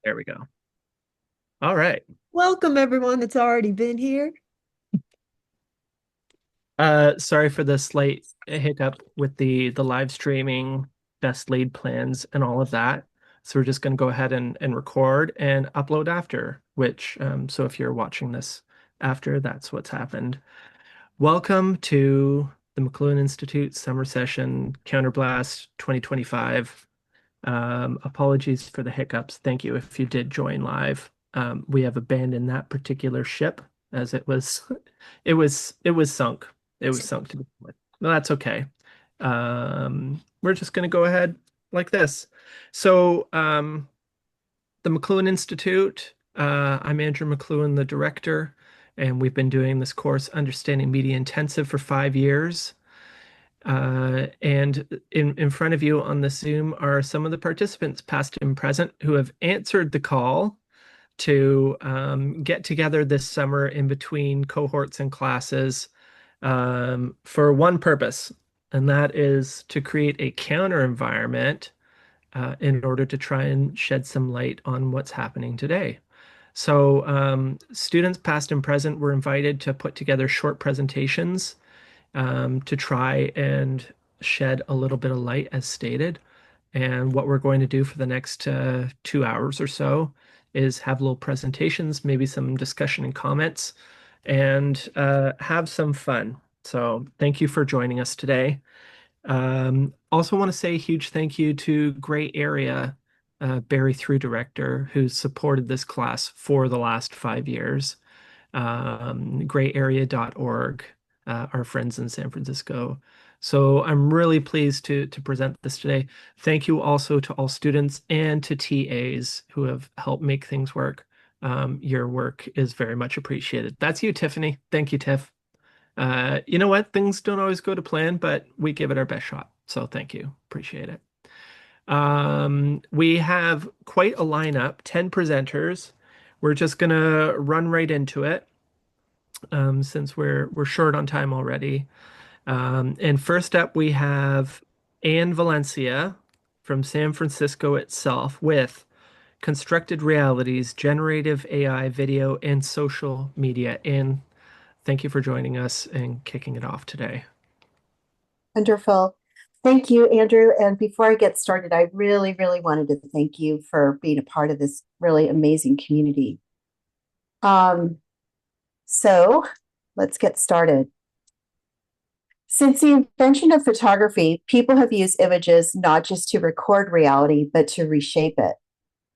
There we go. All right. Welcome, everyone that's already been here. Sorry for the slight hiccup with the live streaming, best laid plans and all of that. So we're just going to go ahead and record and upload after, which so if you're watching this after, that's what's happened. Welcome to the McLuhan Institute Summer Session Counterblast 2025. Apologies for the hiccups. Thank you if you did join live. We have abandoned that particular ship as it was it was sunk. It was sunk to begin with. No, that's okay. We're just going to go ahead like this. So, the McLuhan Institute, I'm Andrew McLuhan, the director, and we've been doing this course, Understanding Media Intensive, for 5 years. And in front of you on the Zoom are some of the participants, past and present, who have answered the call to get together this summer in between cohorts and classes for one purpose, and that is to create a counter environment in order to try and shed some light on what's happening today. So, students past and present were invited to put together short presentations to try and shed a little bit of light as stated. And what we're going to do for the next 2 hours or so is have little presentations, maybe some discussion and comments, and have some fun. So thank you for joining us today. Also want to say a huge thank you to Gray Area Barry Through Director, who's supported this class for the last 5 years. Grayarea.org, our friends in San Francisco. So I'm really pleased to present this today. Thank you also to all students and to TAs who have helped make things work. Your work is very much appreciated. That's you, Tiffany. Thank you, Tiff. You know what? Things don't always go to plan, but we give it our best shot. So thank you. Appreciate it. We have quite a lineup, 10 presenters. We're just gonna run right into it since we're short on time already. And first up, we have Anne Valencia from San Francisco itself with Constructed Realities, Generative AI, Video, and Social Media. And thank you for joining us and kicking it off today. Wonderful. Thank you, Andrew. And before I get started, I really, really wanted to thank you for being a part of this really amazing community. Um, so let's get started. Since the invention of photography, people have used images not just to record reality, but to reshape it.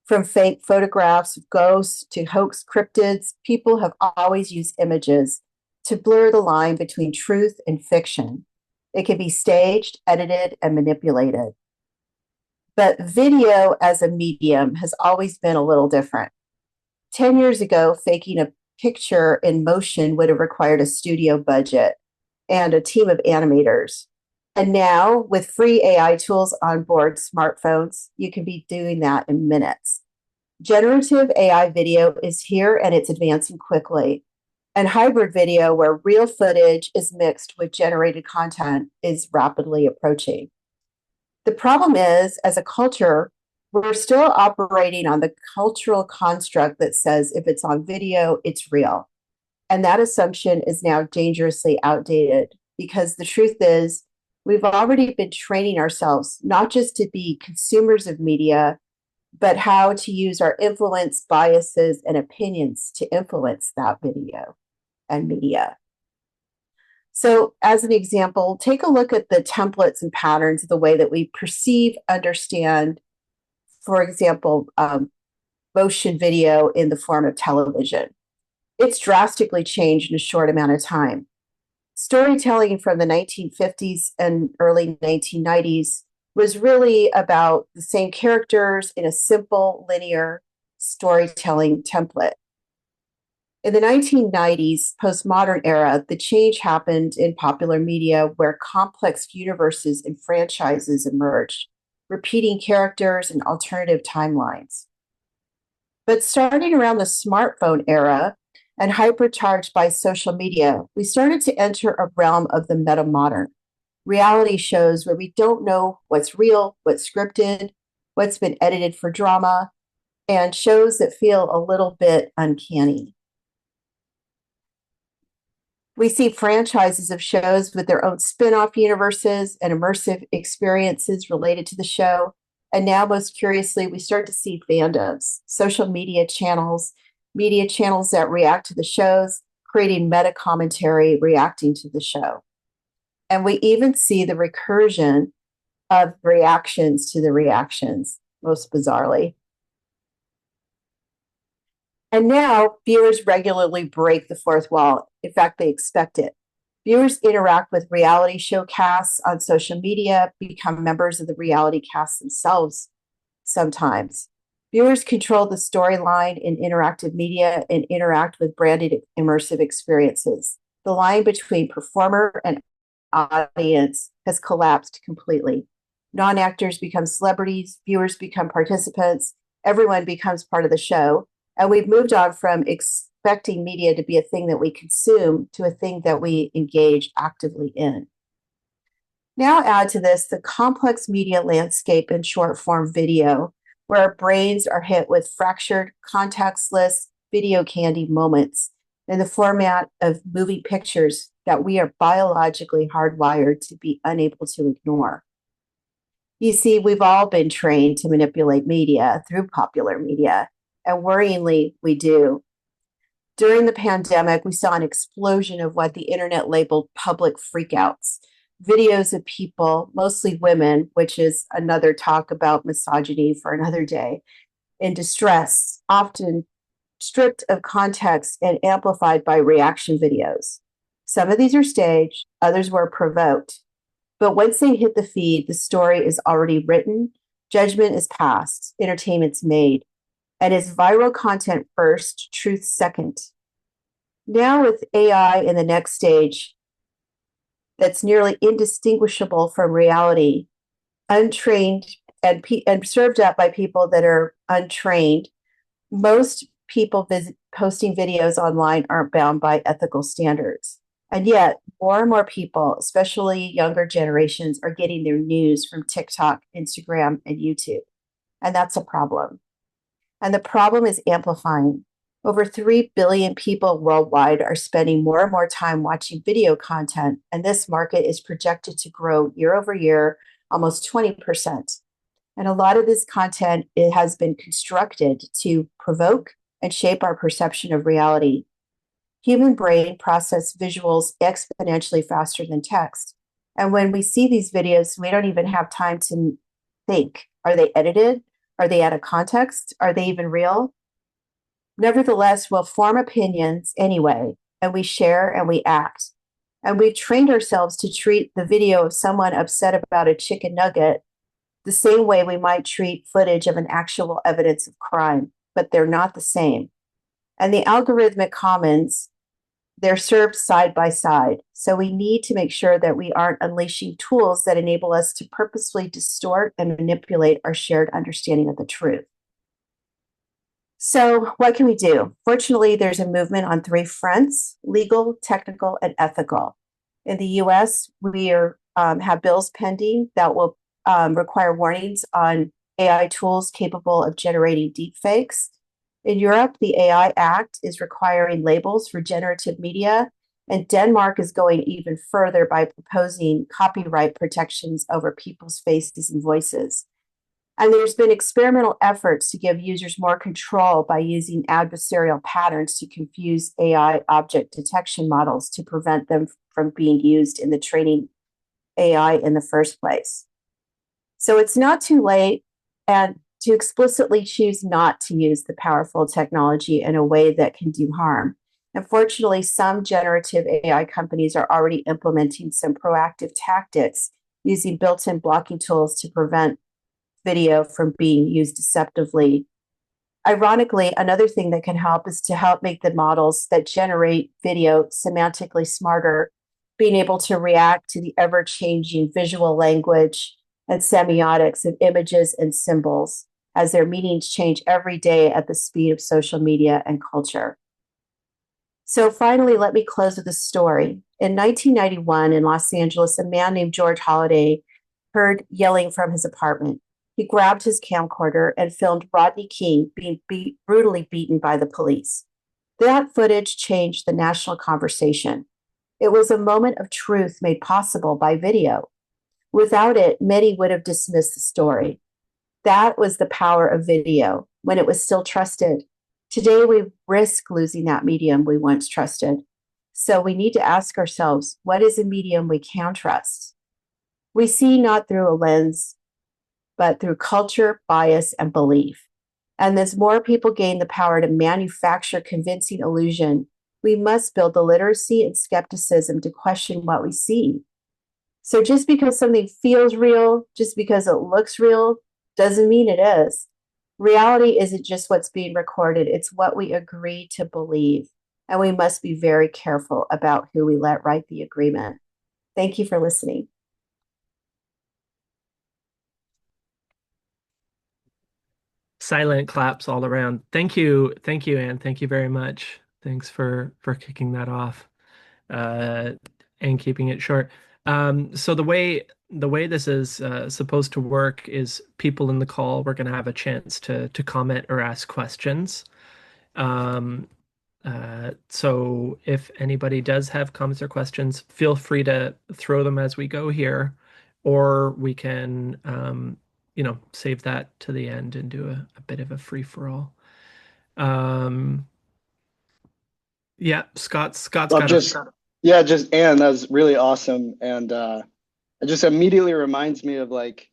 From fake photographs of ghosts to hoax cryptids, people have always used images to blur the line between truth and fiction. It can be staged, edited, and manipulated. But video as a medium has always been a little different. 10 years ago, faking a picture in motion would have required a studio budget and a team of animators. And now, with free AI tools on board smartphones, you can be doing that in minutes. Generative AI video is here and it's advancing quickly. And hybrid video, where real footage is mixed with generated content, is rapidly approaching. The problem is, as a culture, we're still operating on the cultural construct that says if it's on video, it's real. And that assumption is now dangerously outdated because the truth is, we've already been training ourselves not just to be consumers of media, but how to use our influence, biases, and opinions to influence that video and media. So, as an example, take a look at the templates and patterns of the way that we perceive, understand, for example, motion video in the form of television. It's drastically changed in a short amount of time. Storytelling from the 1950s and early 1990s was really about the same characters in a simple, linear storytelling template. In the 1990s, postmodern era, the change happened in popular media where complex universes and franchises emerged, repeating characters and alternative timelines. But starting around the smartphone era and hypercharged by social media, we started to enter a realm of the meta-modern, reality shows where we don't know what's real, what's scripted, what's been edited for drama, and shows that feel a little bit uncanny. We see franchises of shows with their own spin-off universes and immersive experiences related to the show. And now, most curiously, we start to see fandoms, social media channels that react to the shows, creating meta commentary reacting to the show. And we even see the recursion of reactions to the reactions, most bizarrely. And now viewers regularly break the fourth wall. In fact, they expect it. Viewers interact with reality show casts on social media, become members of the reality cast themselves sometimes. Viewers control the storyline in interactive media and interact with branded immersive experiences. The line between performer and audience has collapsed completely. Non-actors become celebrities, viewers become participants, everyone becomes part of the show. And we've moved on from expecting media to be a thing that we consume to a thing that we engage actively in. Now add to this the complex media landscape in short form video, where our brains are hit with fractured, contextless video candy moments in the format of moving pictures that we are biologically hardwired to be unable to ignore. You see, we've all been trained to manipulate media through popular media, and worryingly, we do. During the pandemic, we saw an explosion of what the internet labeled public freakouts. Videos of people, mostly women, which is another talk about misogyny for another day, in distress, often stripped of context and amplified by reaction videos. Some of these are staged, others were provoked. But once they hit the feed, the story is already written, judgment is passed, entertainment's made, and it's viral content first, truth second. Now with AI in the next stage, that's nearly indistinguishable from reality, untrained and served up by people that are untrained, most people posting videos online aren't bound by ethical standards. And yet, more and more people, especially younger generations, are getting their news from TikTok, Instagram, and YouTube. And that's a problem. And the problem is amplifying. Over 3 billion people worldwide are spending more and more time watching video content, and this market is projected to grow year over year, almost 20%. And a lot of this content, it has been constructed to provoke and shape our perception of reality. Human brain process visuals exponentially faster than text. And when we see these videos, we don't even have time to think. Are they edited? Are they out of context? Are they even real? Nevertheless, we'll form opinions anyway, and we share and we act. And we've trained ourselves to treat the video of someone upset about a chicken nugget the same way we might treat footage of an actual evidence of crime, but they're not the same. And the algorithmic commons, they're served side by side. So we need to make sure that we aren't unleashing tools that enable us to purposefully distort and manipulate our shared understanding of the truth. So what can we do? Fortunately, there's a movement on 3 fronts: legal, technical, and ethical. In the US, we have bills pending that will require warnings on AI tools capable of generating deepfakes. In Europe, the AI Act is requiring labels for generative media, and Denmark is going even further by proposing copyright protections over people's faces and voices. And there's been experimental efforts to give users more control by using adversarial patterns to confuse AI object detection models to prevent them from being used in the training AI in the first place. So it's not too late and to explicitly choose not to use the powerful technology in a way that can do harm. Unfortunately, some generative AI companies are already implementing some proactive tactics using built-in blocking tools to prevent video from being used deceptively. Ironically, another thing that can help is to help make the models that generate video semantically smarter, being able to react to the ever-changing visual language and semiotics of images and symbols as their meanings change every day at the speed of social media and culture. So finally, let me close with a story. In 1991 in Los Angeles, a man named George Holliday heard yelling from his apartment. He grabbed his camcorder and filmed Rodney King being brutally beaten by the police. That footage changed the national conversation. It was a moment of truth made possible by video. Without it, many would have dismissed the story. That was the power of video when it was still trusted. Today, we risk losing that medium we once trusted. So we need to ask ourselves, what is a medium we can trust? We see not through a lens, but through culture, bias, and belief. And as more people gain the power to manufacture convincing illusion, we must build the literacy and skepticism to question what we see. So just because something feels real, just because it looks real, doesn't mean it is. Reality isn't just what's being recorded, it's what we agree to believe. And we must be very careful about who we let write the agreement. Thank you for listening. Silent claps all around. Thank you, Anne. Thank you very much. Thanks for kicking that off uh, and keeping it short. So the way this is supposed to work is people in the call, we're going to have a chance to comment or ask questions. Um, so if anybody does have comments or questions, feel free to throw them as we go here, or we can, save that to the end and do a bit of a free for all. Um, yeah, Scott's Well, got a. just yeah, just Anne, that was really awesome, and it just immediately reminds me of like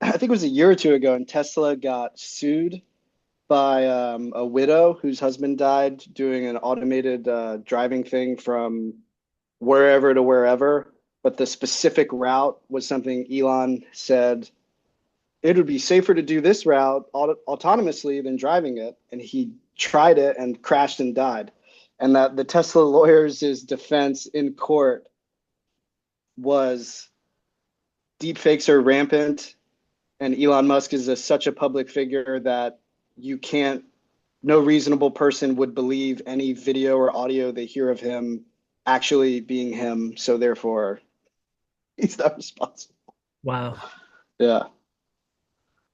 I think it was a year or two ago, and Tesla got sued by a widow whose husband died doing an automated driving thing from wherever to wherever, but the specific route was something Elon said it would be safer to do this route autonomously than driving it, and he tried it and crashed and died. And that the Tesla lawyers' defense in court was deepfakes are rampant, and Elon Musk is such a public figure that you can't, no reasonable person would believe any video or audio they hear of him actually being him. So therefore, he's not responsible. Wow. Yeah.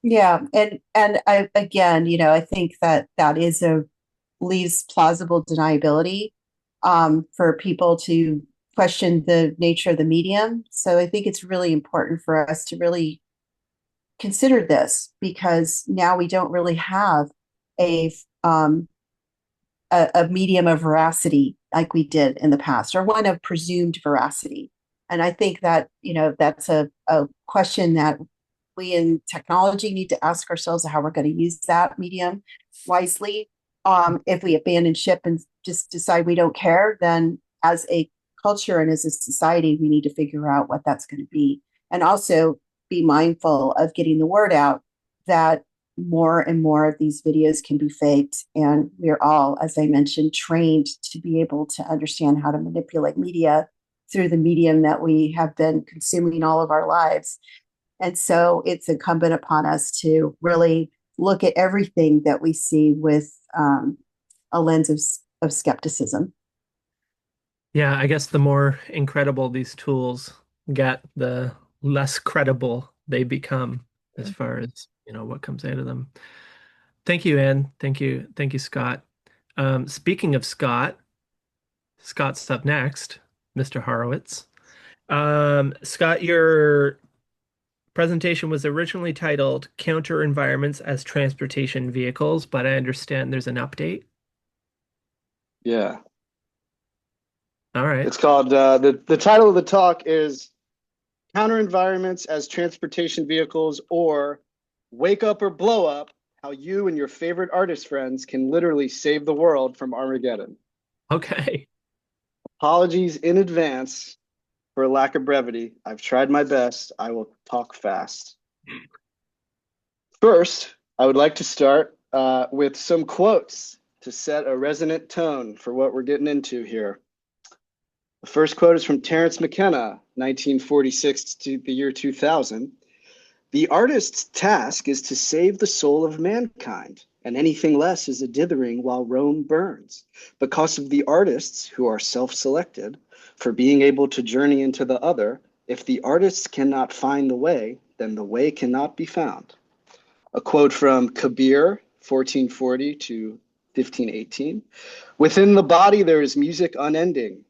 Yeah, and I again, I think that that is a leaves plausible deniability for people to question the nature of the medium. So I think it's really important for us to really consider this because now we don't really have a um, a medium of veracity like we did in the past, or one of presumed veracity. And I think that that's a question that we in technology need to ask ourselves how we're going to use that medium wisely. If we abandon ship and just decide we don't care, then as a culture and as a society, we need to figure out what that's going to be. And also be mindful of getting the word out that more and more of these videos can be faked. And we're all, as I mentioned, trained to be able to understand how to manipulate media through the medium that we have been consuming all of our lives. And so it's incumbent upon us to really look at everything that we see with a lens of skepticism. Yeah, I guess the more incredible these tools get, the less credible they become as far as, what comes out of them. Thank you, Anne. Thank you. Thank you, Scott. Speaking of Scott, Scott's up next, Mr. Horowitz. Scott, your presentation was originally titled Counter Environments as Transportation Vehicles, but I understand there's an update. Yeah. All right. It's called the title of the talk is Counter Environments as Transportation Vehicles, or Wake Up or Blow Up, How You and Your Favorite Artist Friends Can Literally Save the World from Armageddon. Okay. Apologies in advance for a lack of brevity. I've tried my best. I will talk fast. First, I would like to start with some quotes to set a resonant tone for what we're getting into here. The first quote is from Terence McKenna, 1946 to the year 2000. The artist's task is to save the soul of mankind, and anything less is a dithering while Rome burns, because of the artists who are self-selected for being able to journey into the other. If the artists cannot find the way, then the way cannot be found. A quote from Kabir, 1440 to 1518. Within the body there is music unending,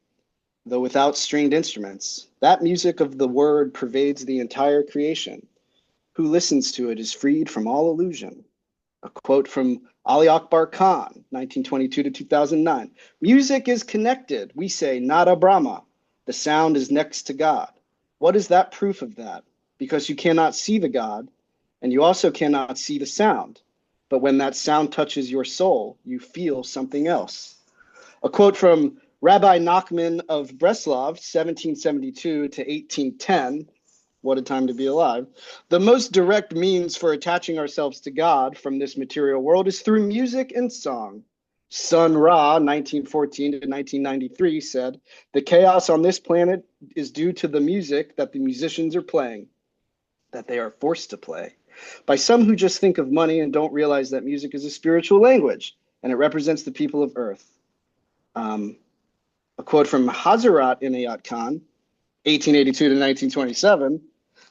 though without stringed instruments. That music of the word pervades the entire creation. Who listens to it is freed from all illusion. A quote from Ali Akbar Khan, 1922 to 2009. Music is connected. We say, Nada Brahma. The sound is next to God. What is that proof of that? Because you cannot see the God, and you also cannot see the sound. But when that sound touches your soul, you feel something else. A quote from Rabbi Nachman of Breslov, 1772 to 1810. What a time to be alive. The most direct means for attaching ourselves to God from this material world is through music and song. Sun Ra, 1914 to 1993, said, the chaos on this planet is due to the music that the musicians are playing, that they are forced to play, by some who just think of money and don't realize that music is a spiritual language and it represents the people of Earth. A quote from Hazrat Inayat Khan, 1882 to 1927.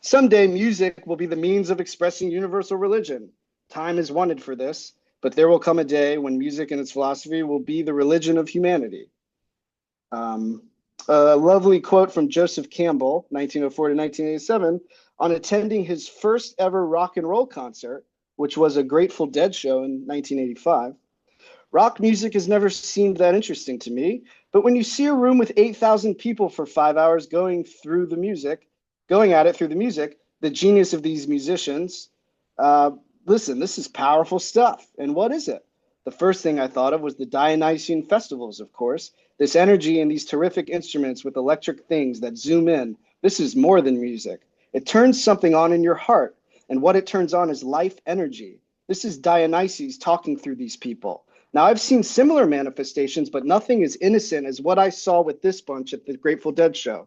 Someday music will be the means of expressing universal religion. Time is wanted for this, but there will come a day when music and its philosophy will be the religion of humanity. A lovely quote from Joseph Campbell, 1904 to 1987, on attending his first ever rock and roll concert, which was a Grateful Dead show in 1985. Rock music has never seemed that interesting to me, but when you see a room with 8,000 people for 5 hours going at it through the music, the genius of these musicians, listen, this is powerful stuff. And what is it? The first thing I thought of was the Dionysian festivals, of course. This energy and these terrific instruments with electric things that zoom in. This is more than music. It turns something on in your heart, and what it turns on is life energy. This is Dionysus talking through these people. Now, I've seen similar manifestations, but nothing as innocent as what I saw with this bunch at the Grateful Dead show.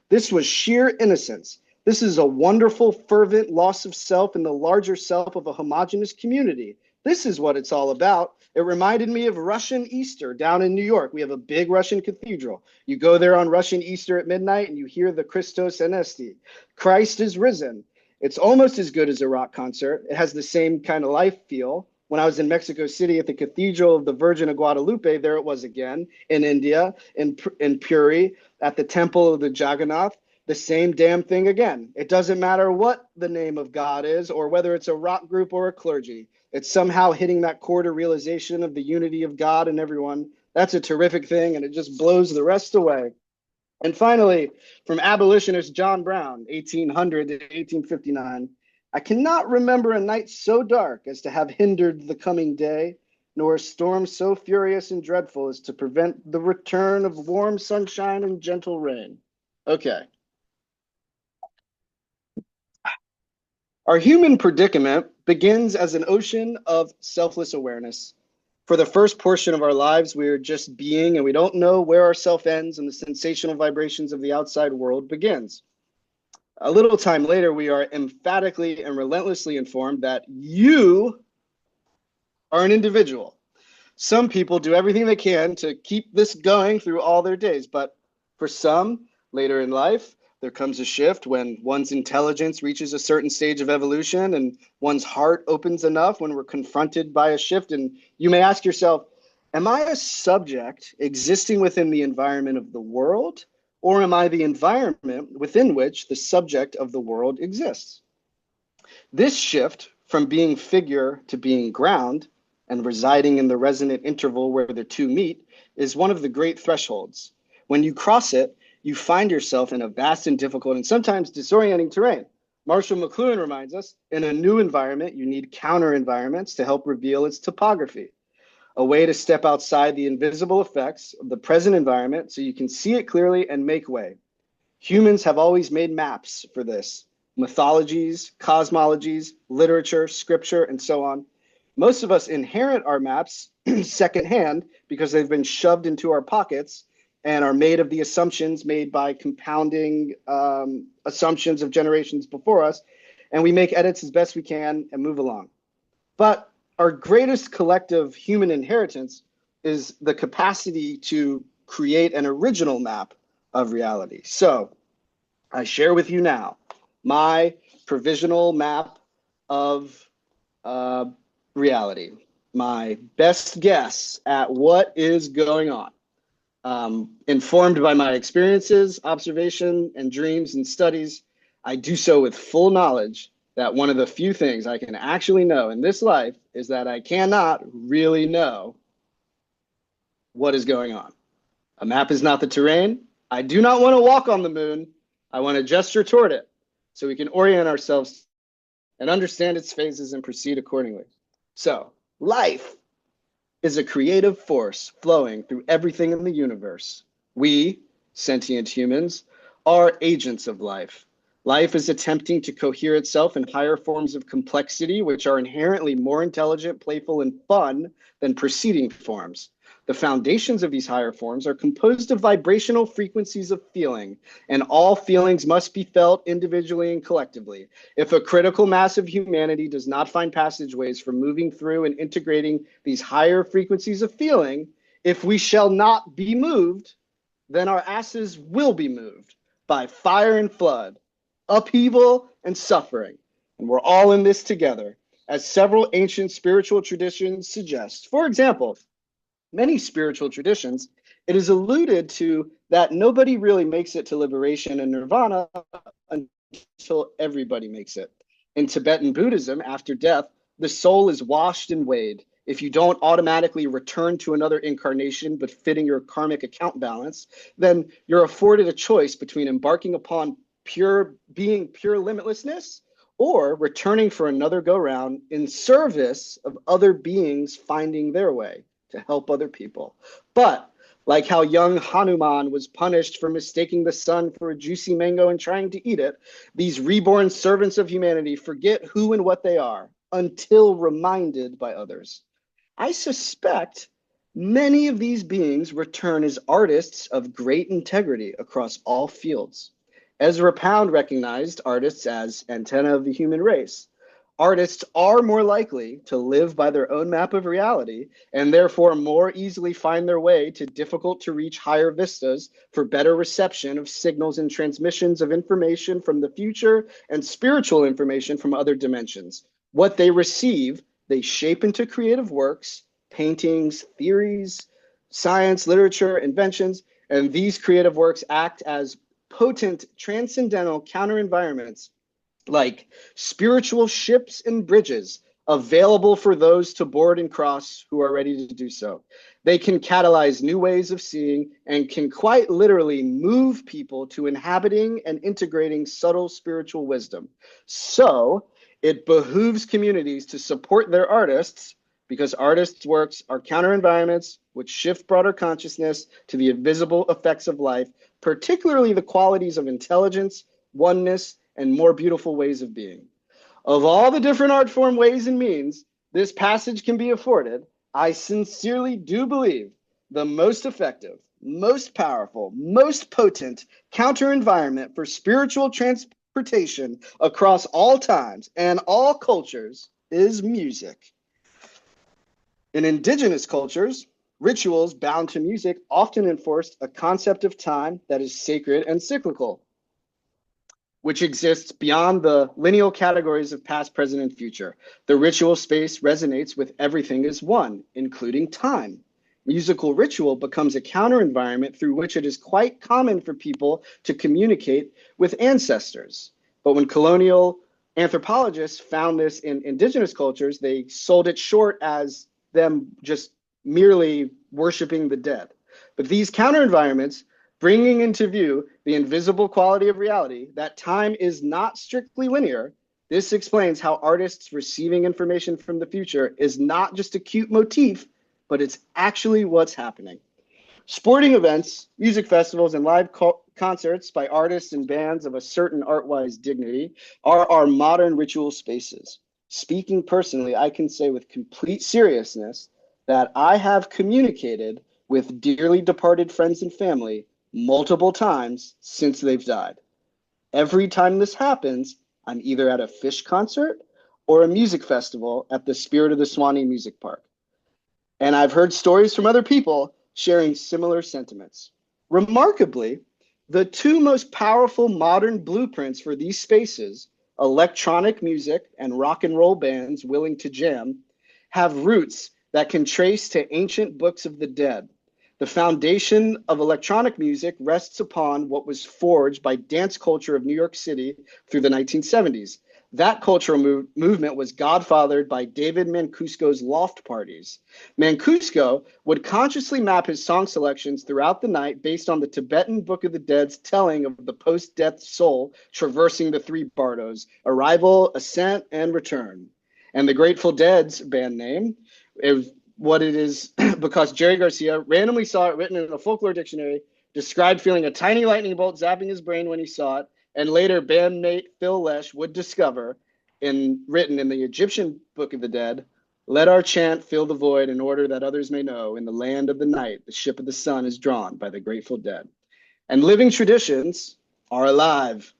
This was sheer innocence. This is a wonderful, fervent loss of self in the larger self of a homogeneous community. This is what it's all about. It reminded me of Russian Easter down in New York. We have a big Russian cathedral. You go there on Russian Easter at midnight and you hear the Christos Anesti. Christ is risen. It's almost as good as a rock concert. It has the same kind of life feel. When I was in Mexico City at the Cathedral of the Virgin of Guadalupe, there it was again. In India, in Puri, at the Temple of the Jagannath, the same damn thing again. It doesn't matter what the name of God is or whether it's a rock group or a clergy. It's somehow hitting that core to realization of the unity of God and everyone. That's a terrific thing, and it just blows the rest away. And finally, from abolitionist John Brown, 1800 to 1859, I cannot remember a night so dark as to have hindered the coming day, nor a storm so furious and dreadful as to prevent the return of warm sunshine and gentle rain. Okay. Our human predicament begins as an ocean of selfless awareness. For the first portion of our lives, we are just being, and we don't know where our self ends and the sensational vibrations of the outside world begins. A little time later, we are emphatically and relentlessly informed that you are an individual. Some people do everything they can to keep this going through all their days, but for some, later in life, there comes a shift when one's intelligence reaches a certain stage of evolution and one's heart opens enough when we're confronted by a shift. And you may ask yourself, am I a subject existing within the environment of the world? Or am I the environment within which the subject of the world exists? This shift from being figure to being ground and residing in the resonant interval where the two meet is one of the great thresholds. When you cross it, you find yourself in a vast and difficult and sometimes disorienting terrain. Marshall McLuhan reminds us, in a new environment, you need counter environments to help reveal its topography. A way to step outside the invisible effects of the present environment so you can see it clearly and make way. Humans have always made maps for this. Mythologies, cosmologies, literature, scripture, and so on. Most of us inherit our maps secondhand because they've been shoved into our pockets and are made of the assumptions made by compounding assumptions of generations before us. And we make edits as best we can and move along. But our greatest collective human inheritance is the capacity to create an original map of reality. So I share with you now my provisional map of Uh, reality. My best guess at what is going on. Informed by my experiences, observation, and dreams and studies, I do so with full knowledge that one of the few things I can actually know in this life is that I cannot really know what is going on. A map is not the terrain. I do not want to walk on the moon. I want to gesture toward it so we can orient ourselves and understand its phases and proceed accordingly. So, life is a creative force flowing through everything in the universe. We, sentient humans, are agents of life. Life is attempting to cohere itself in higher forms of complexity, which are inherently more intelligent, playful, and fun than preceding forms. The foundations of these higher forms are composed of vibrational frequencies of feeling, and all feelings must be felt individually and collectively. If a critical mass of humanity does not find passageways for moving through and integrating these higher frequencies of feeling, if we shall not be moved, then our asses will be moved by fire and flood, upheaval and suffering. And we're all in this together, as several ancient spiritual traditions suggest. For example, many spiritual traditions, it is alluded to that nobody really makes it to liberation and nirvana until everybody makes it. In Tibetan Buddhism, after death, the soul is washed and weighed. If you don't automatically return to another incarnation but fitting your karmic account balance, then you're afforded a choice between embarking upon pure limitlessness or returning for another go round in service of other beings finding their way to help other people. But like how young Hanuman was punished for mistaking the sun for a juicy mango and trying to eat it, these reborn servants of humanity forget who and what they are until reminded by others. I suspect many of these beings return as artists of great integrity across all fields. Ezra Pound recognized artists as antenna of the human race. Artists are more likely to live by their own map of reality and therefore more easily find their way to difficult to reach higher vistas for better reception of signals and transmissions of information from the future and spiritual information from other dimensions. What they receive, they shape into creative works, paintings, theories, science, literature, inventions, and these creative works act as potent transcendental counter environments like spiritual ships and bridges available for those to board and cross who are ready to do so. They can catalyze new ways of seeing and can quite literally move people to inhabiting and integrating subtle spiritual wisdom. So it behooves communities to support their artists because artists' works are counter environments which shift broader consciousness to the invisible effects of life, particularly the qualities of intelligence, oneness, and more beautiful ways of being. Of all the different art form ways and means this passage can be afforded, I sincerely do believe the most effective, most powerful, most potent counter environment for spiritual transportation across all times and all cultures is music. In indigenous cultures, rituals bound to music often enforced a concept of time that is sacred and cyclical, which exists beyond the lineal categories of past, present, and future. The ritual space resonates with everything as one, including time. Musical ritual becomes a counter environment through which it is quite common for people to communicate with ancestors. But when colonial anthropologists found this in indigenous cultures, they sold it short as them just merely worshiping the dead. But these counter environments bringing into view the invisible quality of reality, that time is not strictly linear. This explains how artists receiving information from the future is not just a cute motif, but it's actually what's happening. Sporting events, music festivals, and live concerts by artists and bands of a certain art-wise dignity are our modern ritual spaces. Speaking personally, I can say with complete seriousness that I have communicated with dearly departed friends and family multiple times since they've died. Every time this happens, I'm either at a Fish concert or a music festival at the Spirit of the Swanee Music Park. And I've heard stories from other people sharing similar sentiments. Remarkably, the two most powerful modern blueprints for these spaces electronic music and rock and roll bands willing to jam have roots that can trace to ancient books of the dead. The foundation of electronic music rests upon what was forged by dance culture of New York City through the 1970s. That cultural movement was godfathered by David Mancuso's loft parties. Mancuso would consciously map his song selections throughout the night based on the Tibetan Book of the Dead's telling of the post-death soul traversing the three bardos: arrival, ascent, and return. And the Grateful Dead's band name is what it is because Jerry Garcia randomly saw it written in a folklore dictionary, described feeling a tiny lightning bolt zapping his brain when he saw it, and later bandmate Phil Lesh would discover, written in the Egyptian Book of the Dead, "Let our chant fill the void in order that others may know, in the land of the night, the ship of the sun is drawn by the Grateful Dead." And living traditions are alive.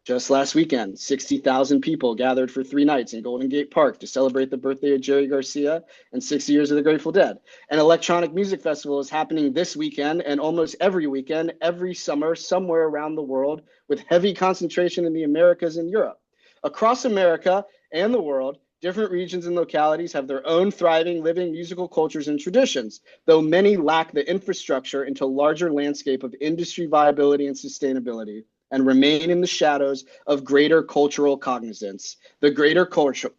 Just last weekend, 60,000 people gathered for 3 nights in Golden Gate Park to celebrate the birthday of Jerry Garcia and 60 years of the Grateful Dead. An electronic music festival is happening this weekend and almost every weekend, every summer, somewhere around the world, with heavy concentration in the Americas and Europe. Across America and the world, different regions and localities have their own thriving, living musical cultures and traditions, though many lack the infrastructure into larger landscape of industry viability and sustainability, and remain in the shadows of greater cultural cognizance. The greater culture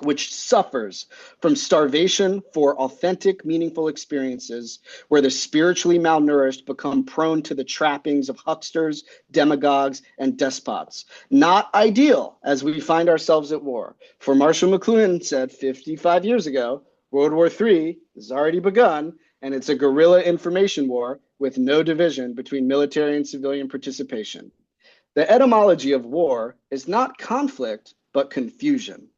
which suffers from starvation for authentic, meaningful experiences, where the spiritually malnourished become prone to the trappings of hucksters, demagogues, and despots. Not ideal as we find ourselves at war. For Marshall McLuhan said 55 years ago, World War III has already begun, and it's a guerrilla information war with no division between military and civilian participation. The etymology of war is not conflict, but confusion.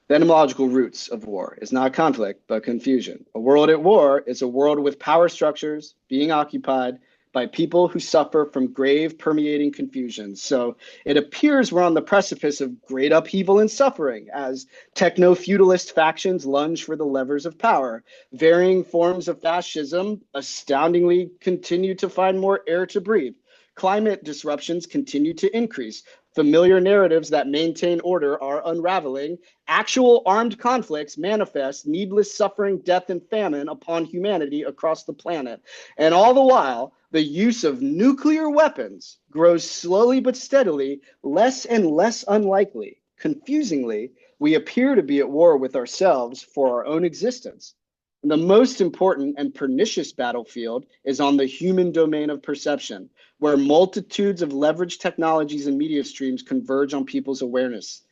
The etymological roots of war is not conflict, but confusion. A world at war is a world with power structures being occupied by people who suffer from grave permeating confusion. So it appears we're on the precipice of great upheaval and suffering as techno-feudalist factions lunge for the levers of power. Varying forms of fascism astoundingly continue to find more air to breathe. Climate disruptions continue to increase. Familiar narratives that maintain order are unraveling. Actual armed conflicts manifest needless suffering, death, and famine upon humanity across the planet. And all the while, the use of nuclear weapons grows slowly but steadily less and less unlikely. Confusingly, we appear to be at war with ourselves for our own existence. The most important and pernicious battlefield is on the human domain of perception, where multitudes of leveraged technologies and media streams converge on people's awareness,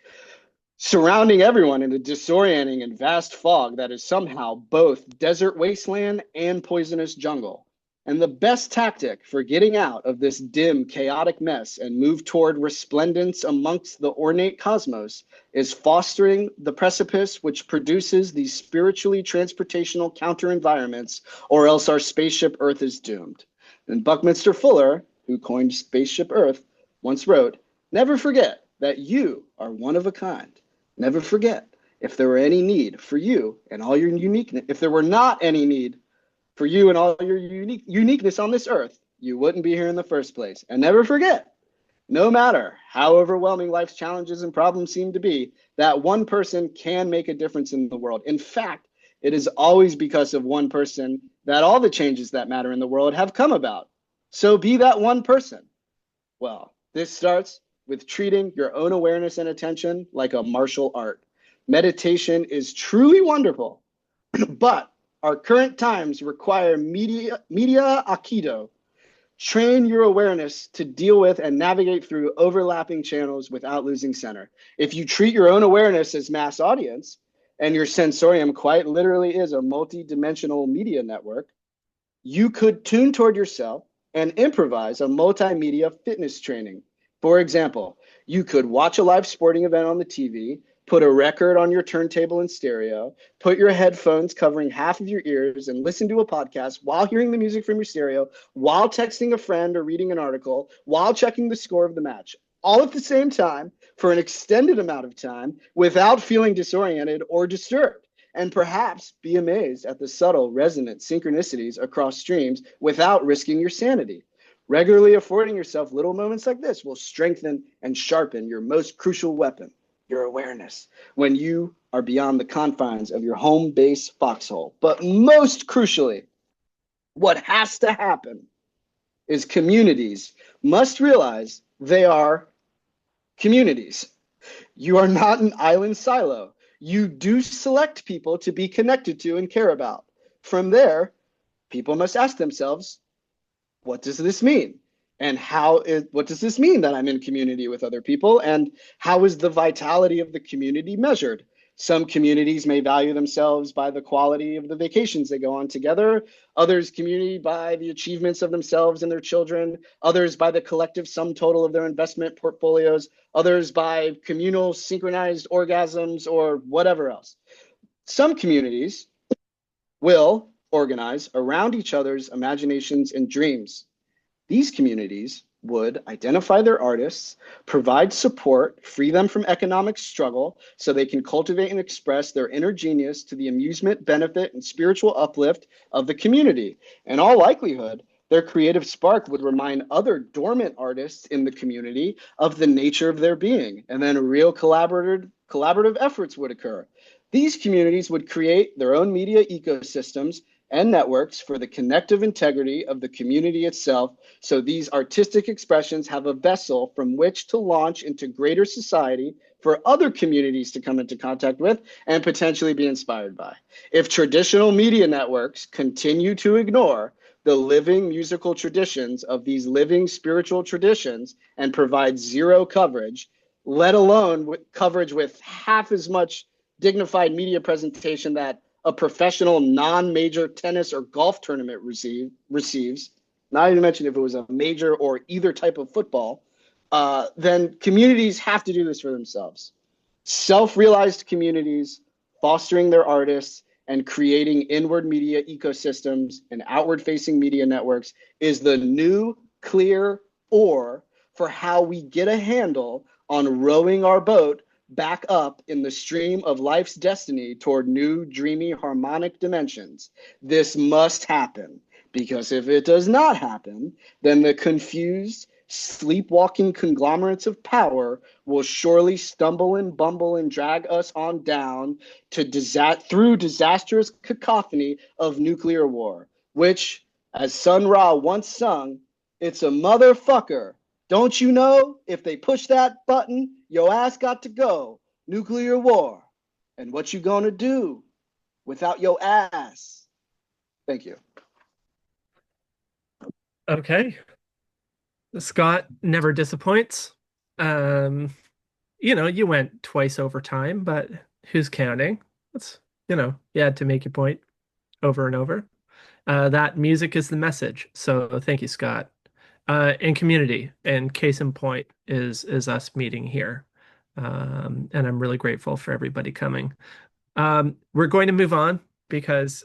surrounding everyone in a disorienting and vast fog that is somehow both desert wasteland and poisonous jungle. And the best tactic for getting out of this dim, chaotic mess and move toward resplendence amongst the ornate cosmos is fostering the precipice which produces these spiritually transportational counter-environments, or else our spaceship Earth is doomed. And Buckminster Fuller, who coined Spaceship Earth, once wrote, "Never forget that you are one of a kind. Never forget if there were any need for you and all your uniqueness, if there were not any need for you and all your uniqueness on this earth, you wouldn't be here in the first place. And never forget, no matter how overwhelming life's challenges and problems seem to be, that one person can make a difference in the world. In fact, it is always because of one person that all the changes that matter in the world have come about. So be that one person." Well, this starts with treating your own awareness and attention like a martial art. Meditation is truly wonderful, but our current times require media aikido. Train your awareness to deal with and navigate through overlapping channels without losing center. If you treat your own awareness as mass audience, and your sensorium quite literally is a multi-dimensional media network, you could tune toward yourself and improvise a multimedia fitness training. For example, you could watch a live sporting event on the TV, put a record on your turntable in stereo, put your headphones covering half of your ears and listen to a podcast while hearing the music from your stereo, while texting a friend or reading an article, while checking the score of the match, all at the same time for an extended amount of time without feeling disoriented or disturbed. And perhaps be amazed at the subtle resonant synchronicities across streams without risking your sanity. Regularly affording yourself little moments like this will strengthen and sharpen your most crucial weapon, your awareness, when you are beyond the confines of your home base foxhole. But most crucially, what has to happen is communities must realize they are communities. You are not an island silo. You do select people to be connected to and care about. From there, people must ask themselves, what does this mean? And what does this mean that I'm in community with other people? And how is the vitality of the community measured? Some communities may value themselves by the quality of the vacations they go on together. Others community by the achievements of themselves and their children. Others by the collective sum total of their investment portfolios. Others by communal synchronized orgasms or whatever else. Some communities will organize around each other's imaginations and dreams. These communities would identify their artists, provide support, free them from economic struggle so they can cultivate and express their inner genius to the amusement, benefit, and spiritual uplift of the community. In all likelihood, their creative spark would remind other dormant artists in the community of the nature of their being, and then real collaborative efforts would occur. These communities would create their own media ecosystems and networks for the connective integrity of the community itself, so these artistic expressions have a vessel from which to launch into greater society for other communities to come into contact with and potentially be inspired by. If traditional media networks continue to ignore the living musical traditions of these living spiritual traditions and provide zero coverage, let alone coverage with half as much dignified media presentation that a professional non-major tennis or golf tournament receives, not even mention if it was a major or either type of football, then communities have to do this for themselves. Self-realized communities, fostering their artists, and creating inward media ecosystems and outward-facing media networks is the new clear oar for how we get a handle on rowing our boat back up in the stream of life's destiny toward new, dreamy, harmonic dimensions. This must happen, because if it does not happen, then the confused, sleepwalking conglomerates of power will surely stumble and bumble and drag us on down to through disastrous cacophony of nuclear war, which, as Sun Ra once sung, it's a motherfucker. Don't you know, if they push that button, your ass got to go. Nuclear war. And what you gonna do without your ass? Thank you. Okay. Scott never disappoints. Um, you went twice over time, but who's counting? That's, you had to make your point over and over. That music is the message. So thank you, Scott. And community, and case in point is us meeting here. And I'm really grateful for everybody coming. We're going to move on because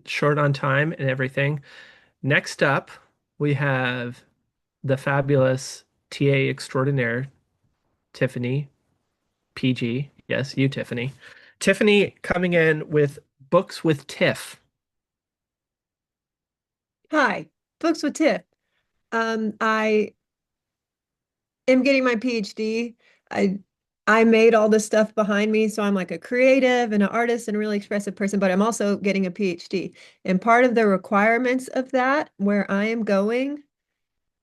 short on time and everything. Next up, we have the fabulous TA extraordinaire, Tiffany PG. Yes, you, Tiffany. Tiffany coming in with Books with Tiff. Hi, Books with Tiff. I am getting my PhD. I I made all this stuff behind me, so I'm like a creative and an artist and a really expressive person, but I'm also getting a PhD. And part of the requirements of that, where I am going,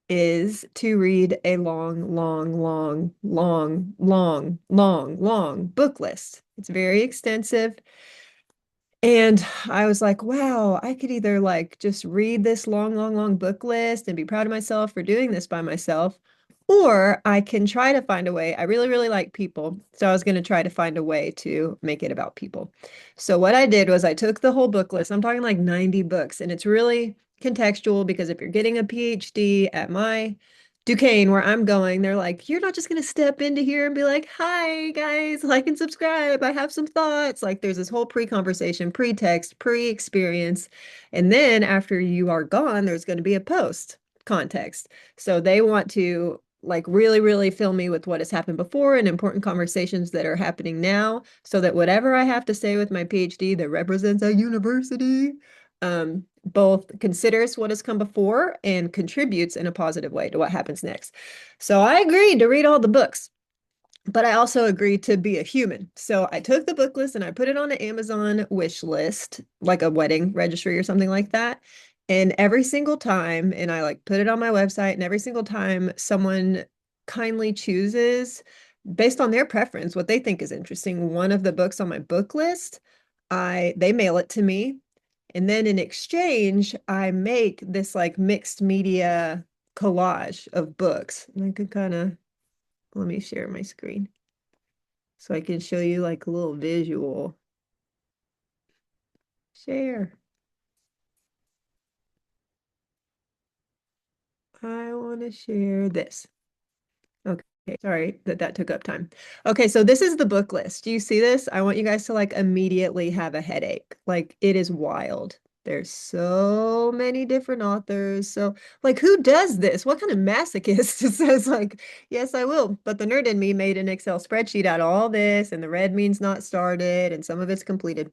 is to read a long, long, long, long, long, long, long book list. It's very extensive. And I was like, wow, I could either like just read this long, long, long book list and be proud of myself for doing this by myself, or I can try to find a way. I really, really like people. So I was going to try to find a way to make it about people. So what I did was I took the whole book list. I'm talking like 90 books, and it's really contextual because if you're getting a PhD at my Duquesne, where I'm going, they're like, you're not just going to step into here and be like, hi, guys, like and subscribe. I have some thoughts. Like, there's this whole pre-conversation, pre-text, pre-experience. And then after you are gone, there's going to be a post context. So they want to like really, really fill me with what has happened before and important conversations that are happening now, so that whatever I have to say with my PhD that represents a university, both considers what has come before and contributes in a positive way to what happens next. So I agreed to read all the books, but I also agreed to be a human. So I took the book list and I put it on the Amazon wish list, like a wedding registry or something like that. And every single time, and I like put it on my website, and every single time someone kindly chooses, based on their preference, what they think is interesting, one of the books on my book list, they mail it to me. And then in exchange, I make this like mixed media collage of books. And I could kind of, let me share my screen so I can show you like a little visual. Share. I want to share this. Okay, sorry that took up time. Okay, so this is the book list. Do you see this? I want you guys to like immediately have a headache. Like it is wild. There's so many different authors. So like who does this? What kind of masochist says like, yes, I will. But the nerd in me made an Excel spreadsheet out of all this, and the red means not started, and some of it's completed.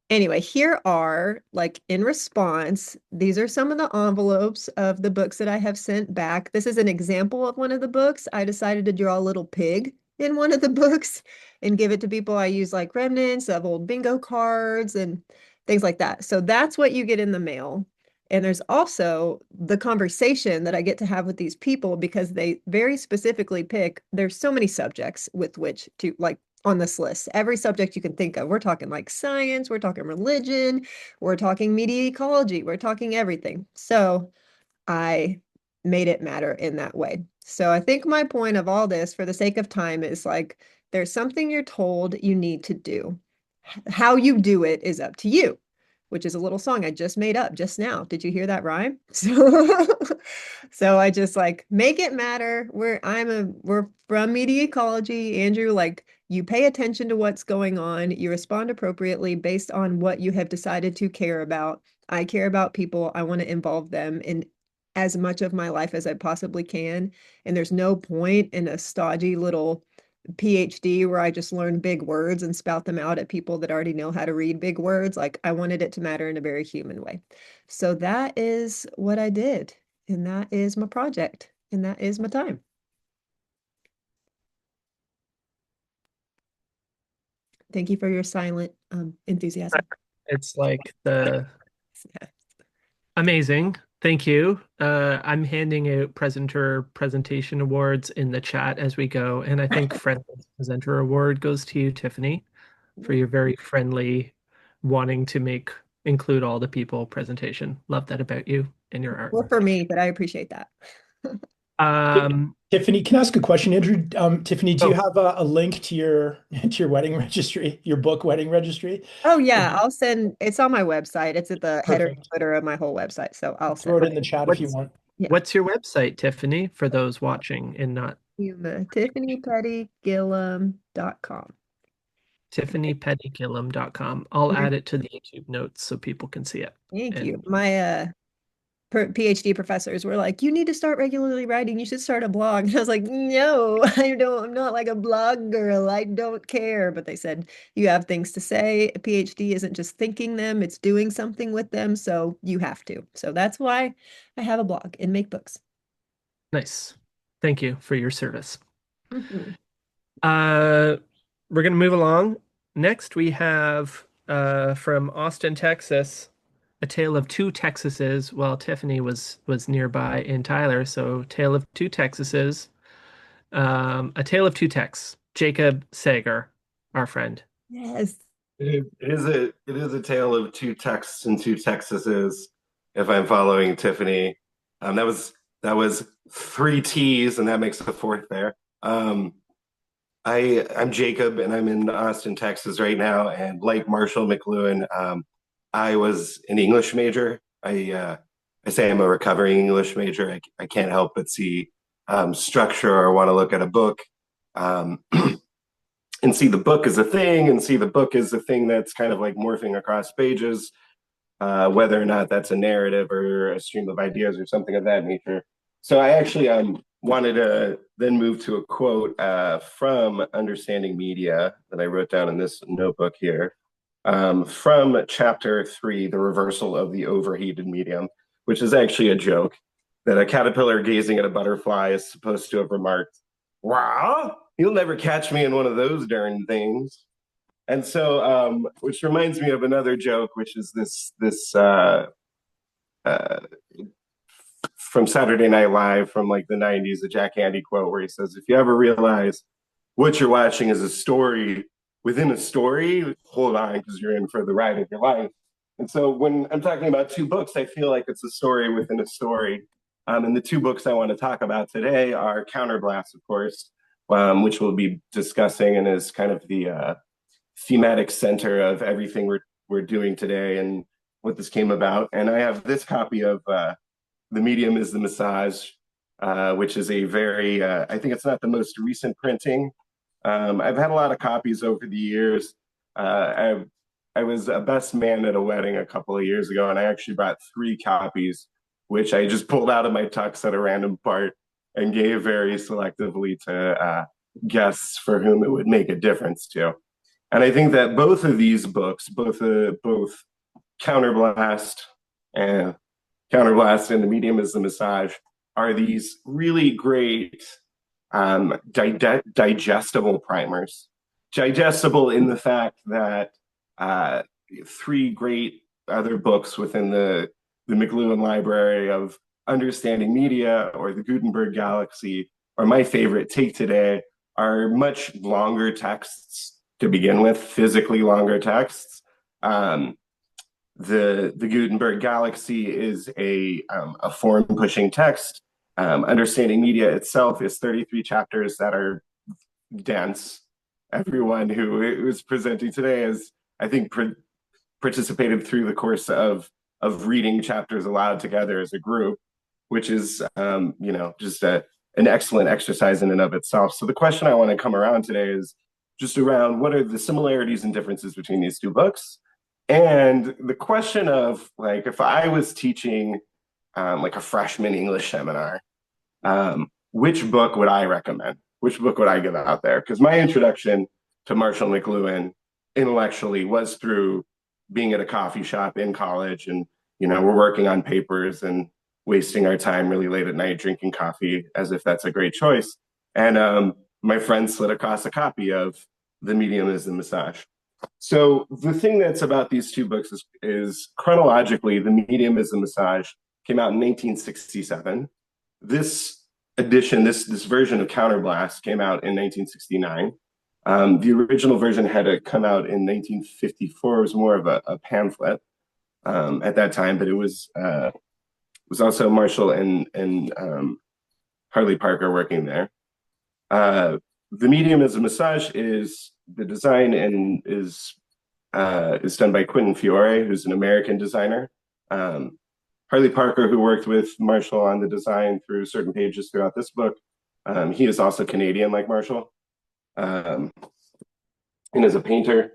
Anyway, here are like in response, these are some of the envelopes of the books that I have sent back. This is an example of one of the books. I decided to draw a little pig in one of the books and give it to people. I use like remnants of old bingo cards and things like that. So that's what you get in the mail. And there's also the conversation that I get to have with these people because they very specifically pick, there's so many subjects with which to like on this list. Every subject you can think of. We're talking like science, we're talking religion, we're talking media ecology, we're talking everything. So I made it matter in that way. So I think my point of all this, for the sake of time, is like there's something you're told you need to do. How you do it is up to you, which is a little song I just made up just now. Did you hear that rhyme? So I just like make it matter. We're from media ecology, Andrew, like you pay attention to what's going on, you respond appropriately based on what you have decided to care about. I care about people. I want to involve them in as much of my life as I possibly can. And there's no point in a stodgy little PhD where I just learn big words and spout them out at people that already know how to read big words. Like I wanted it to matter in a very human way. So that is what I did. And that is my project. And that is my time. Thank you for your silent enthusiasm. It's like the Yeah. amazing. Thank you. I'm handing out presentation awards in the chat as we go, and I think friendly presenter award goes to you, Tiffany, for your very friendly wanting to include all the people presentation. Love that about you and your art. Or for me, but I appreciate that. Tiffany, can I ask a question, Andrew? Tiffany, do you Oh. have a link to your wedding registry, your book wedding registry? Oh yeah, I'll send it's on my website. It's at the header Perfect. footer of my whole website. So I'll Throw send it in the chat if you want. Yeah. What's your website, Tiffany, for those watching and not TiffanyPettyGillum.com. tiffanypettygillum.com? I'll add it to the YouTube notes so people can see it. Thank you. And My PhD professors were like, you need to start regularly writing. You should start a blog. And I was like, no, I don't. I'm not like a blog girl. I don't care. But they said, you have things to say. A PhD isn't just thinking them, it's doing something with them. So you have to. So that's why I have a blog and make books. nice. Thank you for your service. Mhm. We're going to move along. Next, we have from Austin, Texas, A Tale of Two Texases. Well, Tiffany was nearby in Tyler, so Tale of Two Texases. A Tale of Two Texs. Jacob Sager, our friend. Yes. It is a tale of two texts and two Texases, if I'm following Tiffany. That was three T's, and that makes a fourth there. I'm Jacob, and I'm in Austin, Texas right now. And like Marshall McLuhan, I was an English major. I say I'm a recovering English major. I can't help but see structure or want to look at a book. And see the book as a thing, and see the book as a thing that's kind of like morphing across pages, whether or not that's a narrative or a stream of ideas or something of that nature. So I actually wanted to then move to a quote from Understanding Media that I wrote down in this notebook here. from chapter 3, The Reversal of the Overheated Medium, which is actually a joke that a caterpillar gazing at a butterfly is supposed to have remarked, "Wow, you'll never catch me in one of those darn things." And so, which reminds me of another joke, which is this uh, from Saturday Night Live from like the 90s, a Jack Handy quote where he says, "If you ever realize what you're watching is a story within a story, hold on, because you're in for the ride of your life." And so when I'm talking about two books, I feel like it's a story within a story. And the two books I want to talk about today are Counterblast, of course, which we'll be discussing and is kind of the thematic center of everything we're doing today and what this came about. And I have this copy of The Medium is the Massage, which is a very, I think it's not the most recent printing. I've had a lot of copies over the years. I was a best man at a wedding a couple of years ago, and I actually brought 3 copies, which I just pulled out of my tux at a random part and gave very selectively to guests for whom it would make a difference to. And I think that both of these books, both Counterblast and The Medium is the Massage, are these really great digestible primers. Digestible in the fact that 3 great other books within the McLuhan library of Understanding Media or the Gutenberg Galaxy, or my favorite, Take Today, are much longer texts to begin with, physically longer texts. The Gutenberg Galaxy is a form-pushing text. Understanding Media itself is 33 chapters that are dense. Everyone who is presenting today has, I think, participated through the course of reading chapters aloud together as a group, which is, just an excellent exercise in and of itself. So the question I want to come around today is just around what are the similarities and differences between these two books, and the question of, like, if I was teaching like a freshman English seminar, which book would I recommend? Which book would I give out there? Because my introduction to Marshall McLuhan intellectually was through being at a coffee shop in college, and we're working on papers and wasting our time really late at night drinking coffee as if that's a great choice. And my friend slid across a copy of The Medium is the Massage. So the thing that's about these two books is chronologically, The Medium is the Massage came out in 1967. This edition, this version of Counterblast came out in 1969. The original version had to come out in 1954. It was more of a pamphlet at that time, but it was also Marshall and Harley Parker working there. The Medium is a Massage is the design and is done by Quentin Fiore, who's an American designer. Harley Parker, who worked with Marshall on the design through certain pages throughout this book, he is also Canadian like Marshall, and is a painter.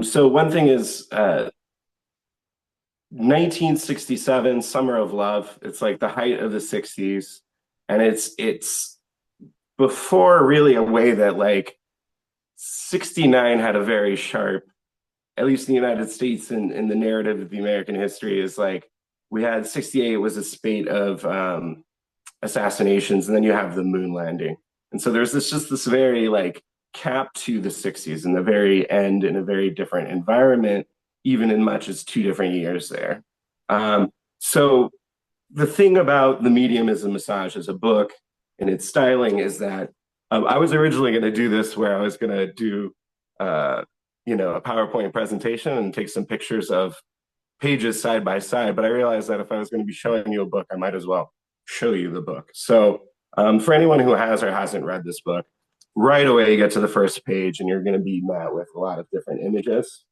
So one thing is 1967, Summer of Love. It's like the height of the 60s, and it's before really a way that like 69 had a very sharp, at least in the United States and in the narrative of the American history, is like we had 68 was a spate of assassinations, and then you have the moon landing. And so there's this very like cap to the 60s and the very end in a very different environment, even in much as 2 different years there. So the thing about The Medium is a Massage as a book and its styling is that I was originally going to do this where I was going to do a PowerPoint presentation and take some pictures of pages side by side, but I realized that if I was going to be showing you a book, I might as well show you the book. So for anyone who has or hasn't read this book, right away you get to the first page and you're going to be met with a lot of different images.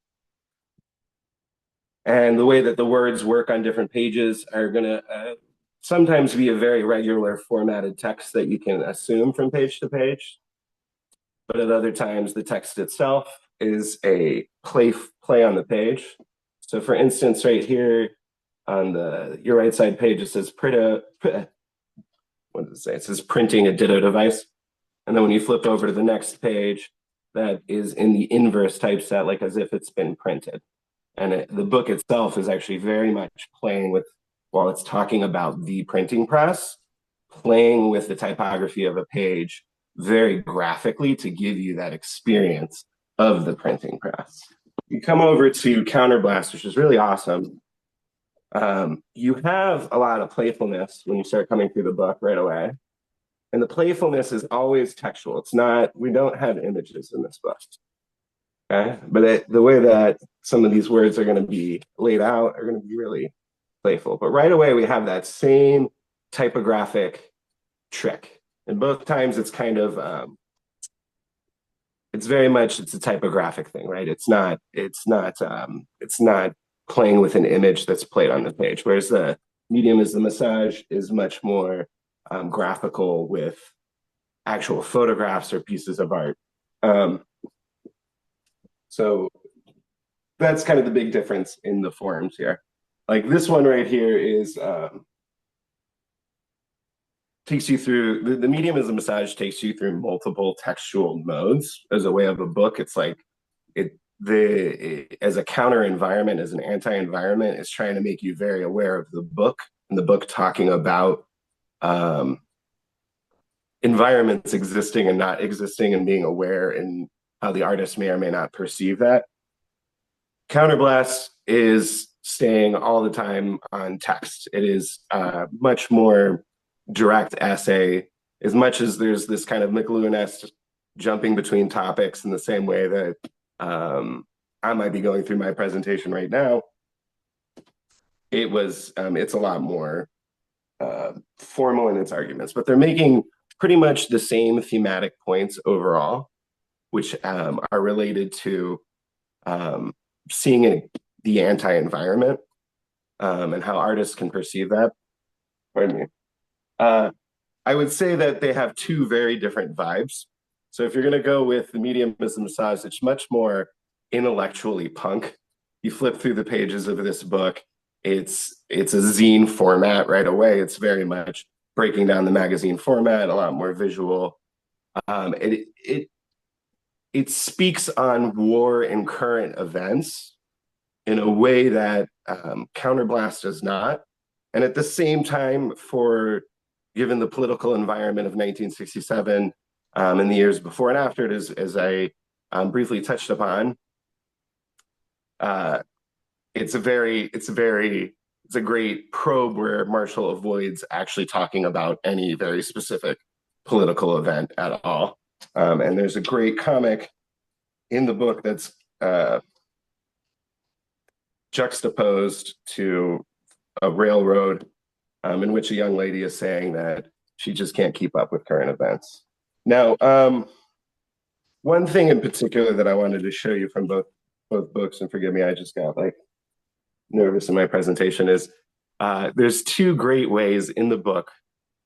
And the way that the words work on different pages are going to sometimes be a very regular formatted text that you can assume from page to page. But at other times, the text itself is a play on the page. So for instance, right here on your right side page, it says what does it say? It says printing a ditto device. And then when you flip over to the next page, that is in the inverse typeset, like as if it's been printed. And the book itself is actually very much playing with, while it's talking about the printing press, playing with the typography of a page very graphically to give you that experience of the printing press. You come over to Counterblast, which is really awesome. You have a lot of playfulness when you start coming through the book right away. And the playfulness is always textual. It's not, we don't have images in this book. Okay, but the way that some of these words are going to be laid out are going to be really playful. But right away, we have that same typographic trick. And both times it's kind of, it's very much, it's a typographic thing, right? It's not playing with an image that's played on the page. Whereas the medium is the massage is much more graphical with actual photographs or pieces of art. So that's kind of the big difference in the forms here. Like this one right here is takes you through the medium as a massage takes you through multiple textual modes as a way of a book. It's like as a counter environment, as an anti-environment, is trying to make you very aware of the book and the book talking about environments existing and not existing and being aware and how the artist may or may not perceive that. Counterblast is staying all the time on text. It is much more direct essay, as much as there's this kind of McLuhan-esque jumping between topics in the same way that I might be going through my presentation right now. It's a lot more formal in its arguments, but they're making pretty much the same thematic points overall, which are related to seeing the anti-environment and how artists can perceive that. Pardon me. I would say that they have two very different vibes. So if you're going to go with the medium as the massage, it's much more intellectually punk. You flip through the pages of this book, it's a zine format right away. It's very much breaking down the magazine format, a lot more visual. It speaks on war and current events in a way that Counterblast does not. And at the same time, given the political environment of 1967 and the years before and after it, as I briefly touched upon, it's a great probe where Marshall avoids actually talking about any very specific political event at all. And there's a great comic in the book that's juxtaposed to a railroad in which a young lady is saying that she just can't keep up with current events. Now, one thing in particular that I wanted to show you from both books, and forgive me, I just got like nervous in my presentation, is there's two great ways in the book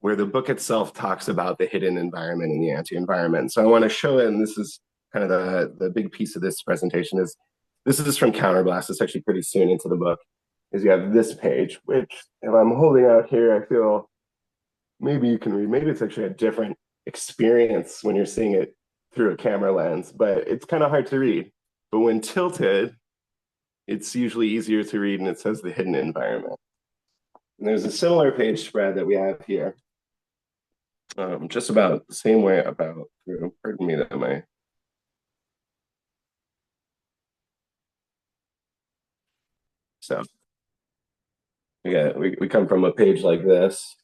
where the book itself talks about the hidden environment and the anti-environment. So I want to show it, and this is kind of the big piece of this presentation is, this is from Counterblast. It's actually pretty soon into the book, is you have this page, which if I'm holding out here, I feel maybe you can read, maybe it's actually a different experience when you're seeing it through a camera lens, but it's kind of hard to read. But when tilted, it's usually easier to read, and it says the hidden environment. And there's a similar page spread that we have here. Just about the same way about through, pardon me, that my so we come from a page like this.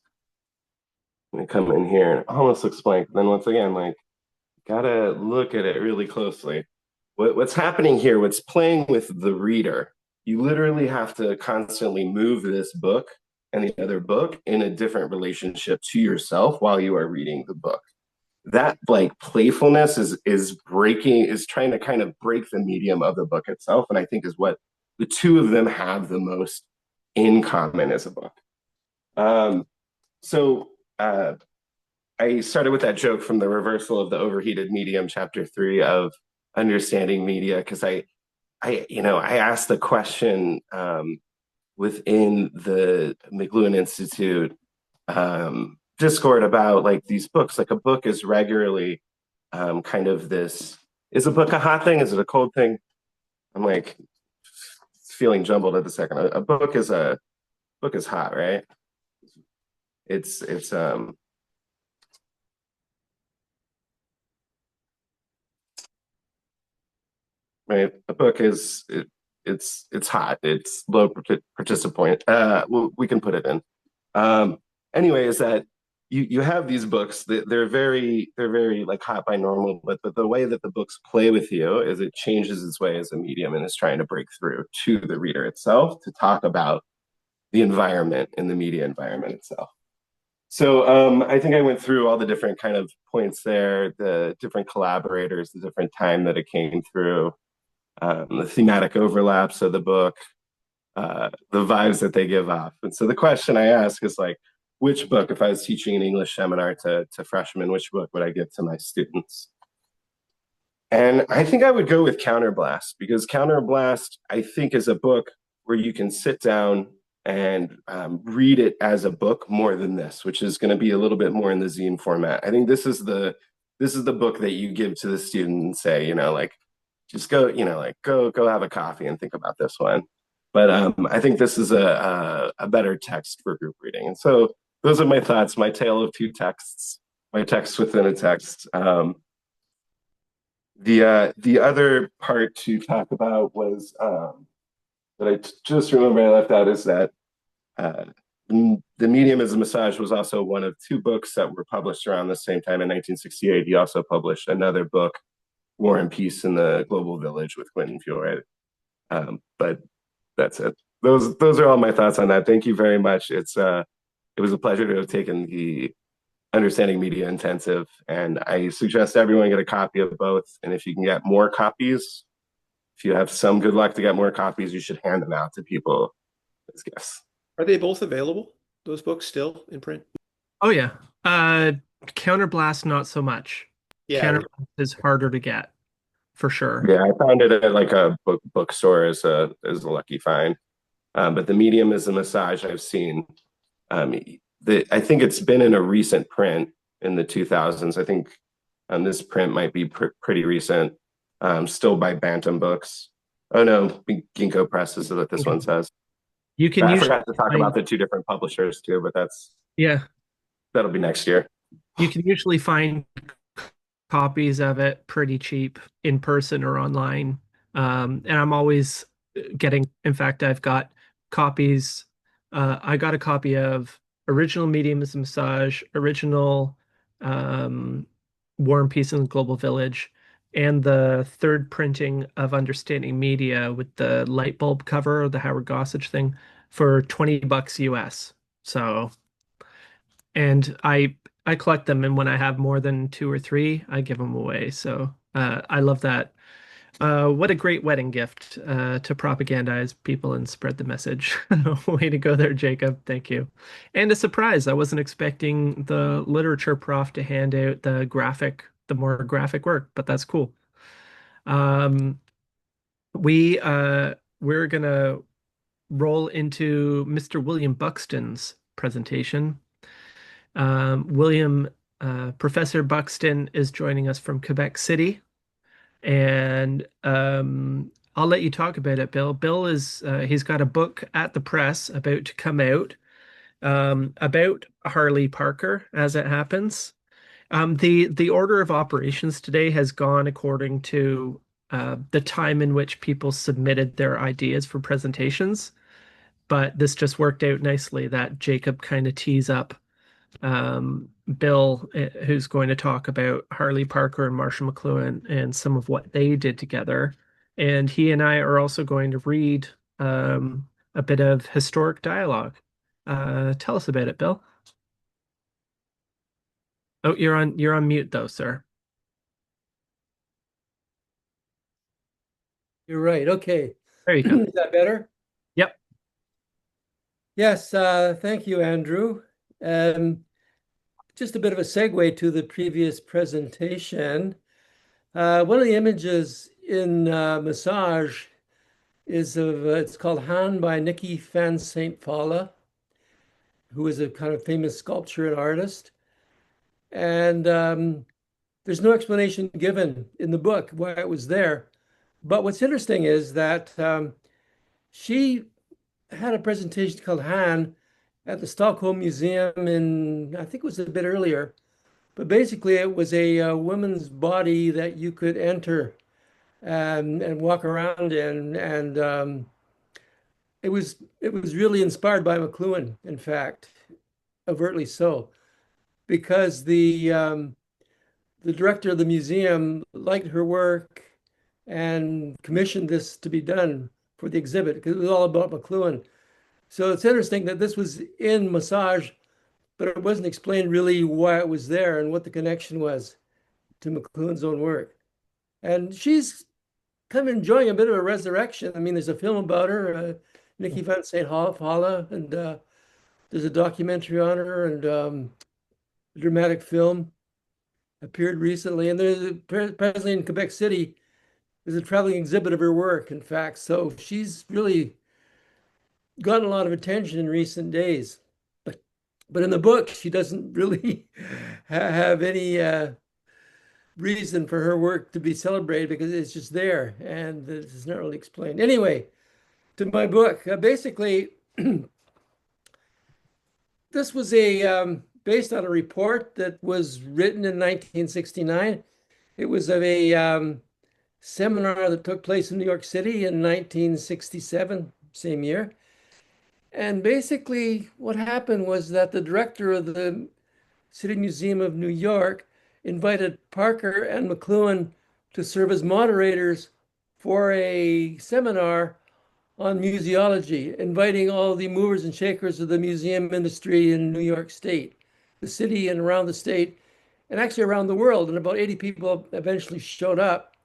We come in here and it almost looks blank. Then once again, like, gotta look at it really closely. What's happening here, what's playing with the reader, you literally have to constantly move this book and the other book in a different relationship to yourself while you are reading the book. That like playfulness is trying to kind of break the medium of the book itself, and I think is what the two of them have the most in common as a book. I started with that joke from the reversal of the overheated medium, chapter 3 of Understanding Media, because I asked the question within the McLuhan Institute Discord about like these books. Like a book is regularly kind of this is a book a hot thing? Is it a cold thing? I'm like feeling jumbled at the second. A book is hot, right? It's right. A book is it's hot. It's low participant. We can put it in. Um, anyway, is that you have these books that they're very like hot by normal, but the way that the books play with you is it changes its way as a medium and is trying to break through to the reader itself to talk about the environment and the media environment itself. So I think I went through all the different kind of points there, the different collaborators, the different time that it came through, the thematic overlaps of the book, the vibes that they give off. And so the question I ask is like, which book, if I was teaching an English seminar to freshmen, which book would I give to my students? And I think I would go with Counterblast because Counterblast, I think, is a book where you can sit down and read it as a book more than this, which is going to be a little bit more in the zine format. I think this is the book that you give to the student and say, like, just go, like go have a coffee and think about this one. But I think this is a better text for group reading. And so those are my thoughts, my tale of two texts, my text within a text. The other part to talk about was that just remember I left out is that uh, the medium as a massage was also one of two books that were published around the same time in 1968. He also published another book, War and Peace in the Global Village with Quentin Fillette. But that's it. Those are all my thoughts on that. Thank you very much. It was a pleasure to have taken the Understanding Media Intensive, and I suggest everyone get a copy of both. And if you can get more copies, if you have some good luck to get more copies, you should hand them out to people as gifts. Are they both available, those books still in print? Oh yeah. Counterblast, not so much. Yeah. Counterblast is harder to get for sure. Yeah, I found it at like a bookstore as a lucky find. But the medium is a massage I've seen. I think it's been in a recent print in the 2000s. I think this print might be pretty recent. Still by Bantam Books. Oh no, Ginkgo Press is what this one says. You can I forgot to talk about the two different publishers too, but that'll be next year. You can usually find copies of it pretty cheap in person or online. And I'm always getting, in fact, I've got copies. I got a copy of original Medium as a Massage, original War and Peace in the Global Village, and the third printing of Understanding Media with the light bulb cover, the Howard Gossage thing, for $20 US. So, and I collect them, and when I have more than two or three, I give them away. So I love that. What a great wedding gift to propagandize people and spread the message. Way to go there, Jacob. Thank you. And a surprise. I wasn't expecting the literature prof to hand out the more graphic work, but that's cool. We're gonna roll into Mr. William Buxton's presentation. Professor Buxton is joining us from Quebec City. And I'll let you talk about it, Bill. Bill is he's got a book at the press about to come out about Harley Parker, as it happens. The order of operations today has gone according to the time in which people submitted their ideas for presentations, but this just worked out nicely that Jacob kind of tees up Bill, who's going to talk about Harley Parker and Marshall McLuhan and some of what they did together. And he and I are also going to read a bit of historic dialogue. Tell us about it, Bill. Oh, you're on mute though, sir. You're right. Okay. There you go. Is that better? Yep. Yes. Thank you, Andrew. Just a bit of a segue to the previous presentation. One of the images in Massage is it's called Hand by Nikki van St. Paula, who is a kind of famous sculptor and artist. And there's no explanation given in the book why it was there. But what's interesting is that she had a presentation called Han at the Stockholm Museum in, I think it was a bit earlier, but basically it was a woman's body that you could enter and walk around in, and it was really inspired by McLuhan, in fact, overtly so, because the director of the museum liked her work and commissioned this to be done for the exhibit because it was all about McLuhan. So it's interesting that this was in Massage, but it wasn't explained really why it was there and what the connection was to McLuhan's own work. And she's kind of enjoying a bit of a resurrection. I mean, there's a film about her, Nikki van St. Holla, and there's a documentary on her and a dramatic film appeared recently. And there's presently in Quebec City, there's a traveling exhibit of her work, in fact. So she's really gotten a lot of attention in recent days. But in the book, she doesn't really have any reason for her work to be celebrated because it's just there and it's not really explained. Anyway, to my book, basically, this was based on a report that was written in 1969. It was of a seminar that took place in New York City in 1967, same year. And basically, what happened was that the director of the City Museum of New York invited Parker and McLuhan to serve as moderators for a seminar on museology, inviting all the movers and shakers of the museum industry in New York State, the city and around the state, and actually around the world. And about 80 people eventually showed up,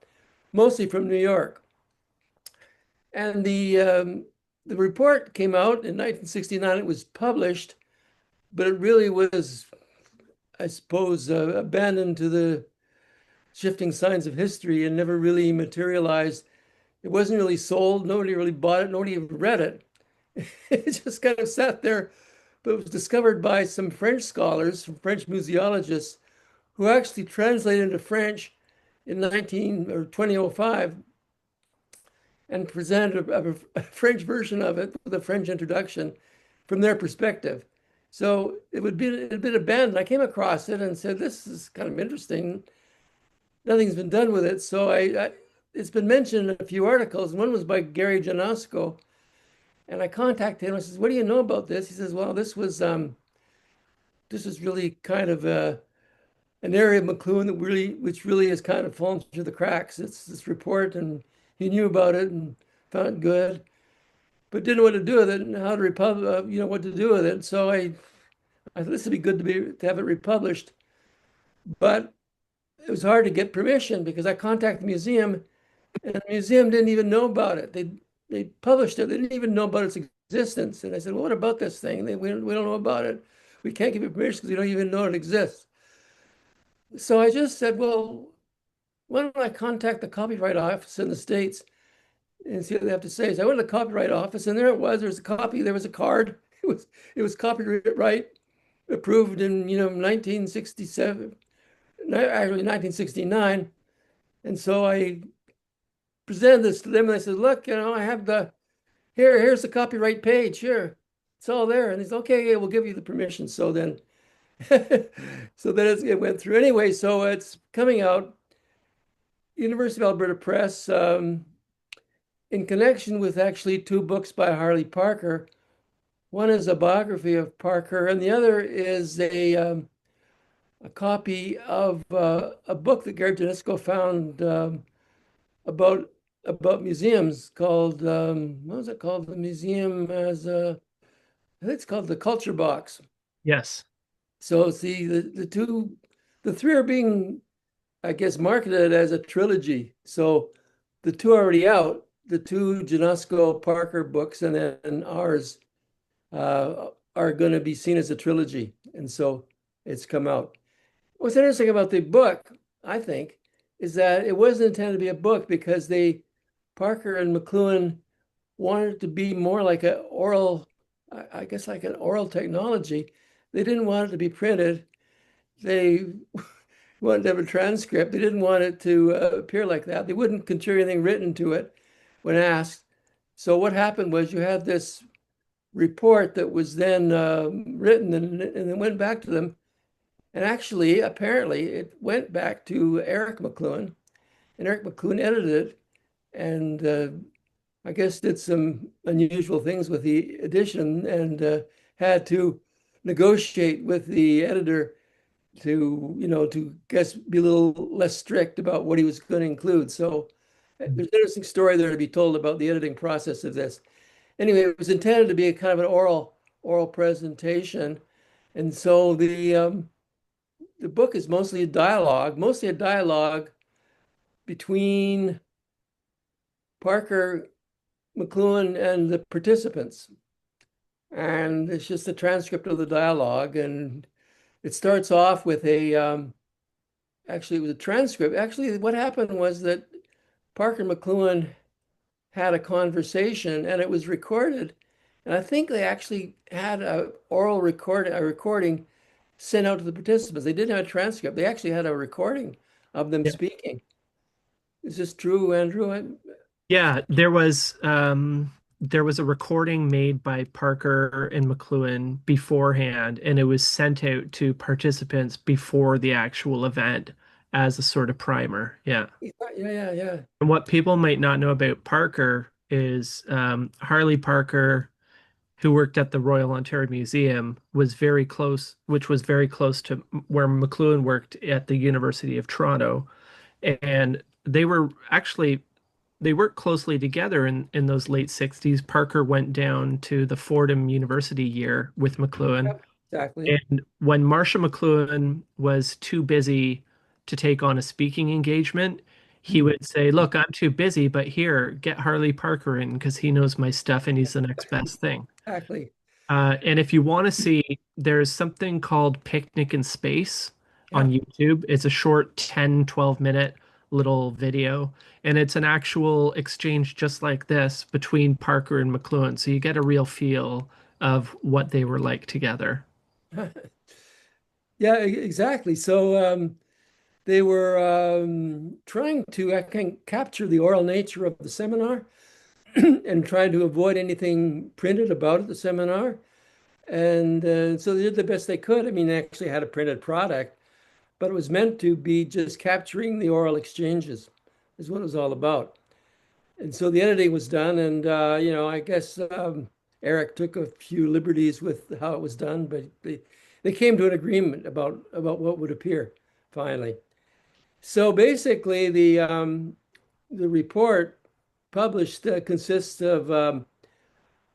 mostly from New York. And the report came out in 1969. It was published, but it really was, I suppose, abandoned to the shifting signs of history and never really materialized. It wasn't really sold. Nobody really bought it. Nobody even read it. It just kind of sat there, but it was discovered by some French scholars, some French museologists, who actually translated into French in 2005 and presented a French version of it with a French introduction from their perspective. So it had been abandoned. I came across it and said, this is kind of interesting. Nothing's been done with it. So it's been mentioned in a few articles. And one was by Gary Janosco. And I contacted him. I says, what do you know about this? He says, well, this is really kind of an area of McLuhan which really has kind of fallen through the cracks. It's this report, and he knew about it and found it good, but didn't know what to do with it and how to what to do with it. So I thought this would be good to have it republished, but it was hard to get permission because I contacted the museum, and the museum didn't even know about it. They published it. They didn't even know about its existence. And I said, well, what about this thing? We don't know about it. We can't give you permission because we don't even know it exists. So I just said, well, why don't I contact the Copyright Office in the States and see what they have to say? So I went to the Copyright Office, and there it was. There was a card. It was copyright approved in 1967, actually 1969. And so I presented this to them, and I said, look, I have here's the copyright page here. It's all there. And they said, okay, yeah, we'll give you the permission. So then it went through anyway. So it's coming out, University of Alberta Press, in connection with actually two books by Harley Parker. One is a biography of Parker, and the other is a copy of a book that Gary Janisco found about museums called, what was it called? The museum I think it's called the Culture Box. Yes. So see, the three are being, I guess, marketed as a trilogy. So the two are already out, the two Janosco Parker books, and then ours are going to be seen as a trilogy. And so it's come out. What's interesting about the book, I think, is that it wasn't intended to be a book because Parker and McLuhan wanted it to be more like an oral, I guess like an oral technology. They didn't want it to be printed. They wanted to have a transcript. They didn't want it to appear like that. They wouldn't contribute anything written to it when asked. So what happened was you had this report that was then written and it went back to them. And actually, apparently, it went back to Eric McLuhan, and Eric McLuhan edited it and I guess did some unusual things with the edition and had to negotiate with the editor to guess be a little less strict about what he was going to include. So there's an interesting story there to be told about the editing process of this. Anyway, it was intended to be a kind of an oral presentation, and so the book is mostly a dialogue between Parker, McLuhan, and the participants. And it's just a transcript of the dialogue. And it starts off with actually, it was a transcript. Actually, what happened was that Parker and McLuhan had a conversation and it was recorded. And I think they actually had a recording sent out to the participants. They didn't have a transcript. They actually had a recording of them speaking. Is this true, Andrew? Yeah, there was a recording made by Parker and McLuhan beforehand, and it was sent out to participants before the actual event as a sort of primer. Yeah. Yeah. And what people might not know about Parker is Harley Parker, who worked at the Royal Ontario Museum, was very close, which was very close to where McLuhan worked at the University of Toronto. And they worked closely together in those late 60s. Parker went down to the Fordham University year with McLuhan. Yep, exactly. And when Marcia McLuhan was too busy to take on a speaking engagement, he would say, "Look, I'm too busy, but here, get Harley Parker in because he knows my stuff and he's the next best thing." Exactly. And if you want to see, there's something called Picnic in Space on YouTube. It's a short 10, 12-minute little video, and it's an actual exchange just like this between Parker and McLuhan. So you get a real feel of what they were like together. Yeah, exactly. So they were trying to, I think, capture the oral nature of the seminar and trying to avoid anything printed about it, the seminar. And so they did the best they could. I mean, they actually had a printed product, but it was meant to be just capturing the oral exchanges, is what it was all about. And so the editing was done, and I guess Eric took a few liberties with how it was done, but they came to an agreement about what would appear finally. So basically, the report published consists of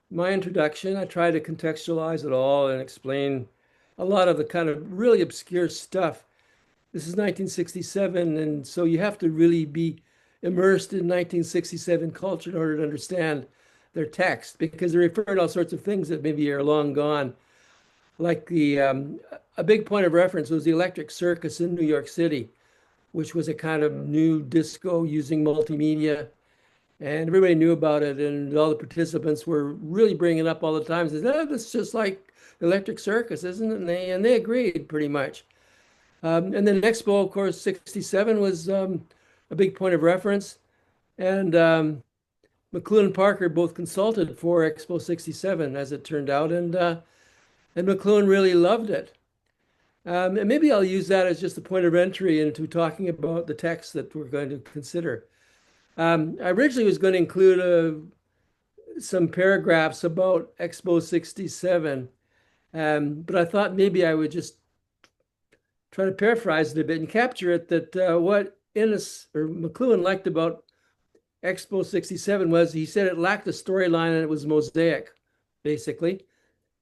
my introduction. I try to contextualize it all and explain a lot of the kind of really obscure stuff. This is 1967, and so you have to really be immersed in 1967 culture in order to understand their text, because they refer to all sorts of things that maybe are long gone. Like a big point of reference was the Electric Circus in New York City, which was a kind of new disco using multimedia. And everybody knew about it, and all the participants were really bringing it up all the time. Says, "Oh, this is just like Electric Circus, isn't it?" And they agreed pretty much. And then Expo, of course, 67 was a big point of reference. And McLuhan and Parker both consulted for Expo 67, as it turned out. And McLuhan really loved it. And maybe I'll use that as just a point of entry into talking about the text that we're going to consider. I originally was going to include some paragraphs about Expo 67, but I thought maybe I would just try to paraphrase it a bit and capture it that what Innes or McLuhan liked about Expo 67 was he said it lacked a storyline and it was mosaic, basically.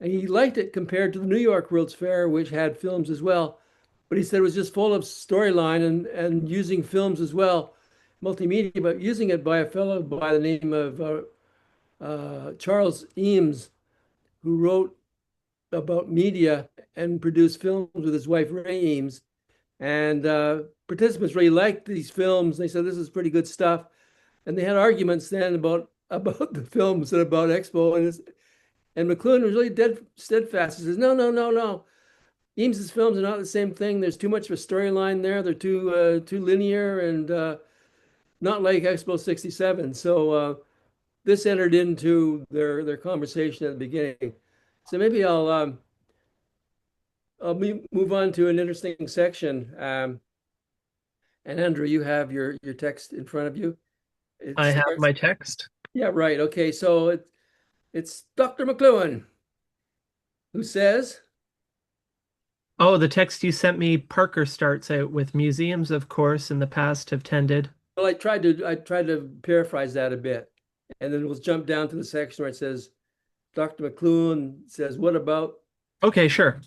And he liked it compared to the New York World's Fair, which had films as well. But he said it was just full of storyline and using films as well, multimedia, but using it by a fellow by the name of Charles Eames, who wrote about media and produced films with his wife, Ray Eames. And participants really liked these films. They said, this is pretty good stuff. And they had arguments then about the films and about Expo. And McLuhan was really dead steadfast. He says, no. Eames's films are not the same thing. There's too much of a storyline there. They're too linear and not like Expo 67. So this entered into their conversation at the beginning. So maybe I'll move on to an interesting section. And Andrew, you have your text in front of you. It I have starts. my text. Yeah, right. Okay, so it's Dr. McLuhan who says, Oh, the text you sent me, Parker starts out with museums, of course, in the past have tended. well, I tried to paraphrase that a bit, and then we'll jump down to the section where it says, Dr. McLuhan says, what about Okay, sure.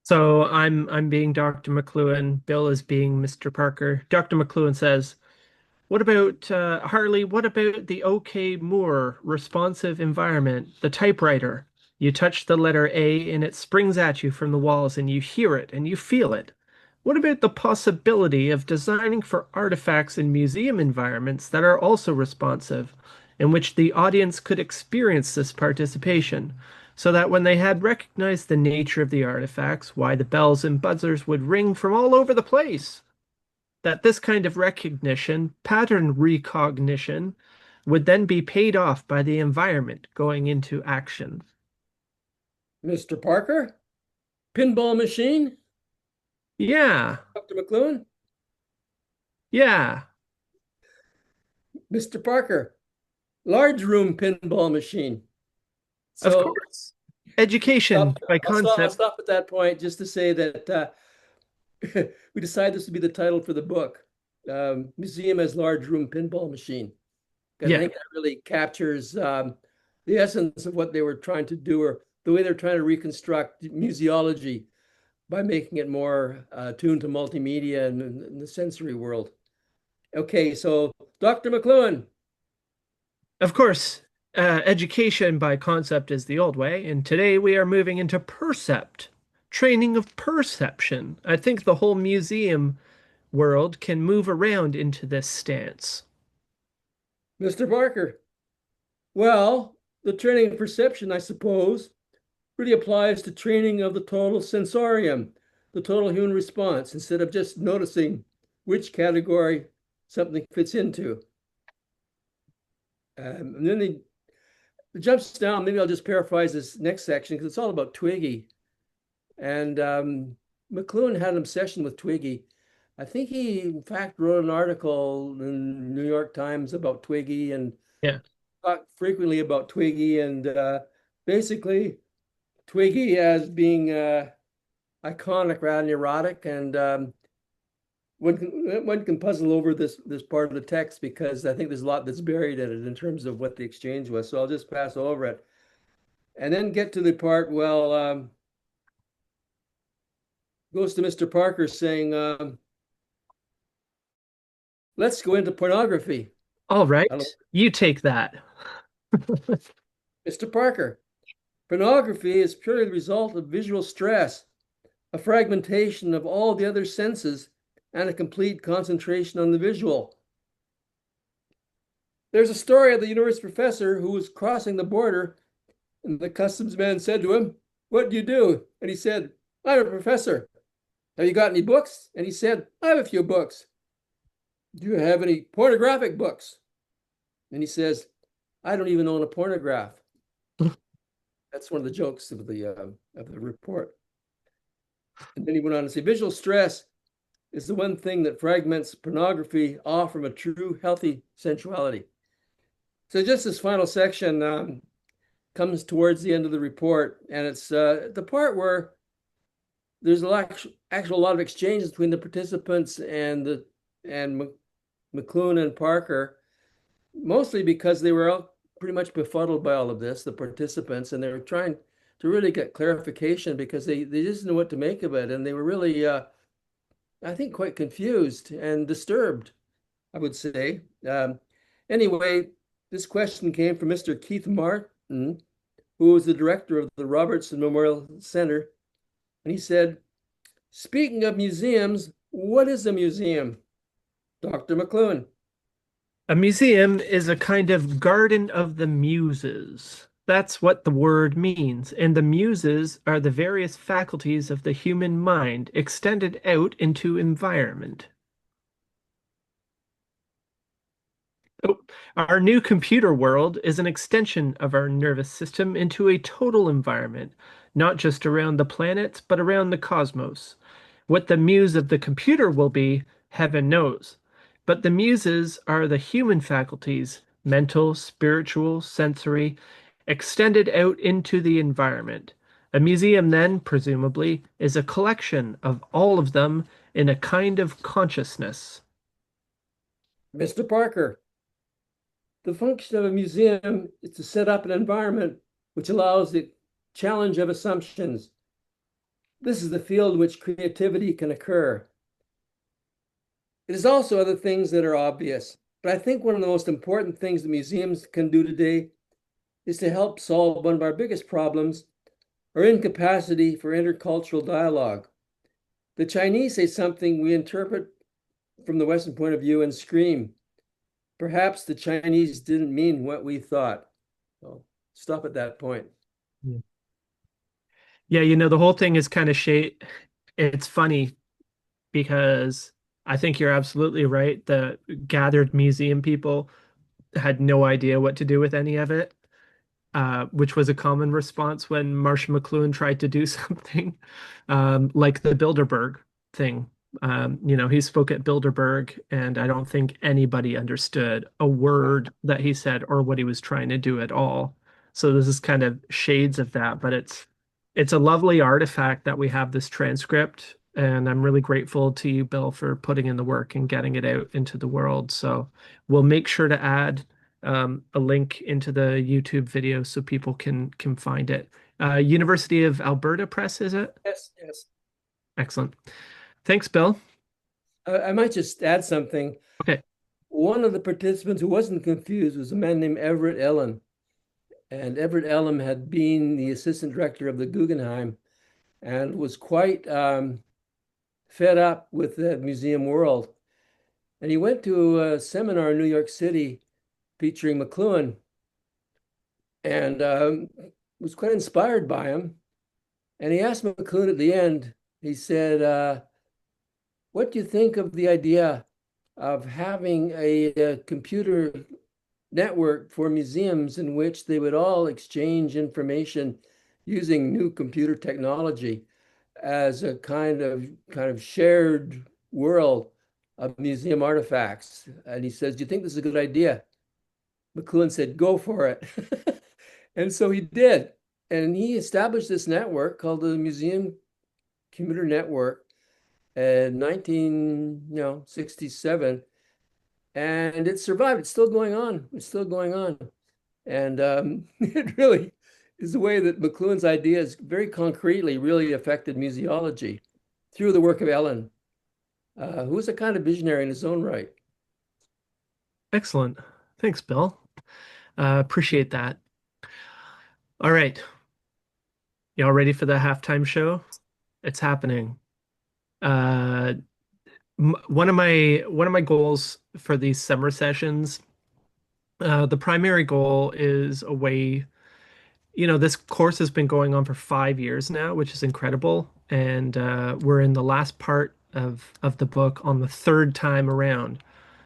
So I'm being Dr. McLuhan. Bill is being Mr. Parker. Dr. McLuhan says, "What about Harley? What about the OK Moore responsive environment, the typewriter? You touch the letter A and it springs at you from the walls and you hear it and you feel it. What about the possibility of designing for artifacts in museum environments that are also responsive, in which the audience could experience this participation, so that when they had recognized the nature of the artifacts, why the bells and buzzers would ring from all over the place? That this kind of recognition, pattern recognition, would then be paid off by the environment going into action." Mr. Parker? Pinball machine? Yeah, Dr. McLuhan? yeah, Mr. Parker, large room pinball machine. of So course. Education by I'll concept. stop at that point just to say that we decided this would be the title for the book, Museum as Large Room Pinball Machine. Because I Yeah, think that really captures the essence of what they were trying to do, or the way they're trying to reconstruct museology by making it more tuned to multimedia and the sensory world. Okay, so Dr. McLuhan. of course. Education by concept is the old way, and today we are moving into percept, training of perception. I think the whole museum world can move around into this stance. Mr. Parker. Well, the training of perception, I suppose, really applies to training of the total sensorium, the total human response, instead of just noticing which category something fits into. And then it jumps down. Maybe I'll just paraphrase this next section because it's all about Twiggy. And McLuhan had an obsession with Twiggy. I think he, in fact, wrote an article in New York Times about Twiggy and Yeah. talked frequently about Twiggy and basically Twiggy as being iconic rather than erotic. And one can puzzle over this part of the text because I think there's a lot that's buried in it in terms of what the exchange was. So I'll just pass over it and then get to the part, well, goes to Mr. Parker saying, let's go into pornography. All right, you take that. Mr. Parker, pornography is purely the result of visual stress, a fragmentation of all the other senses, and a complete concentration on the visual. There's a story of the university professor who was crossing the border, and the customs man said to him, "What do you do?" And he said, "I'm a professor." "Have you got any books?" And he said, "I have a few books." "Do you have any pornographic books?" And he says, "I don't even own a pornograph." That's one of the jokes of the report. And then he went on to say, visual stress is the one thing that fragments pornography off from a true healthy sensuality. So just this final section comes towards the end of the report, and it's the part where there's a lot of exchanges between the participants and McLuhan and Parker, mostly because they were all pretty much befuddled by all of this, the participants, and they were trying to really get clarification because they just didn't know what to make of it, and they were really, I think, quite confused and disturbed, I would say. Anyway, this question came from Mr. Keith Martin, who was the director of the Robertson Memorial Center, and he said, "Speaking of museums, what is a museum?" Dr. McLuhan. A museum is a kind of garden of the muses. That's what the word means. And the muses are the various faculties of the human mind extended out into environment. Oh, our new computer world is an extension of our nervous system into a total environment, not just around the planets, but around the cosmos. What the muse of the computer will be, heaven knows. But the muses are the human faculties, mental, spiritual, sensory, extended out into the environment. A museum, then, presumably, is a collection of all of them in a kind of consciousness. Mr. Parker, the function of a museum is to set up an environment which allows the challenge of assumptions. This is the field in which creativity can occur. It is also other things that are obvious, but I think one of the most important things that museums can do today is to help solve one of our biggest problems, our incapacity for intercultural dialogue. The Chinese say something we interpret from the Western point of view and scream. Perhaps the Chinese didn't mean what we thought. So stop at that point. Yeah, the whole thing is kind of shade. It's funny because I think you're absolutely right. The gathered museum people had no idea what to do with any of it, which was a common response when Marshall McLuhan tried to do something like the Bilderberg thing. He spoke at Bilderberg, and I don't think anybody understood a word that he said or what he was trying to do at all. So this is kind of shades of that, but it's a lovely artifact that we have this transcript, and I'm really grateful to you, Bill, for putting in the work and getting it out into the world. So we'll make sure to add a link into the YouTube video so people can find it. University of Alberta Press, is it? Yes, yes. Excellent. Thanks, Bill. I might just add something. Okay. One of the participants who wasn't confused was a man named Everett Ellen. And Everett Ellen had been the assistant director of the Guggenheim and was quite fed up with the museum world. And he went to a seminar in New York City featuring McLuhan and was quite inspired by him. And he asked McLuhan at the end, he said, what do you think of the idea of having a computer network for museums in which they would all exchange information using new computer technology as a kind of shared world of museum artifacts? And he says, do you think this is a good idea? McLuhan said, go for it. And so he did. And he established this network called the Museum Computer Network in 1967. And it survived. It's still going on. It's still going on. And it really is the way that McLuhan's ideas very concretely really affected museology through the work of Ellen, who was a kind of visionary in his own right. Excellent. Thanks, Bill. Appreciate that. All right. Y'all ready for the halftime show? It's happening. One of my goals for these summer sessions, the primary goal is a way, this course has been going on for 5 years now, which is incredible, and we're in the last part of the book on the third time around.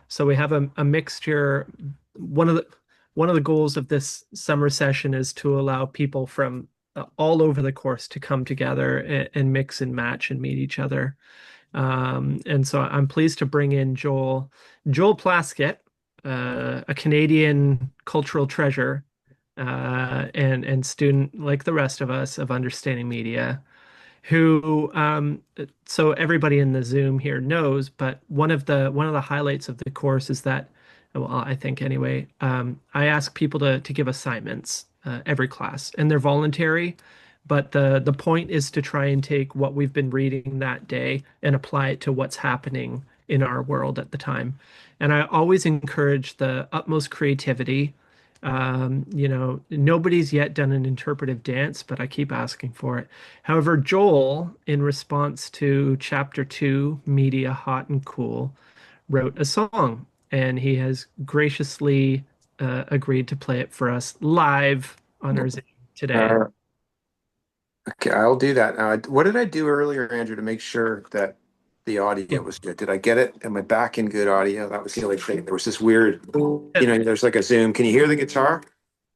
So we have a mixture. One of the goals of this summer session is to allow people from all over the course to come together and mix and match and meet each other. And so I'm pleased to bring in Joel Plaskett, a Canadian cultural treasure, and student like the rest of us of understanding media, who so everybody in the Zoom here knows, but one of the highlights of the course is that, well, I think anyway, I ask people to give assignments every class, and they're voluntary. But the point is to try and take what we've been reading that day and apply it to what's happening in our world at the time. And I always encourage the utmost creativity. Nobody's yet done an interpretive dance, but I keep asking for it. However, Joel, in response to chapter 2, Media Hot and Cool, wrote a song, and he has graciously agreed to play it for us live on our Zoom today. Okay, I'll do that. What did I do earlier, Andrew, to make sure that the audio was good? Did I get it? Am I back in good audio? That was the only thing. There was this weird, there's like a Zoom. Can you hear the guitar?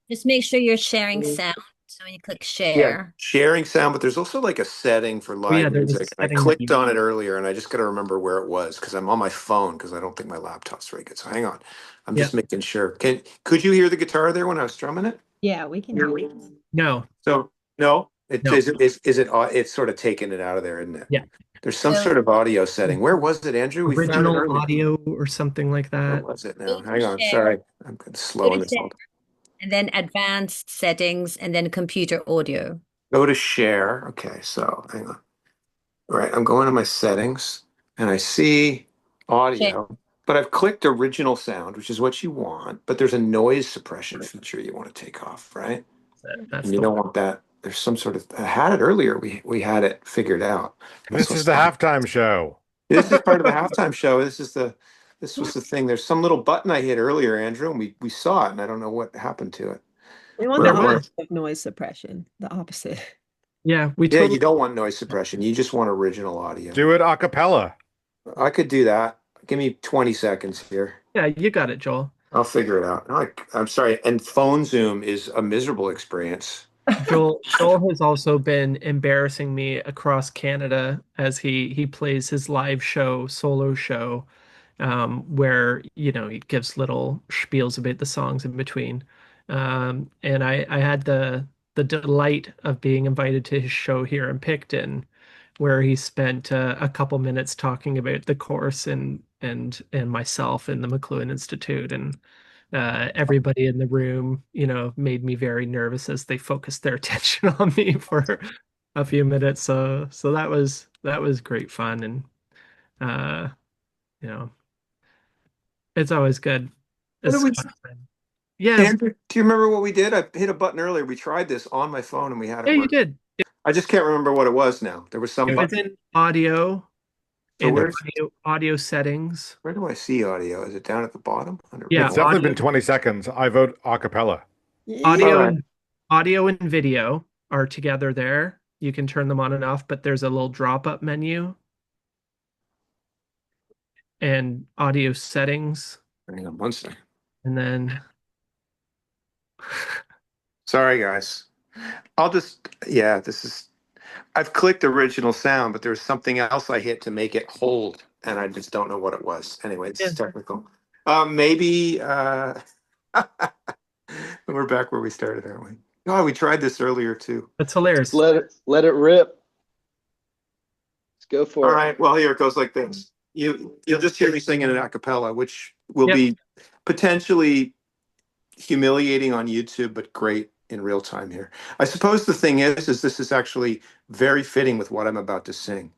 Just make sure you're sharing sound. So when you click Yeah, share. sharing sound, but there's also like a setting for live there's a music. I setting that clicked you- on it earlier and I just got to remember where it was because I'm on my phone because I don't think my laptop's very good. So hang on. I'm just making sure. Could you hear the guitar there when I was strumming it? Yeah, we can hear it. No. So no, No. is it it's sort of taking it out of there, isn't it? Yeah. There's some So- sort of audio setting. Where was it, Andrew? We found it Original earlier. audio or something like Where that. was it now? Go to Hang on. share. Sorry. I'm slowing this share. all down. And then advanced settings and then computer audio. Go to share. Okay, so hang on. All right, I'm going to my settings and I see audio, but I've clicked original sound, which is what you want, but there's a noise suppression feature you want to take off, right? That's And you don't want that. There's some sort of, I had it earlier. We had it figured out. This is the halftime show. This is part of the halftime show. This was the thing. There's some little button I hit earlier, Andrew, and we saw it, and I don't know what happened to it. We want Where the it was. opposite of noise suppression, the opposite. Yeah, we Yeah, totally you don't want noise suppression. You just want original audio. Do it a cappella. I could do that. Give me 20 seconds here. Yeah, you got it, Joel. I'll figure it out. I'm sorry. And phone Zoom is a miserable experience. Joel has also been embarrassing me across Canada as he plays his live solo show, where he gives little spiels about the songs in between. And I had the delight of being invited to his show here in Picton, where he spent a couple minutes talking about the course and myself and the McLuhan Institute, and everybody in the room, made me very nervous as they focused their attention on me for a few minutes. So that was great fun, and uh, it's always good. Yeah. Andrew, do you remember what we did? I hit a button earlier. We tried this on my phone and we had it Yeah, you work. did. I just can't remember what it was now. There was some It was button. in audio. So In where's audio settings. where do I see audio? Is it down at the bottom? Yeah, It's definitely audio- been 20 seconds. I vote a cappella. Audio All right. and audio and video are together there. You can turn them on and off, but there's a little drop-up menu. And audio settings. Hang on one second. And then Sorry, guys. I've clicked original sound, but there's something else I hit to make it hold, and I just don't know what it was. Anyway, it's technical. Maybe we're back where we started, aren't we? God, we tried this earlier too. that's hilarious. Just let it rip. Let's go for All it. right. Well, here it goes like this. You'll just hear me singing it a cappella, which will be potentially humiliating on YouTube, but great in real time here. I suppose the thing is this is actually very fitting with what I'm about to sing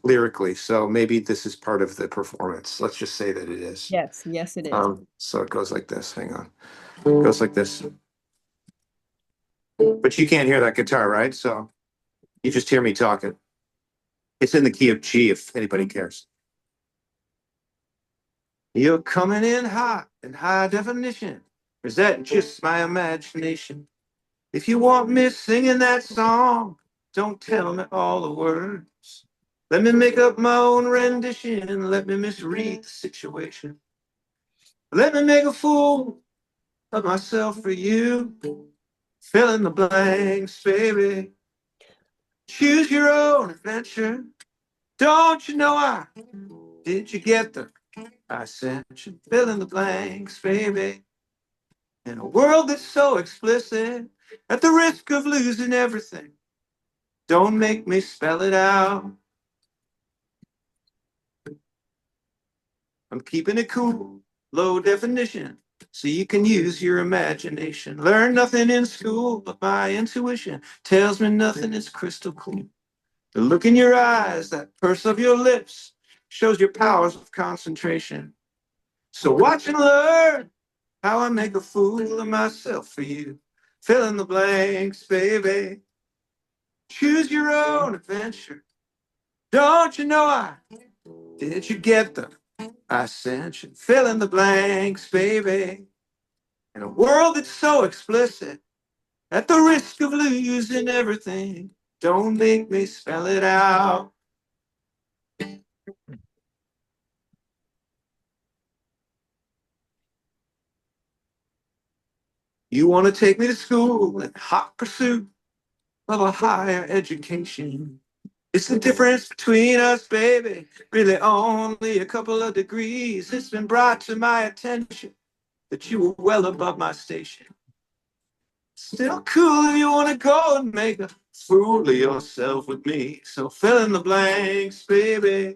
lyrically. So maybe this is part of the performance. Let's just say that it is. Yes, it is. So it goes like this. Hang on. It goes like this. But you can't hear that guitar, right? So you just hear me talking. It's in the key of G if anybody cares. You're coming in hot in high definition. Or is that just my imagination? If you want me singing that song, don't tell me all the words. Let me make up my own rendition. Let me misread the situation. Let me make a fool of myself for you. Fill in the blanks, baby. Choose your own adventure. Don't you know did you get the I sent you? Fill in the blanks, baby. In a world that's so explicit, at the risk of losing everything, don't make me spell it out. I'm keeping it cool, low definition, so you can use your imagination. Learn nothing in school, but my intuition tells me nothing is crystal clear. The look in your eyes, that purse of your lips, shows your powers of concentration. So watch and learn how I make a fool of myself for you. Fill in the blanks, baby. Choose your own adventure. Don't you know did you get the I sent you? Fill in the blanks, baby. In a world that's so explicit, At the risk of losing everything, don't make me spell it out. You want to take me to school in hot pursuit of a higher education. It's the difference between us, baby. Really only a couple of degrees. It's been brought to my attention that you were well above my station. Still cool if you want to go and make a fool of yourself with me. So fill in the blanks, baby.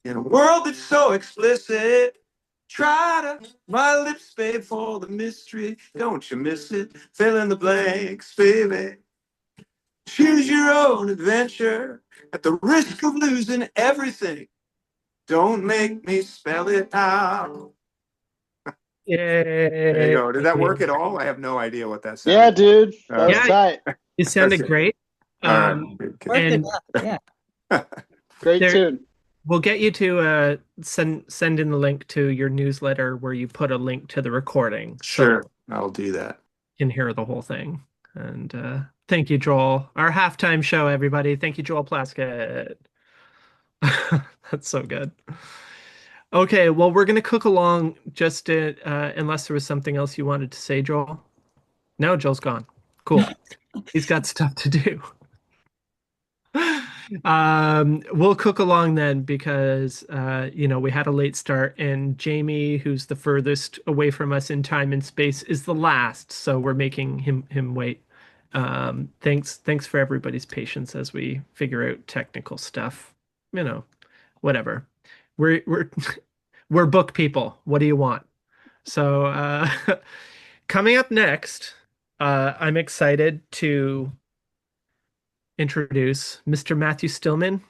In a world that's so explicit, try to my lips, babe, for the mystery. Don't you miss it? Fill in the blanks, baby. Choose your own adventure at the risk of losing everything. Don't make me spell it out. There you go. Did that work at all? I have no idea what that sounded Yeah, dude, like. that was Yeah, tight. it sounded Okay. great. All right. Worked Okay. it And up. Yeah. Great there, tune. we'll get you to send in the link to your newsletter where you put a link to the recording, so Sure, I'll do that. you can hear the whole thing. And thank you, Joel. Our halftime show, everybody. Thank you, Joel Plaskett. That's so good. Okay, well, we're gonna cook along just unless there was something else you wanted to say, Joel. No, Joel's gone. Cool. He's got stuff to do. We'll cook along then because we had a late start and Jamie, who's the furthest away from us in time and space, is the last, so we're making him wait. Thanks for everybody's patience as we figure out technical stuff. Whatever. We're we're book people. What do you want? So coming up next, I'm excited to introduce Mr. Matthew Stillman,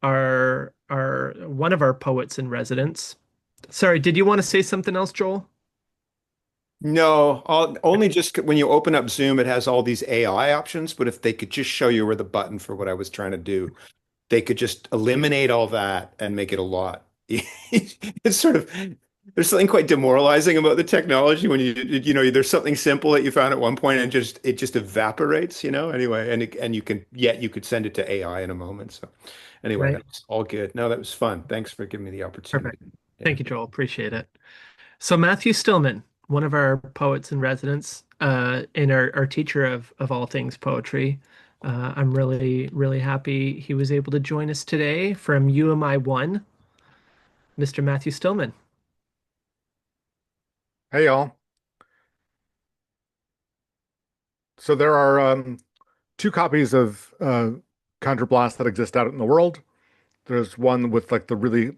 our one of our poets in residence. Sorry, did you want to say something else, Joel? No, only just when you open up Zoom, it has all these AI options. But if they could just show you where the button for what I was trying to do, they could just eliminate all that and make it a lot. It's sort of there's something quite demoralizing about the technology when there's something simple that you found at one point and just it just evaporates, anyway, and you could send it to AI in a moment. So anyway, Right. that was all good. No, that was fun. Thanks for giving me the opportunity. Perfect. Yeah. Thank you, Joel. Appreciate it. So Matthew Stillman, one of our poets in residence, and our teacher of all things poetry. I'm really, really happy he was able to join us today from UMI 1, Mr. Matthew Stillman. Hey, y'all. So there are two copies of Counterblast that exist out in the world. There's one with like the really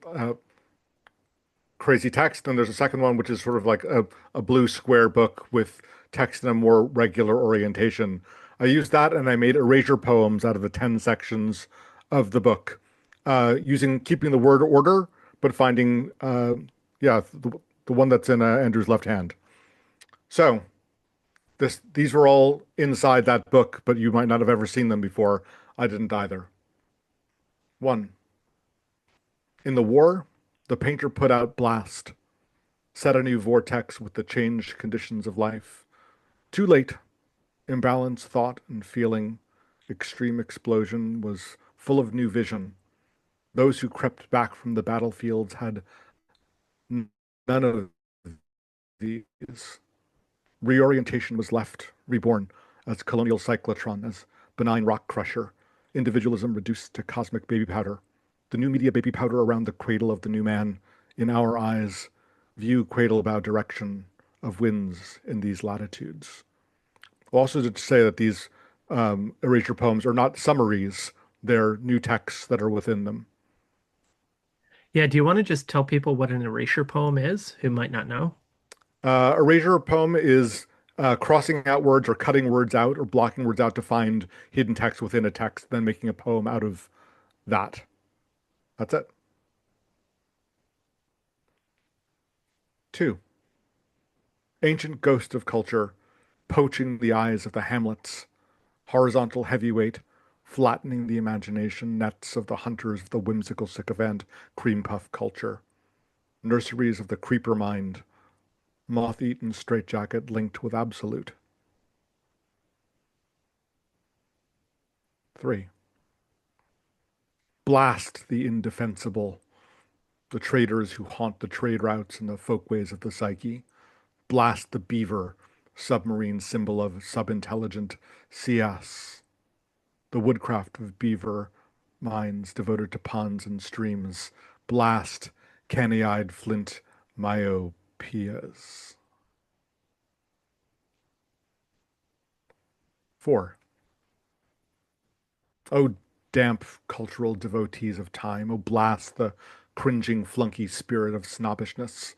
crazy text, and there's a second one which is sort of like a blue square book with text in a more regular orientation. I used that and I made erasure poems out of the 10 sections of the book, keeping the word order, but finding, the one that's in Andrew's left hand. So these were all inside that book, but you might not have ever seen them before. I didn't either. 1. In the war, the painter put out blast, set a new vortex with the changed conditions of life. Too late, imbalance, thought, and feeling, extreme explosion was full of new vision. Those who crept back from the battlefields had none of these. Reorientation was left, reborn as colonial cyclotron, as benign rock crusher, individualism reduced to cosmic baby powder. The new media baby powder around the cradle of the new man, in our eyes, view cradle bow direction of winds in these latitudes. Also to say that these erasure poems are not summaries, they're new texts that are within them. Yeah, do you want to just tell people what an erasure poem is, who might not know? Erasure poem is crossing out words or cutting words out or blocking words out to find hidden text within a text, then making a poem out of that. That's it. 2. Ancient ghost of culture, poaching the eyes of the hamlets, horizontal heavyweight, flattening the imagination nets of the hunters of the whimsical sycophant cream puff culture, nurseries of the creeper mind, moth-eaten straitjacket linked with absolute. 3. Blast the indefensible, the traders who haunt the trade routes and the folkways of the psyche. Blast the beaver, submarine symbol of subintelligent CS. The woodcraft of beaver mines devoted to ponds and streams. Blast canny-eyed flint myopias. 4. O damp cultural devotees of time, O blast the cringing flunky spirit of snobbishness,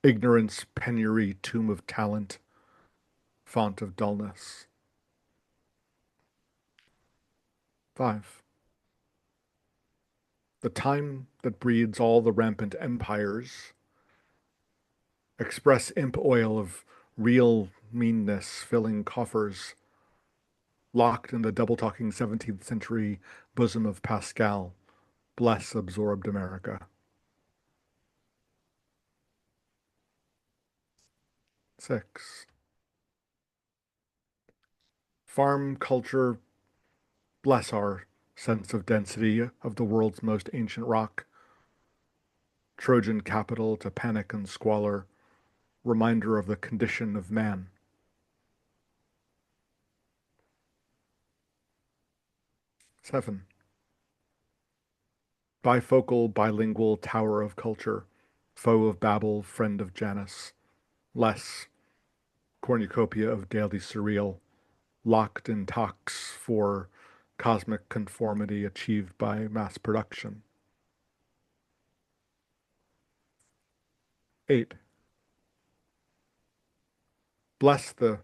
ignorance, penury, tomb of talent, font of dullness. 5. The time that breeds all the rampant empires, express imp oil of real meanness filling coffers, locked in the double-talking 17th century bosom of Pascal, bless absorbed America. 6. Farm culture, bless our sense of density of the world's most ancient rock. Trojan capital to panic and squalor, reminder of the condition of man. 7. Bifocal, bilingual tower of culture, foe of Babel, friend of Janus. Less cornucopia of daily surreal, locked in talks for cosmic conformity achieved by mass production. 8. Bless the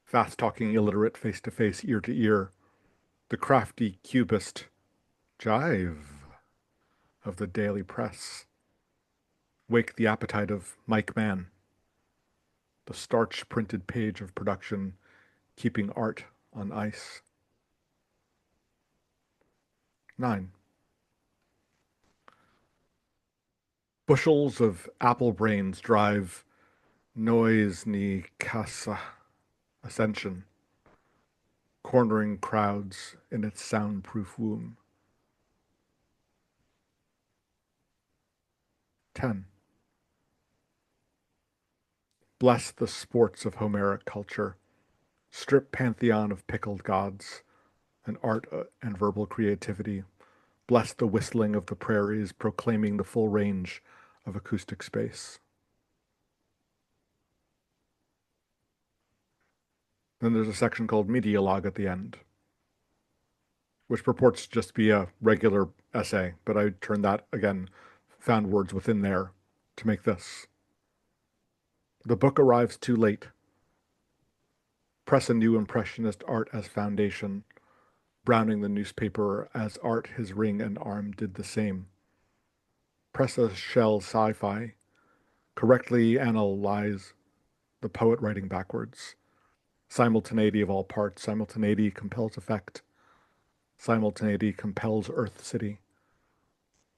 fast-talking illiterate face-to-face, ear-to-ear, the crafty cubist jive of the daily press. Wake the appetite of Mike Mann, the starch-printed page of production, keeping art on ice. 9. Bushels of apple brains drive noise ni casa ascension, cornering crowds in its soundproof womb. 10. Bless the sports of Homeric culture, strip pantheon of pickled gods, and art and verbal creativity. Bless the whistling of the prairies, proclaiming the full range of acoustic space. Then there's a section called Medialogue at the end, which purports to just be a regular essay, but I turned that, again, found words within there to make this. The book arrives too late. Press a new impressionist art as foundation, Browning the newspaper as art his ring and arm did the same. Press a shell sci-fi, correctly analyze the poet writing backwards. Simultaneity of all parts, simultaneity compels effect. Simultaneity compels Earth City.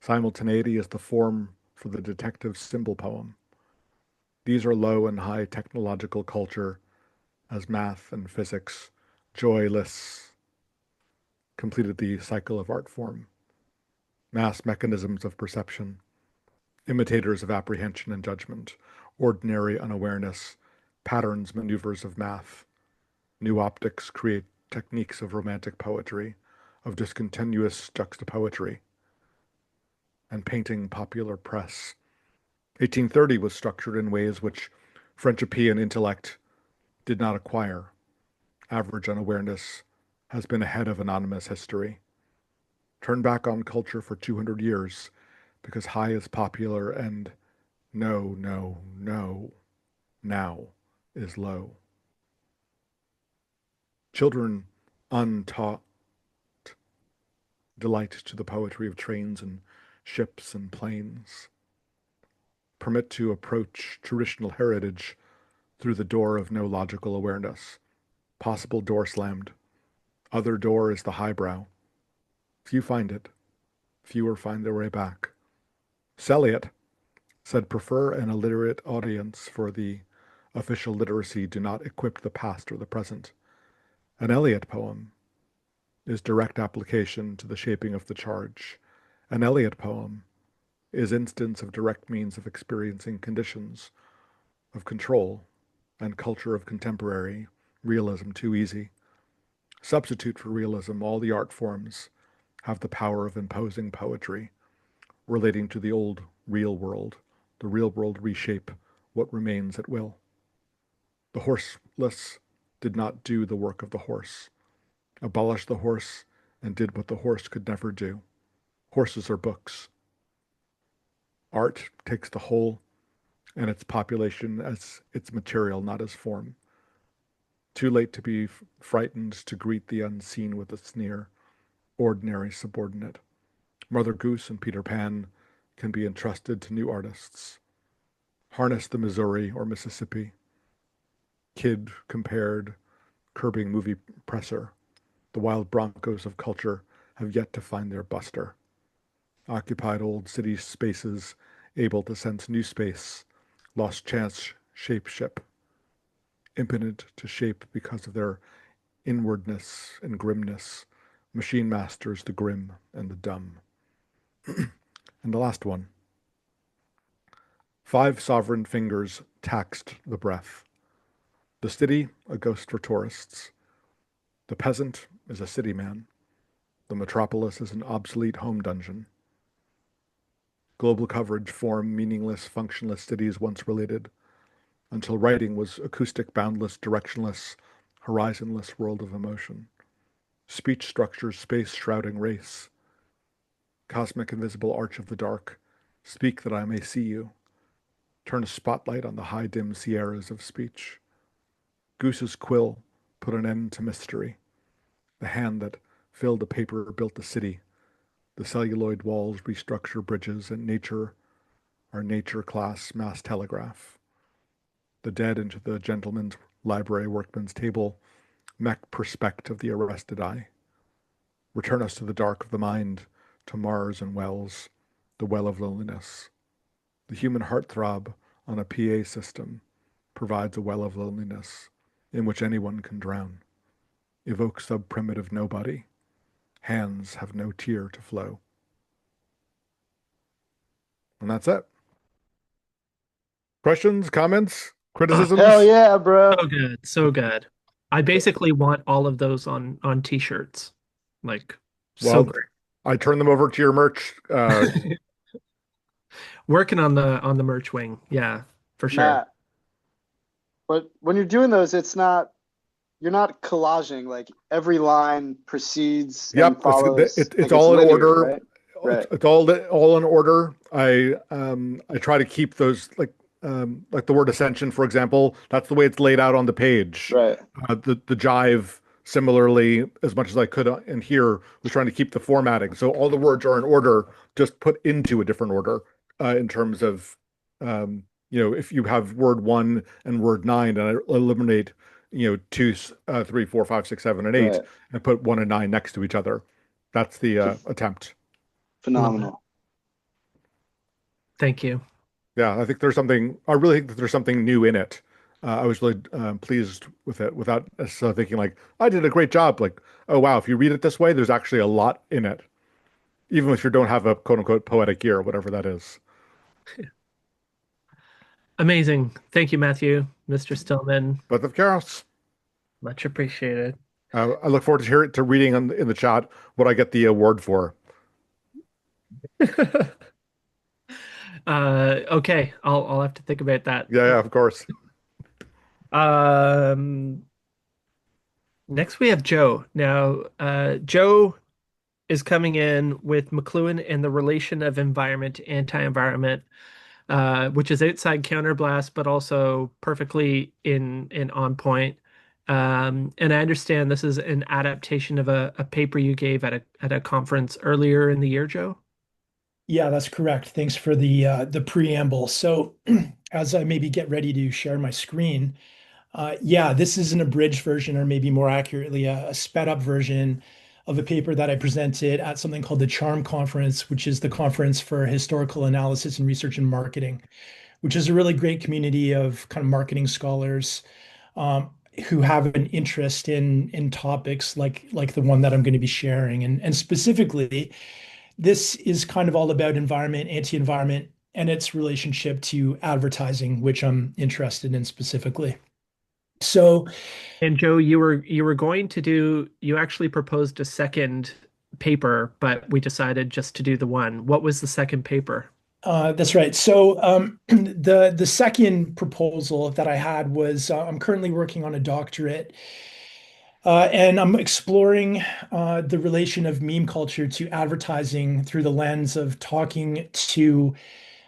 Simultaneity is the form for the detective symbol poem. These are low and high technological culture as math and physics, joyless, completed the cycle of art form. Mass mechanisms of perception, imitators of apprehension and judgment, ordinary unawareness, patterns, maneuvers of math. New optics create techniques of romantic poetry, of discontinuous juxtapoetry, and painting popular press. 1830 was structured in ways which Frenchopian intellect did not acquire. Average unawareness has been ahead of anonymous history. Turn back on culture for 200 years because high is popular and no, now is low. Children untaught delight to the poetry of trains and ships and planes. Permit to approach traditional heritage through the door of no logical awareness. Possible door slammed. Other door is the highbrow. Few find it. Fewer find their way back. Seliot said, prefer an illiterate audience for the official literacy do not equip the past or the present. An Eliot poem is direct application to the shaping of the charge. An Eliot poem is instance of direct means of experiencing conditions of control and culture of contemporary realism too easy. Substitute for realism all the art forms have the power of imposing poetry, relating to the old real world, the real world reshape what remains at will. The horseless did not do the work of the horse, abolished the horse, and did what the horse could never do. Horses are books. Art takes the whole and its population as its material, not as form. Too late to be frightened to greet the unseen with a sneer, ordinary subordinate. Mother Goose and Peter Pan can be entrusted to new artists. Harness the Missouri or Mississippi. Kid compared, curbing movie presser. The wild broncos of culture have yet to find their buster. Occupied old city spaces, able to sense new space, lost chance shape ship. Impotent to shape because of their inwardness and grimness. Machine masters the grim and the dumb. And the last one. 5 sovereign fingers taxed the breath. The city, a ghost for tourists. The peasant is a city man. The metropolis is an obsolete home dungeon. Global coverage form meaningless, functionless cities once related, until writing was acoustic, boundless, directionless, horizonless world of emotion. Speech structures space shrouding race. Cosmic invisible arch of the dark, speak that I may see you. Turn a spotlight on the high dim sierras of speech. Goose's quill put an end to mystery. The hand that filled a paper built a city. The celluloid walls restructure bridges, and nature, our nature class mass telegraph. The dead into the gentleman's library workman's table, mech perspect of the arrested eye. Return us to the dark of the mind, to Mars and Wells, the well of loneliness. The human heartthrob on a PA system provides a well of loneliness in which anyone can drown. Evoke sub-primitive nobody. Hands have no tear to flow. And that's it. Questions, comments, criticisms? Hell yeah, bro. So good, so good. I basically want all of those on t-shirts. Like, so Well, great. I turn them over to your merch. Working on the merch wing. Yeah, for sure. Matt, but when you're doing those, you're not collaging. Like every line precedes Yep, and follows. it's all in linear, order. right? Right. It's all in order. I try to keep those like the word ascension, for example. That's the way it's laid out on the page. Right. The jive similarly, as much as I could in here, was trying to keep the formatting. So all the words are in order, just put into a different order in terms of if you have word 1 and word 9, and I eliminate 2, 3, 4, 5, 6, 7, and 8, Right. and put 1 and 9 next to each other. That's the attempt. Phenomenal. Thank you. Yeah, I really think that there's something new in it. I was really pleased with it without necessarily thinking like, I did a great job. Like, oh, wow, if you read it this way, there's actually a lot in it. Even if you don't have a quote unquote poetic ear, whatever that is. Amazing. Thank you, Matthew, Mr. Stillman. But of course, Much appreciated. I look forward to reading in the chat what I get the award for. Okay, I'll have to think about that. Yeah, of course. Next we have Joe. Now, Joe is coming in with McLuhan and the relation of environment to anti-environment, which is outside Counterblast, but also perfectly in on point. And I understand this is an adaptation of a paper you gave at a conference earlier in the year, Joe. Yeah, that's correct. Thanks for the preamble. So as I maybe get ready to share my screen, yeah, this is an abridged version, or maybe more accurately, a sped up version of a paper that I presented at something called the CHARM conference, which is the Conference for Historical Analysis and Research in Marketing, which is a really great community of kind of marketing scholars who have an interest in topics like the one that I'm going to be sharing. And specifically, this is kind of all about environment, anti-environment, and its relationship to advertising, which I'm interested in specifically. So, And Joe, you were going to do, you actually proposed a second paper, but we decided just to do the one. What was the second paper? that's right. So the second proposal that I had was I'm currently working on a doctorate, and I'm exploring the relation of meme culture to advertising through the lens of talking to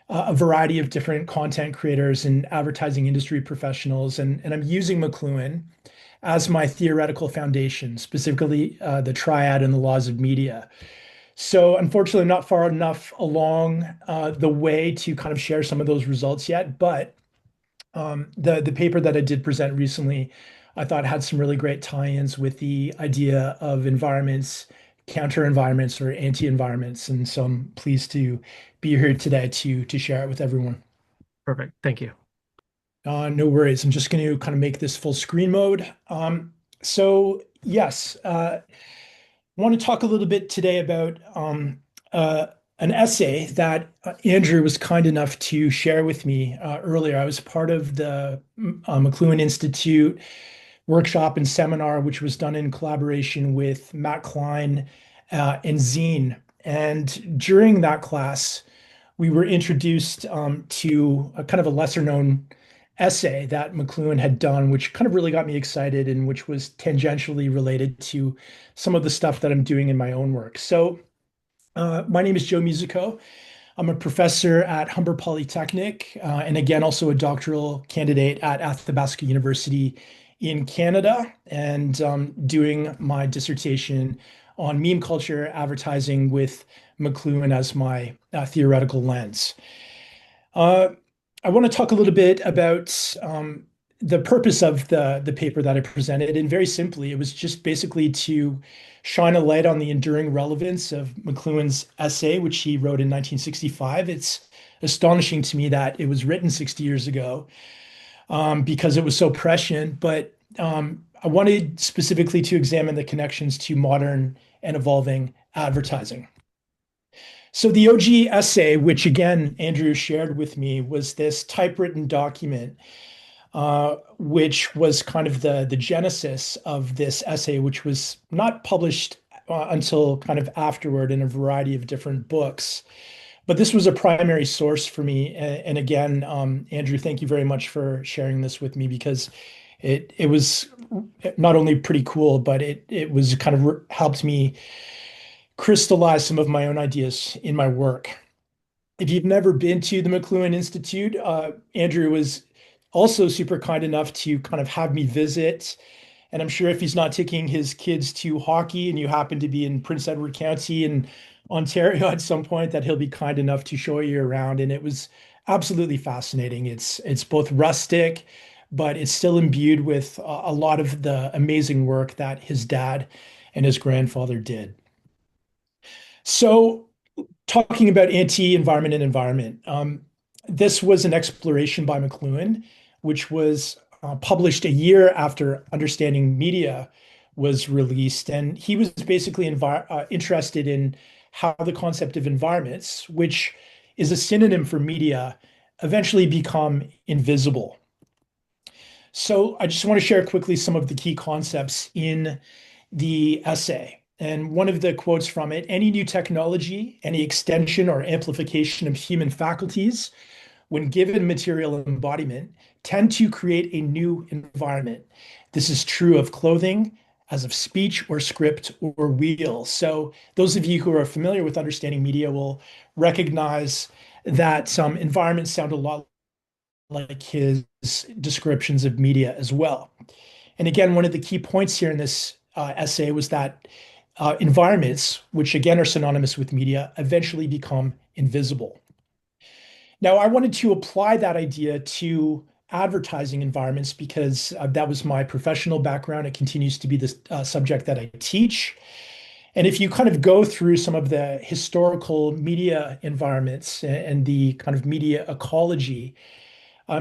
a variety of different content creators and advertising industry professionals, and I'm using McLuhan as my theoretical foundation, specifically the triad and the laws of media. So unfortunately, not far enough along the way to kind of share some of those results yet, but the paper that I did present recently, I thought had some really great tie-ins with the idea of environments, counter environments or anti-environments, and so I'm pleased to be here today to share it with everyone. Perfect. Thank you. No worries. I'm just going to kind of make this full screen mode. So yes, want to talk a little bit today about an essay that Andrew was kind enough to share with me earlier. I was part of the McLuhan Institute workshop and seminar, which was done in collaboration with Matt Klein and Zine. And during that class, we were introduced to a kind of a lesser known essay that McLuhan had done, which kind of really got me excited and which was tangentially related to some of the stuff that I'm doing in my own work. So my name is Joe Musico. I'm a professor at Humber Polytechnic, and again, also a doctoral candidate at Athabasca University in Canada, and doing my dissertation on meme culture advertising with McLuhan as my theoretical lens. I want to talk a little bit about the purpose of the paper that I presented. And very simply, it was just basically to shine a light on the enduring relevance of McLuhan's essay, which he wrote in 1965. It's astonishing to me that it was written 60 years ago because it was so prescient. But I wanted specifically to examine the connections to modern and evolving advertising. So the OG essay, which again Andrew shared with me, was this typewritten document, which was kind of the genesis of this essay, which was not published until kind of afterward in a variety of different books. But this was a primary source for me. And again, Andrew, thank you very much for sharing this with me because it was not only pretty cool, but it was kind of helped me crystallize some of my own ideas in my work. If you've never been to the McLuhan Institute, Andrew was also super kind enough to kind of have me visit. And I'm sure if he's not taking his kids to hockey and you happen to be in Prince Edward County in Ontario at some point, that he'll be kind enough to show you around. And it was absolutely fascinating. It's both rustic, but it's still imbued with a lot of the amazing work that his dad and his grandfather did. So, talking about anti-environment and environment, this was an exploration by McLuhan, which was published a year after Understanding Media was released. And he was basically interested in how the concept of environments, which is a synonym for media, eventually become invisible. So I just want to share quickly some of the key concepts in the essay. And one of the quotes from it, any new technology, any extension or amplification of human faculties, when given material embodiment, tend to create a new environment. This is true of clothing, as of speech or script or wheel. So those of you who are familiar with Understanding Media will recognize that some environments sound a lot like his descriptions of media as well. And again, one of the key points here in this essay was that environments, which again are synonymous with media, eventually become invisible. Now, I wanted to apply that idea to advertising environments because that was my professional background. It continues to be the subject that I teach. And if you kind of go through some of the historical media environments and the kind of media ecology,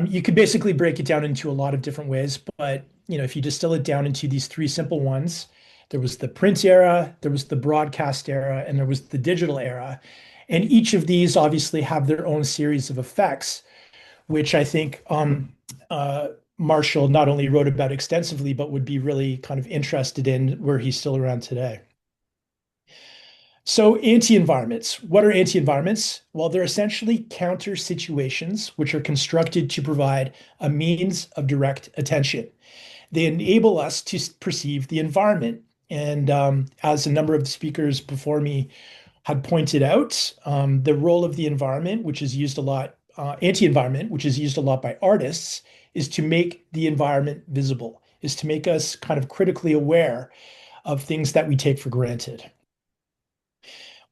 you could basically break it down into a lot of different ways. But if you distill it down into these three simple ones, there was the print era, there was the broadcast era, and there was the digital era. And each of these obviously have their own series of effects, which I think Marshall not only wrote about extensively, but would be really kind of interested in where he's still around today. So anti-environments. What are anti-environments? Well, they're essentially counter situations which are constructed to provide a means of direct attention. They enable us to perceive the environment. And as a number of the speakers before me had pointed out, the role of the environment, which is used a lot, anti-environment, which is used a lot by artists, is to make the environment visible, is to make us kind of critically aware of things that we take for granted.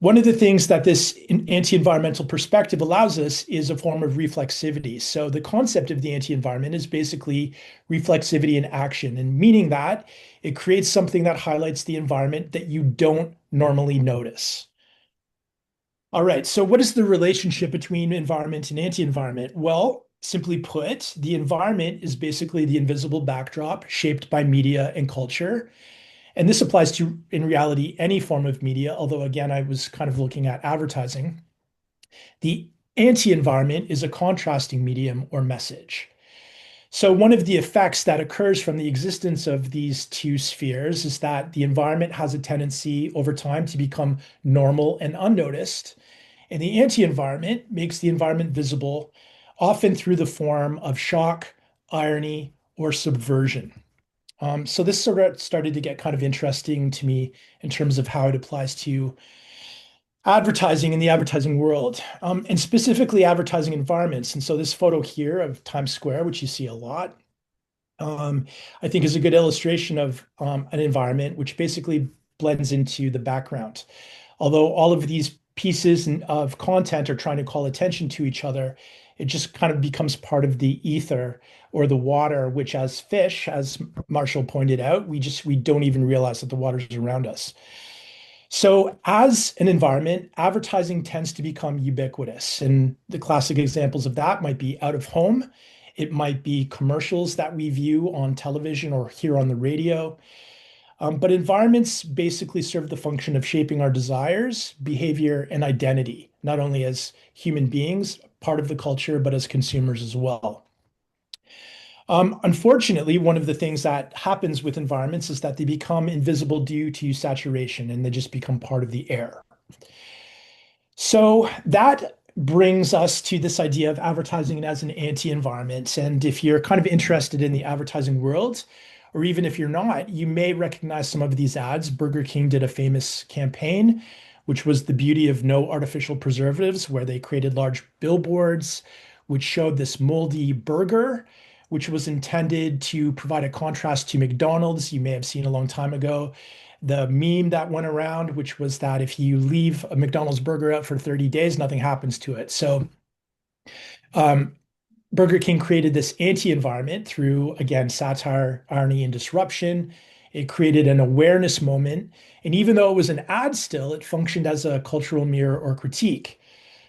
One of the things that this anti-environmental perspective allows us is a form of reflexivity. So the concept of the anti-environment is basically reflexivity in action, and meaning that it creates something that highlights the environment that you don't normally notice. All right, so what is the relationship between environment and anti-environment? Well, simply put, the environment is basically the invisible backdrop shaped by media and culture. And this applies to, in reality, any form of media, although again, I was kind of looking at advertising. The anti-environment is a contrasting medium or message. So one of the effects that occurs from the existence of these two spheres is that the environment has a tendency over time to become normal and unnoticed. And the anti-environment makes the environment visible, often through the form of shock, irony, or subversion. So this sort of started to get kind of interesting to me in terms of how it applies to advertising in the advertising world, and specifically advertising environments. And so this photo here of Times Square, which you see a lot, I think is a good illustration of an environment which basically blends into the background. Although all of these pieces of content are trying to call attention to each other, it just kind of becomes part of the ether or the water, which as fish, as Marshall pointed out, we don't even realize that the water's around us. So as an environment, advertising tends to become ubiquitous. And the classic examples of that might be out of home. It might be commercials that we view on television or hear on the radio. But environments basically serve the function of shaping our desires, behavior, and identity, not only as human beings, part of the culture, but as consumers as well. Unfortunately, one of the things that happens with environments is that they become invisible due to saturation and they just become part of the air. So that brings us to this idea of advertising as an anti-environment. And if you're kind of interested in the advertising world, or even if you're not, you may recognize some of these ads. Burger King did a famous campaign, which was the beauty of no artificial preservatives, where they created large billboards, which showed this moldy burger, which was intended to provide a contrast to McDonald's. You may have seen a long time ago the meme that went around, which was that if you leave a McDonald's burger out for 30 days, nothing happens to it. So Burger King created this anti-environment through, again, satire, irony, and disruption. It created an awareness moment. And even though it was an ad still, it functioned as a cultural mirror or critique.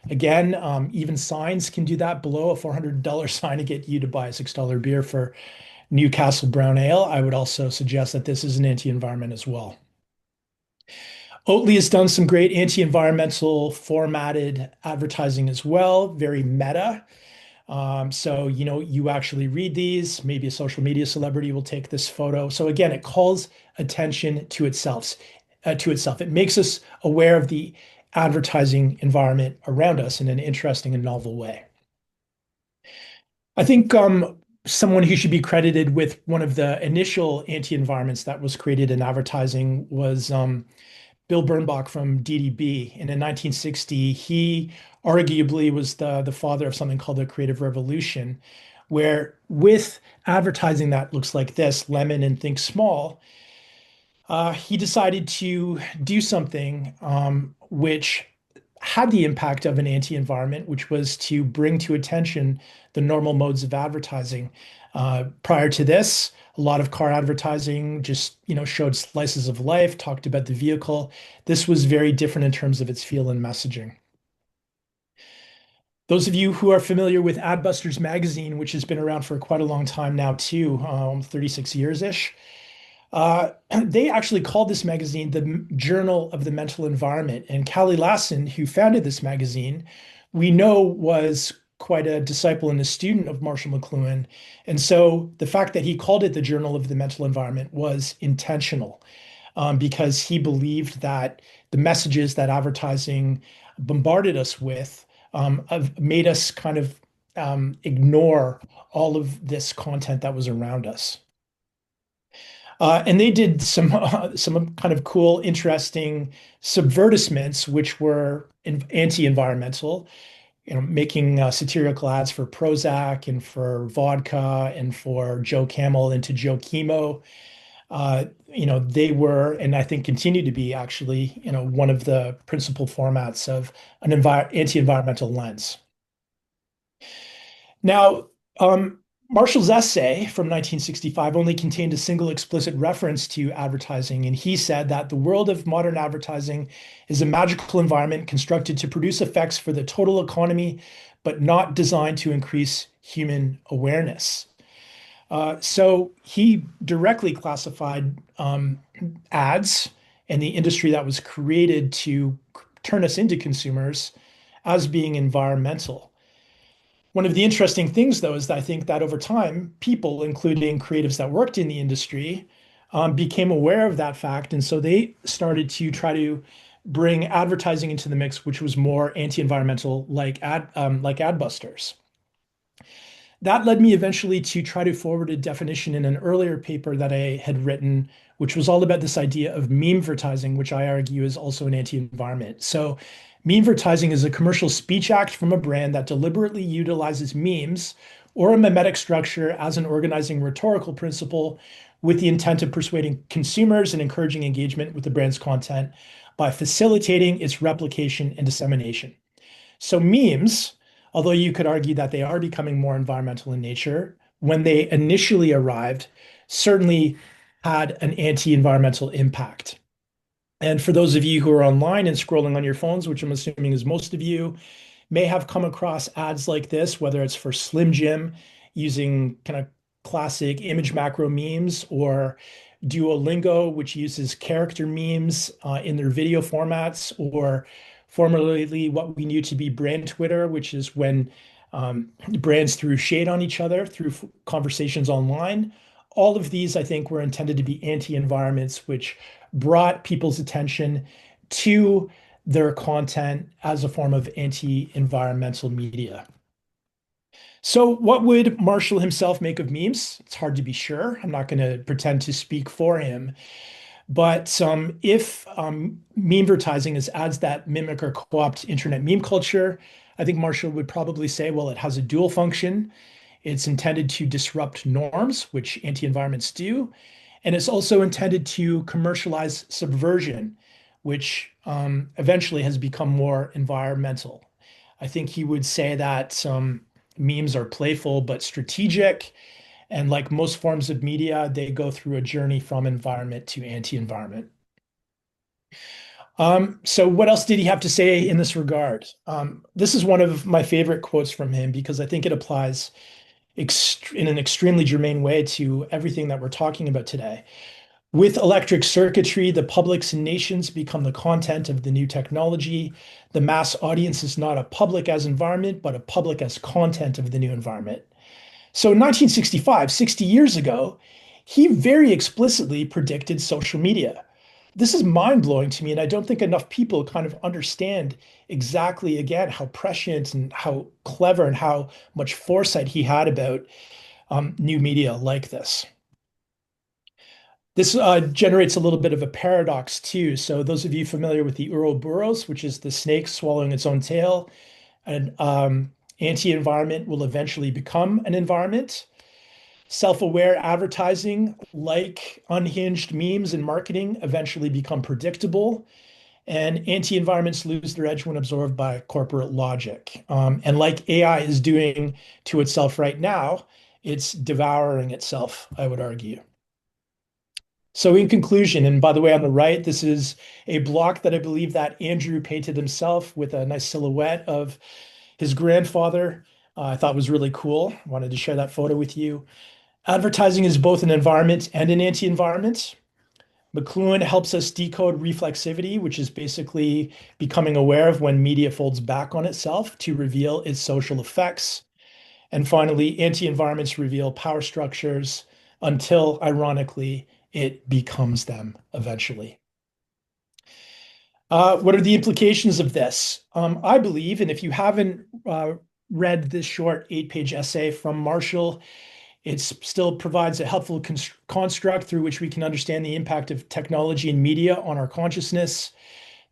Again, even signs can do that. Below a $400 sign to get you to buy a $6 beer for Newcastle Brown Ale. I would also suggest that this is an anti-environment as well. Oatly has done some great anti-environmental formatted advertising as well, very meta. So, you actually read these, maybe a social media celebrity will take this photo. So again, it calls attention to itself. It makes us aware of the advertising environment around us in an interesting and novel way. I think someone who should be credited with one of the initial anti-environments that was created in advertising was Bill Bernbach from DDB. And in 1960, he arguably was the father of something called the Creative Revolution, where with advertising that looks like this, lemon and think small, he decided to do something which had the impact of an anti-environment, which was to bring to attention the normal modes of advertising. Prior to this, a lot of car advertising just, showed slices of life, talked about the vehicle. This was very different in terms of its feel and messaging. Those of you who are familiar with Adbusters magazine, which has been around for quite a long time now too, 36 years-ish, they actually called this magazine the Journal of the Mental Environment. And Callie Lassen, who founded this magazine, we know was quite a disciple and a student of Marshall McLuhan. And so the fact that he called it the Journal of the Mental Environment was intentional, because he believed that the messages that advertising bombarded us with have made us kind of ignore all of this content that was around us. And they did some kind of cool, interesting subvertisements, which were anti-environmental, making satirical ads for Prozac and for vodka and for Joe Camel into Joe Chemo. They were, and I think continue to be actually, one of the principal formats of an anti-environmental lens. Now, Marshall's essay from 1965 only contained a single explicit reference to advertising, and he said that the world of modern advertising is a magical environment constructed to produce effects for the total economy, but not designed to increase human awareness. So he directly classified ads and the industry that was created to turn us into consumers as being environmental. One of the interesting things, though, is that I think that over time, people, including creatives that worked in the industry, became aware of that fact. And so they started to try to bring advertising into the mix, which was more anti-environmental, like Adbusters. That led me eventually to try to forward a definition in an earlier paper that I had written, which was all about this idea of meme-vertising, which I argue is also an anti-environment. So meme-vertising is a commercial speech act from a brand that deliberately utilizes memes or a mimetic structure as an organizing rhetorical principle with the intent of persuading consumers and encouraging engagement with the brand's content by facilitating its replication and dissemination. So memes, although you could argue that they are becoming more environmental in nature, when they initially arrived, certainly had an anti-environmental impact. And for those of you who are online and scrolling on your phones, which I'm assuming is most of you, may have come across ads like this, whether it's for Slim Jim using kind of classic image macro memes, or Duolingo, which uses character memes in their video formats, or formerly what we knew to be brand Twitter, which is when brands threw shade on each other through conversations online. All of these, I think, were intended to be anti-environments, which brought people's attention to their content as a form of anti-environmental media. So what would Marshall himself make of memes? It's hard to be sure. I'm not going to pretend to speak for him. But if meme-vertising is ads that mimic or co-opt internet meme culture, I think Marshall would probably say, well, it has a dual function. It's intended to disrupt norms, which anti-environments do. And it's also intended to commercialize subversion, which eventually has become more environmental. I think he would say that memes are playful but strategic. And like most forms of media, they go through a journey from environment to anti-environment. So what else did he have to say in this regard? This is one of my favorite quotes from him because I think it applies in an extremely germane way to everything that we're talking about today. With electric circuitry, the publics and nations become the content of the new technology. The mass audience is not a public as environment, but a public as content of the new environment. So in 1965, 60 years ago, he very explicitly predicted social media. This is mind-blowing to me, and I don't think enough people kind of understand exactly, again, how prescient and how clever and how much foresight he had about new media like this. This generates a little bit of a paradox too. So those of you familiar with the Ouroboros, which is the snake swallowing its own tail, an anti-environment will eventually become an environment. Self-aware advertising, like unhinged memes and marketing, eventually become predictable. And anti-environments lose their edge when absorbed by corporate logic. And like AI is doing to itself right now, it's devouring itself, I would argue. So in conclusion, and by the way, on the right, this is a block that I believe that Andrew painted himself with a nice silhouette of His grandfather, I thought was really cool. Wanted to share that photo with you. Advertising is both an environment and an anti-environment. McLuhan helps us decode reflexivity, which is basically becoming aware of when media folds back on itself to reveal its social effects. And finally, anti-environments reveal power structures until, ironically, it becomes them eventually. What are the implications of this? I believe, and if you haven't read this short 8-page essay from Marshall, it still provides a helpful construct through which we can understand the impact of technology and media on our consciousness.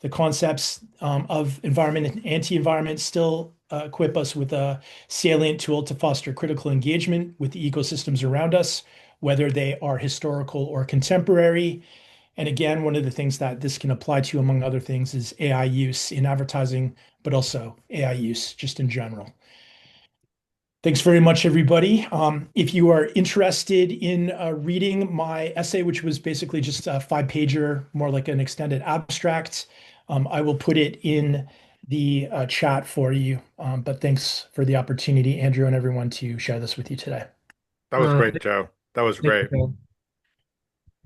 The concepts of environment and anti-environment still equip us with a salient tool to foster critical engagement with the ecosystems around us, whether they are historical or contemporary. And again, one of the things that this can apply to, among other things, is AI use in advertising, but also AI use just in general. Thanks very much, everybody. If you are interested in reading my essay, which was basically just a 5-pager, more like an extended abstract, I will put it in the chat for you. But thanks for the opportunity, Andrew, and everyone to share this with you today. That was great, Joe. That was great.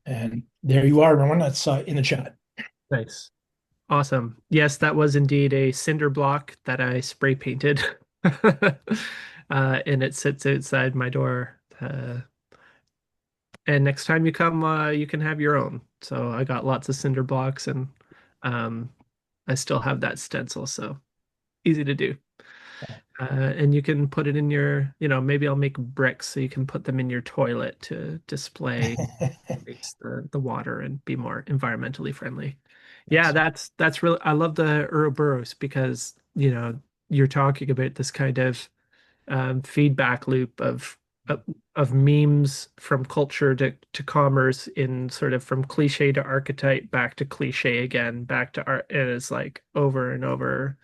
And there you are, everyone. That's in the chat. Nice. Awesome. Yes, that was indeed a cinder block that I spray painted. And it sits outside my door. And next time you come, you can have your own. So I got lots of cinder blocks and I still have that stencil, so easy to do. And you can put it in your, maybe I'll make bricks so you can put them in your toilet to display the water and be more environmentally friendly. Yeah, that's really, I love the Ouroboros because, you're talking about this kind of feedback loop of memes from culture to commerce in sort of from cliche to archetype back to cliche again, back to art. And it's like over and over.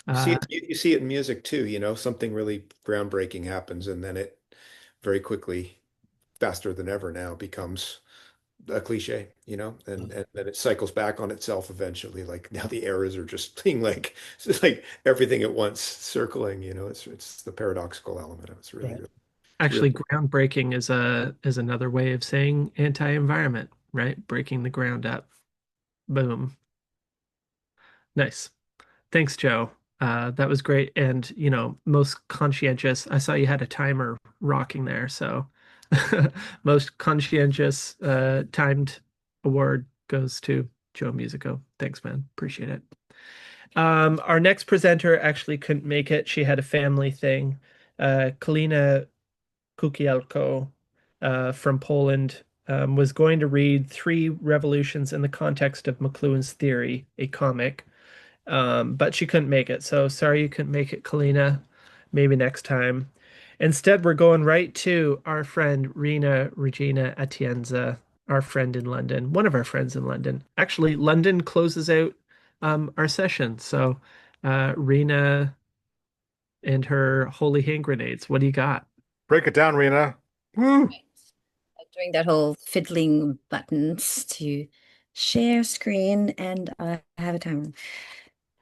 You see it in music too, something really groundbreaking happens and then it very quickly, faster than ever now, becomes a cliche, and then it cycles back on itself eventually. Like now the eras are just being like it's just like everything at once circling, it's the paradoxical element. It's really, really Actually, really groundbreaking is another way of saying anti-environment, right? Breaking the ground up. Boom. Nice. Thanks, Joe. That was great. And, most conscientious. I saw you had a timer rocking there. So most conscientious timed award goes to Joe Musico. Thanks, man. Appreciate it. Our next presenter actually couldn't make it. She had a family thing. Kalina Kukielko from Poland was going to read Three Revolutions in the Context of McLuhan's Theory, a comic. But she couldn't make it. So sorry you couldn't make it, Kalina. Maybe next time. Instead, we're going right to our friend Rena Regina Atienza, our friend in London, one of our friends in London. Actually, London closes out our session. So Rena and her holy hand grenades. What do you got? Break it down, Rena. Woo! Right. Doing that whole fiddling buttons to share screen, and I have a timer.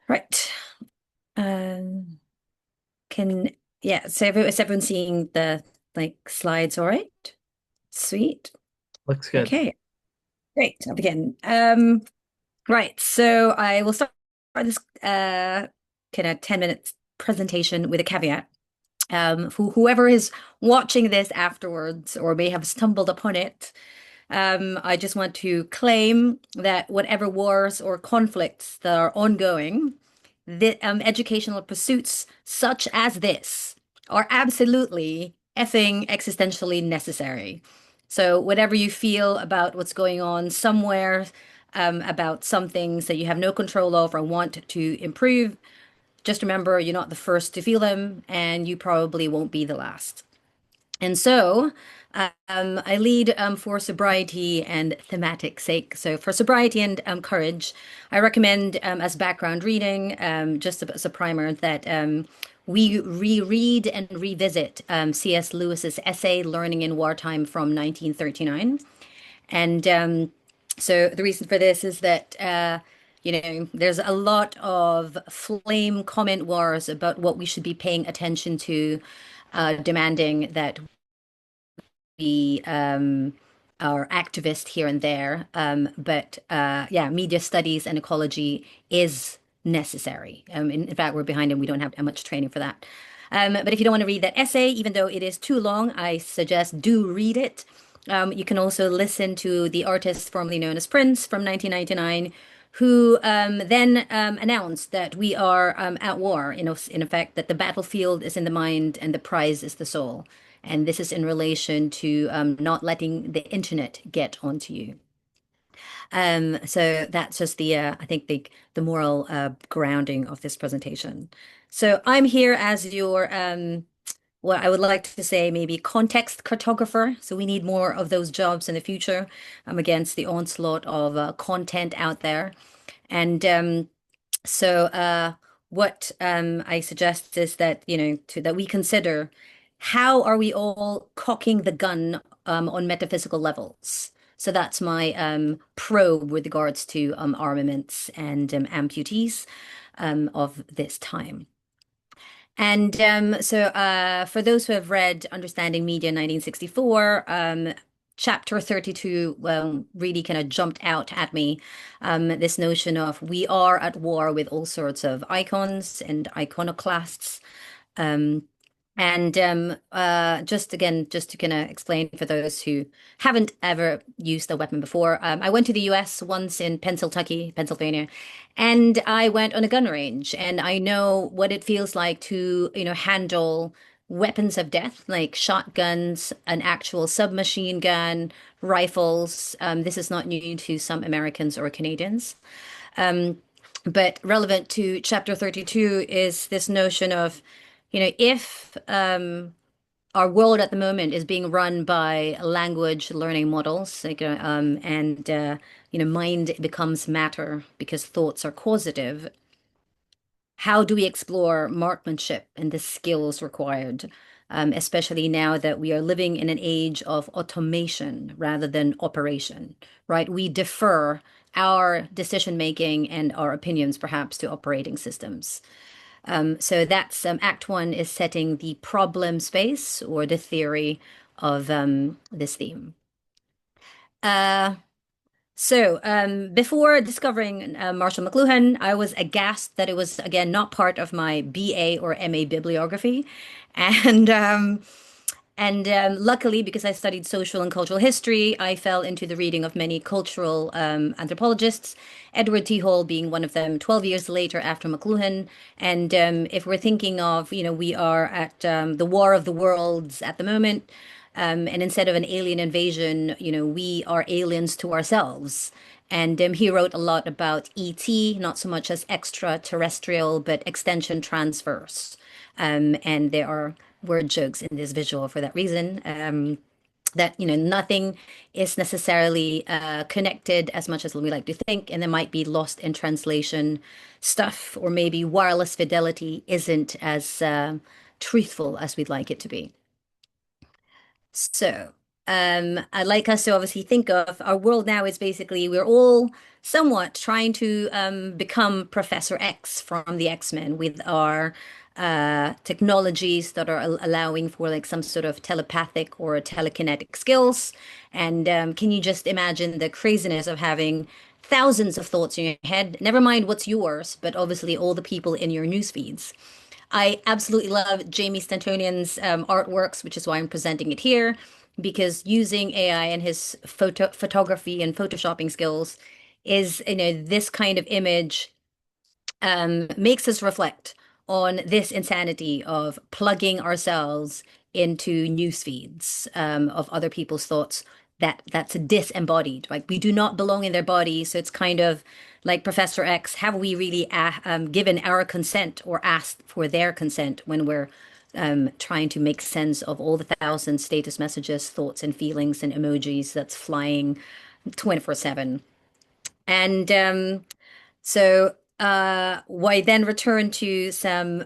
Right. So is everyone seeing the slides all right? Sweet. Looks good. Okay. Great. I'll begin. Right. So I will start this kind of 10-minute presentation with a caveat. Whoever is watching this afterwards or may have stumbled upon it, I just want to claim that whatever wars or conflicts that are ongoing, the educational pursuits such as this are absolutely effing existentially necessary. So whatever you feel about what's going on somewhere, about some things that you have no control of or want to improve, just remember you're not the first to feel them, and you probably won't be the last. And so I lead for sobriety and thematic sake. So for sobriety and courage, I recommend as background reading, just as a primer, that we reread and revisit C.S. Lewis's essay, Learning in Wartime from 1939. And so the reason for this is that There's a lot of flame comment wars about what we should be paying attention to, demanding that we are activist here and there. But yeah, media studies and ecology is necessary. In fact, we're behind and we don't have much training for that. But if you don't want to read that essay, even though it is too long, I suggest do read it. You can also listen to the artist formerly known as Prince from 1999, who then announced that we are at war, in effect, that the battlefield is in the mind and the prize is the soul. And this is in relation to not letting the internet get onto you. So that's just I think the moral grounding of this presentation. So I'm here as your what I would like to say, maybe context cartographer. So we need more of those jobs in the future. Against the onslaught of content out there. And so what I suggest is that, that we consider how are we all cocking the gun on metaphysical levels. So that's my probe with regards to armaments and amputees of this time. And so for those who have read Understanding Media 1964, chapter 32 really kind of jumped out at me. This notion of we are at war with all sorts of icons and iconoclasts. And just to kind of explain for those who haven't ever used a weapon before, I went to the US once in Pennsylvania, and I went on a gun range, and I know what it feels like to, handle weapons of death like shotguns, an actual submachine gun, rifles. This is not new to some Americans or Canadians. But relevant to chapter 32 is this notion of, if our world at the moment is being run by language learning models, mind becomes matter because thoughts are causative. How do we explore marksmanship and the skills required, especially now that we are living in an age of automation rather than operation, right? We defer our decision making and our opinions perhaps to operating systems. So that's Act One is setting the problem space or the theory of this theme. So before discovering Marshall McLuhan, I was aghast that it was, again, not part of my BA or MA bibliography. And luckily, because I studied social and cultural history, I fell into the reading of many cultural anthropologists, Edward T. Hall being one of them, 12 years later after McLuhan. And if we're thinking of, we are at the War of the Worlds at the moment, and instead of an alien invasion, we are aliens to ourselves. And he wrote a lot about ET, not so much as extraterrestrial, but extension transverse. And there are word jokes in this visual for that reason. That nothing is necessarily connected as much as we like to think, and there might be lost in translation stuff, or maybe wireless fidelity isn't as truthful as we'd like it to be. So I'd like us to obviously think of our world now is basically we're all somewhat trying to become Professor X from the X-Men with our technologies that are allowing for like some sort of telepathic or telekinetic skills. And can you just imagine the craziness of having thousands of thoughts in your head? Never mind what's yours, but obviously all the people in your news feeds. I absolutely love Jamie Stantonian's artworks, which is why I'm presenting it here, because using AI and his photography and photoshopping skills is, this kind of image makes us reflect on this insanity of plugging ourselves into news feeds of other people's thoughts that's disembodied. Like we do not belong in their body. So it's kind of like Professor X, have we really given our consent or asked for their consent when we're trying to make sense of all the thousand status messages, thoughts and feelings and emojis that's flying 24/7. And so why then return to some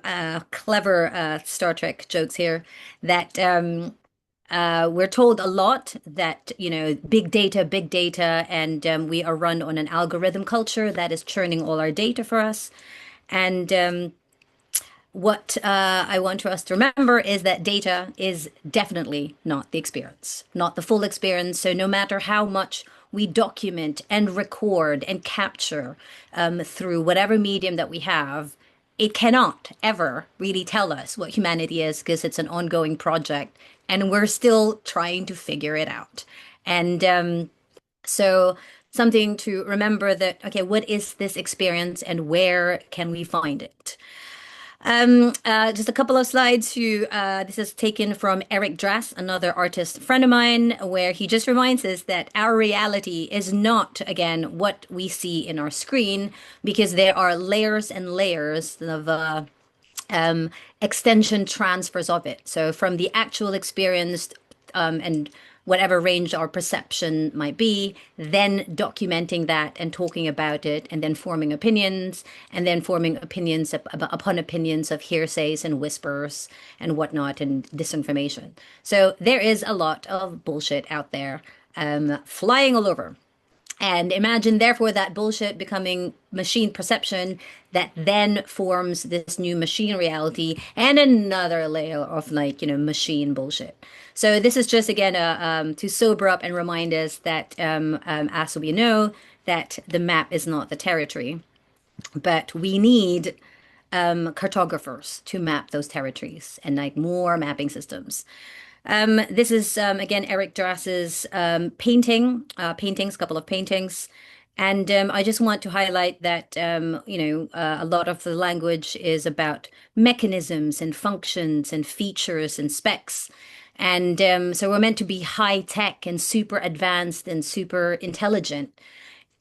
clever Star Trek jokes here that We're told a lot that, big data, and we are run on an algorithm culture that is churning all our data for us. And what I want for us to remember is that data is definitely not the experience, not the full experience. So no matter how much we document and record and capture through whatever medium that we have, it cannot ever really tell us what humanity is because it's an ongoing project and we're still trying to figure it out. And so something to remember that, okay, what is this experience and where can we find it? Just a couple of slides this is taken from Eric Drass, another artist friend of mine, where he just reminds us that our reality is not, again, what we see in our screen, because there are layers and layers of extension transfers of it. So from the actual experience and whatever range our perception might be, then documenting that and talking about it, and then forming opinions, and then forming opinions upon opinions of hearsays and whispers and whatnot and disinformation. So there is a lot of bullshit out there flying all over. And imagine, therefore, that bullshit becoming machine perception that then forms this new machine reality and another layer of machine bullshit. So this is just, again, to sober up and remind us that, as we know, that the map is not the territory, but we need cartographers to map those territories and more mapping systems. This is, again, Eric Drass's paintings, a couple of paintings. And I just want to highlight that, a lot of the language is about mechanisms and functions and features and specs. And so we're meant to be high tech and super advanced and super intelligent.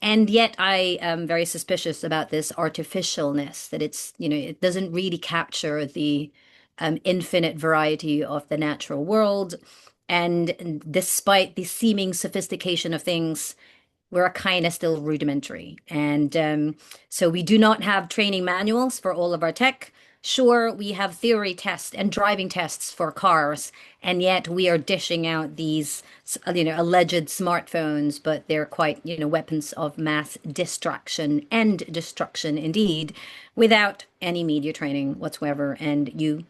And yet I am very suspicious about this artificialness, that it doesn't really capture the infinite variety of the natural world. And despite the seeming sophistication of things, we're kind of still rudimentary. And so we do not have training manuals for all of our tech. Sure, we have theory tests and driving tests for cars, and yet we are dishing out these, alleged smartphones, but they're quite, weapons of mass distraction and destruction indeed, without any media training whatsoever. And you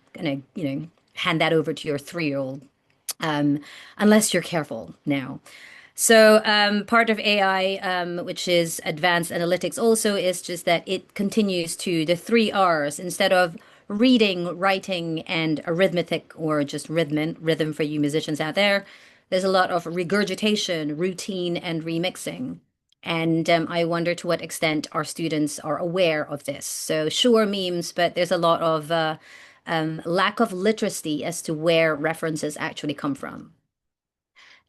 hand that over to your 3-year-old, unless you're careful now. So part of AI, which is advanced analytics also, is just that it continues to the 3 Rs instead of reading, writing, and arithmetic, or just rhythm for you musicians out there. There's a lot of regurgitation, routine, and remixing. And I wonder to what extent our students are aware of this. So sure, memes, but there's a lot of lack of literacy as to where references actually come from.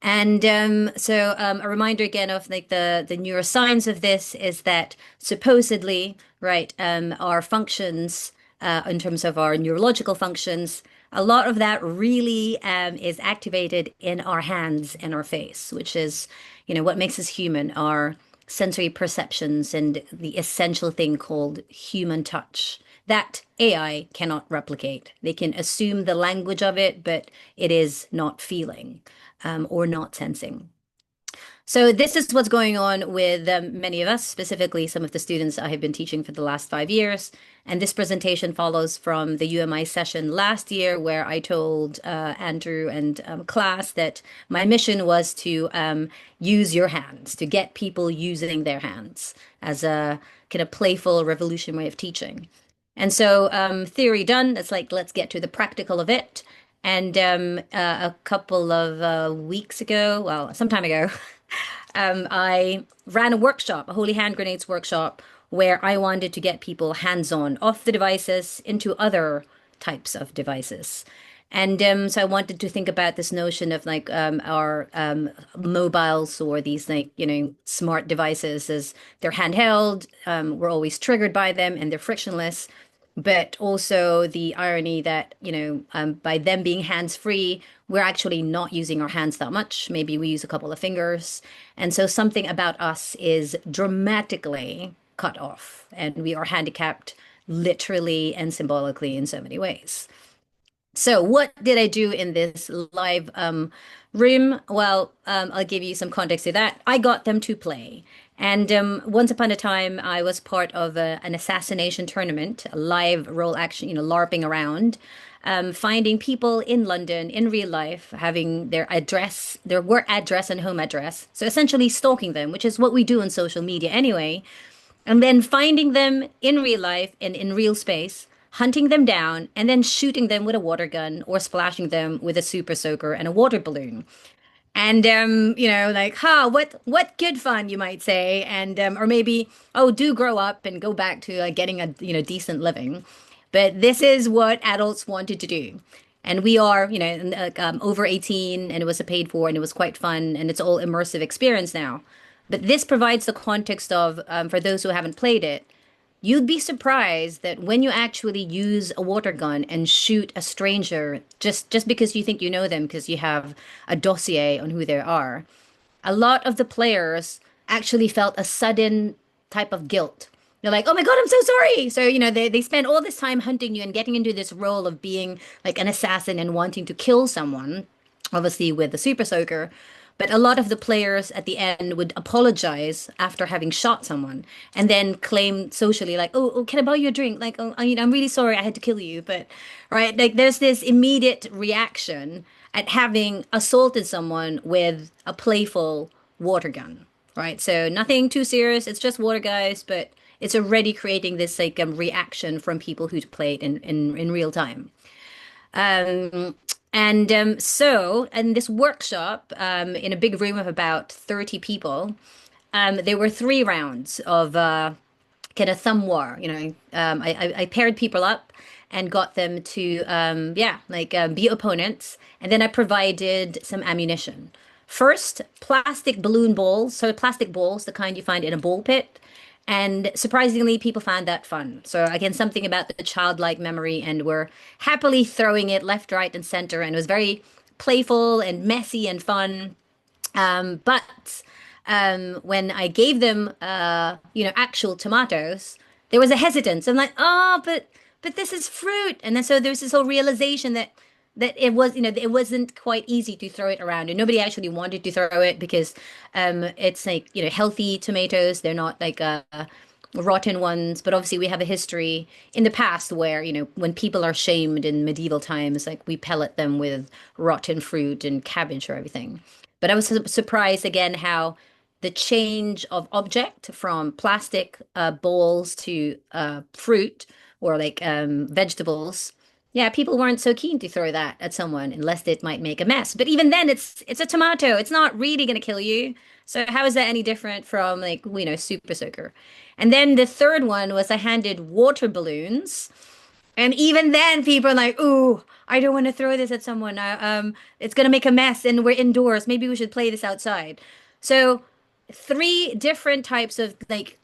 And so a reminder again of the neuroscience of this is that supposedly, right, our functions in terms of our neurological functions, a lot of that really is activated in our hands and our face, which is, what makes us human, our sensory perceptions and the essential thing called human touch that AI cannot replicate. They can assume the language of it, but it is not feeling or not sensing. So this is what's going on with many of us, specifically some of the students I have been teaching for the last 5 years. And this presentation follows from the UMI session last year, where I told Andrew and class that my mission was to use your hands, to get people using their hands as a kind of playful revolution way of teaching. And so theory done, it's like, let's get to the practical of it. And a couple of weeks ago, well, some time ago, I ran a workshop, a Holy Hand Grenades workshop, where I wanted to get people hands-on off the devices into other types of devices. And so I wanted to think about this notion of our mobiles, or these smart devices, as they're handheld, we're always triggered by them, and they're frictionless. But also the irony that, by them being hands-free, we're actually not using our hands that much. Maybe we use a couple of fingers. And so something about us is dramatically cut off, and we are handicapped literally and symbolically in so many ways. So what did I do in this live room? Well, I'll give you some context to that. I got them to play. And once upon a time, I was part of an assassination tournament, a live role action, LARPing around, finding people in London in real life, having their address, their work address and home address. So essentially stalking them, which is what we do on social media anyway, and then finding them in real life and in real space, hunting them down, and then shooting them with a water gun or splashing them with a super soaker and a water balloon. And like, what good fun, you might say, and or maybe, oh, do grow up and go back to getting a decent living. But this is what adults wanted to do. And we are, over 18, and it was a paid for, and it was quite fun, and it's all immersive experience now. But this provides the context of, for those who haven't played it, you'd be surprised that when you actually use a water gun and shoot a stranger just because you think you know them because you have a dossier on who they are, a lot of the players actually felt a sudden type of guilt. They're like, oh my God, I'm so sorry. So, they spend all this time hunting you and getting into this role of being like an assassin and wanting to kill someone, obviously with the super soaker. But a lot of the players at the end would apologize after having shot someone and then claim socially, like, oh, can I buy you a drink? Like, oh, I'm really sorry I had to kill you. But, right, like there's this immediate reaction at having assaulted someone with a playful water gun, right? So nothing too serious. It's just water, guys, but it's already creating this like reaction from people who play it in real time. Um, so, in this workshop, in a big room of about 30 people, there were 3 rounds of kind of thumb war. I paired people up and got them to, be opponents. And then I provided some ammunition. First, plastic balloon balls, so plastic balls, the kind you find in a ball pit. And surprisingly, people found that fun. So again, something about the childlike memory, and we're happily throwing it left, right, and center. And it was very playful and messy and fun. But when I gave them, actual tomatoes, there was a hesitance. I'm like, oh, but this is fruit. And then so there was this whole realization that it was, it wasn't quite easy to throw it around, and nobody actually wanted to throw it because it's like, healthy tomatoes. They're not like rotten ones. But obviously we have a history in the past where, when people are shamed in medieval times, like we pellet them with rotten fruit and cabbage or everything. But I was surprised again how the change of object from plastic bowls to fruit or like vegetables. Yeah, people weren't so keen to throw that at someone unless it might make a mess. But even then, it's a tomato. It's not really going to kill you. So how is that any different from like, super soaker? And then the third one was I handed water balloons. And even then, people are like, "Ooh, I don't want to throw this at someone. It's gonna make a mess, and we're indoors. Maybe we should play this outside." So, 3 different types of like,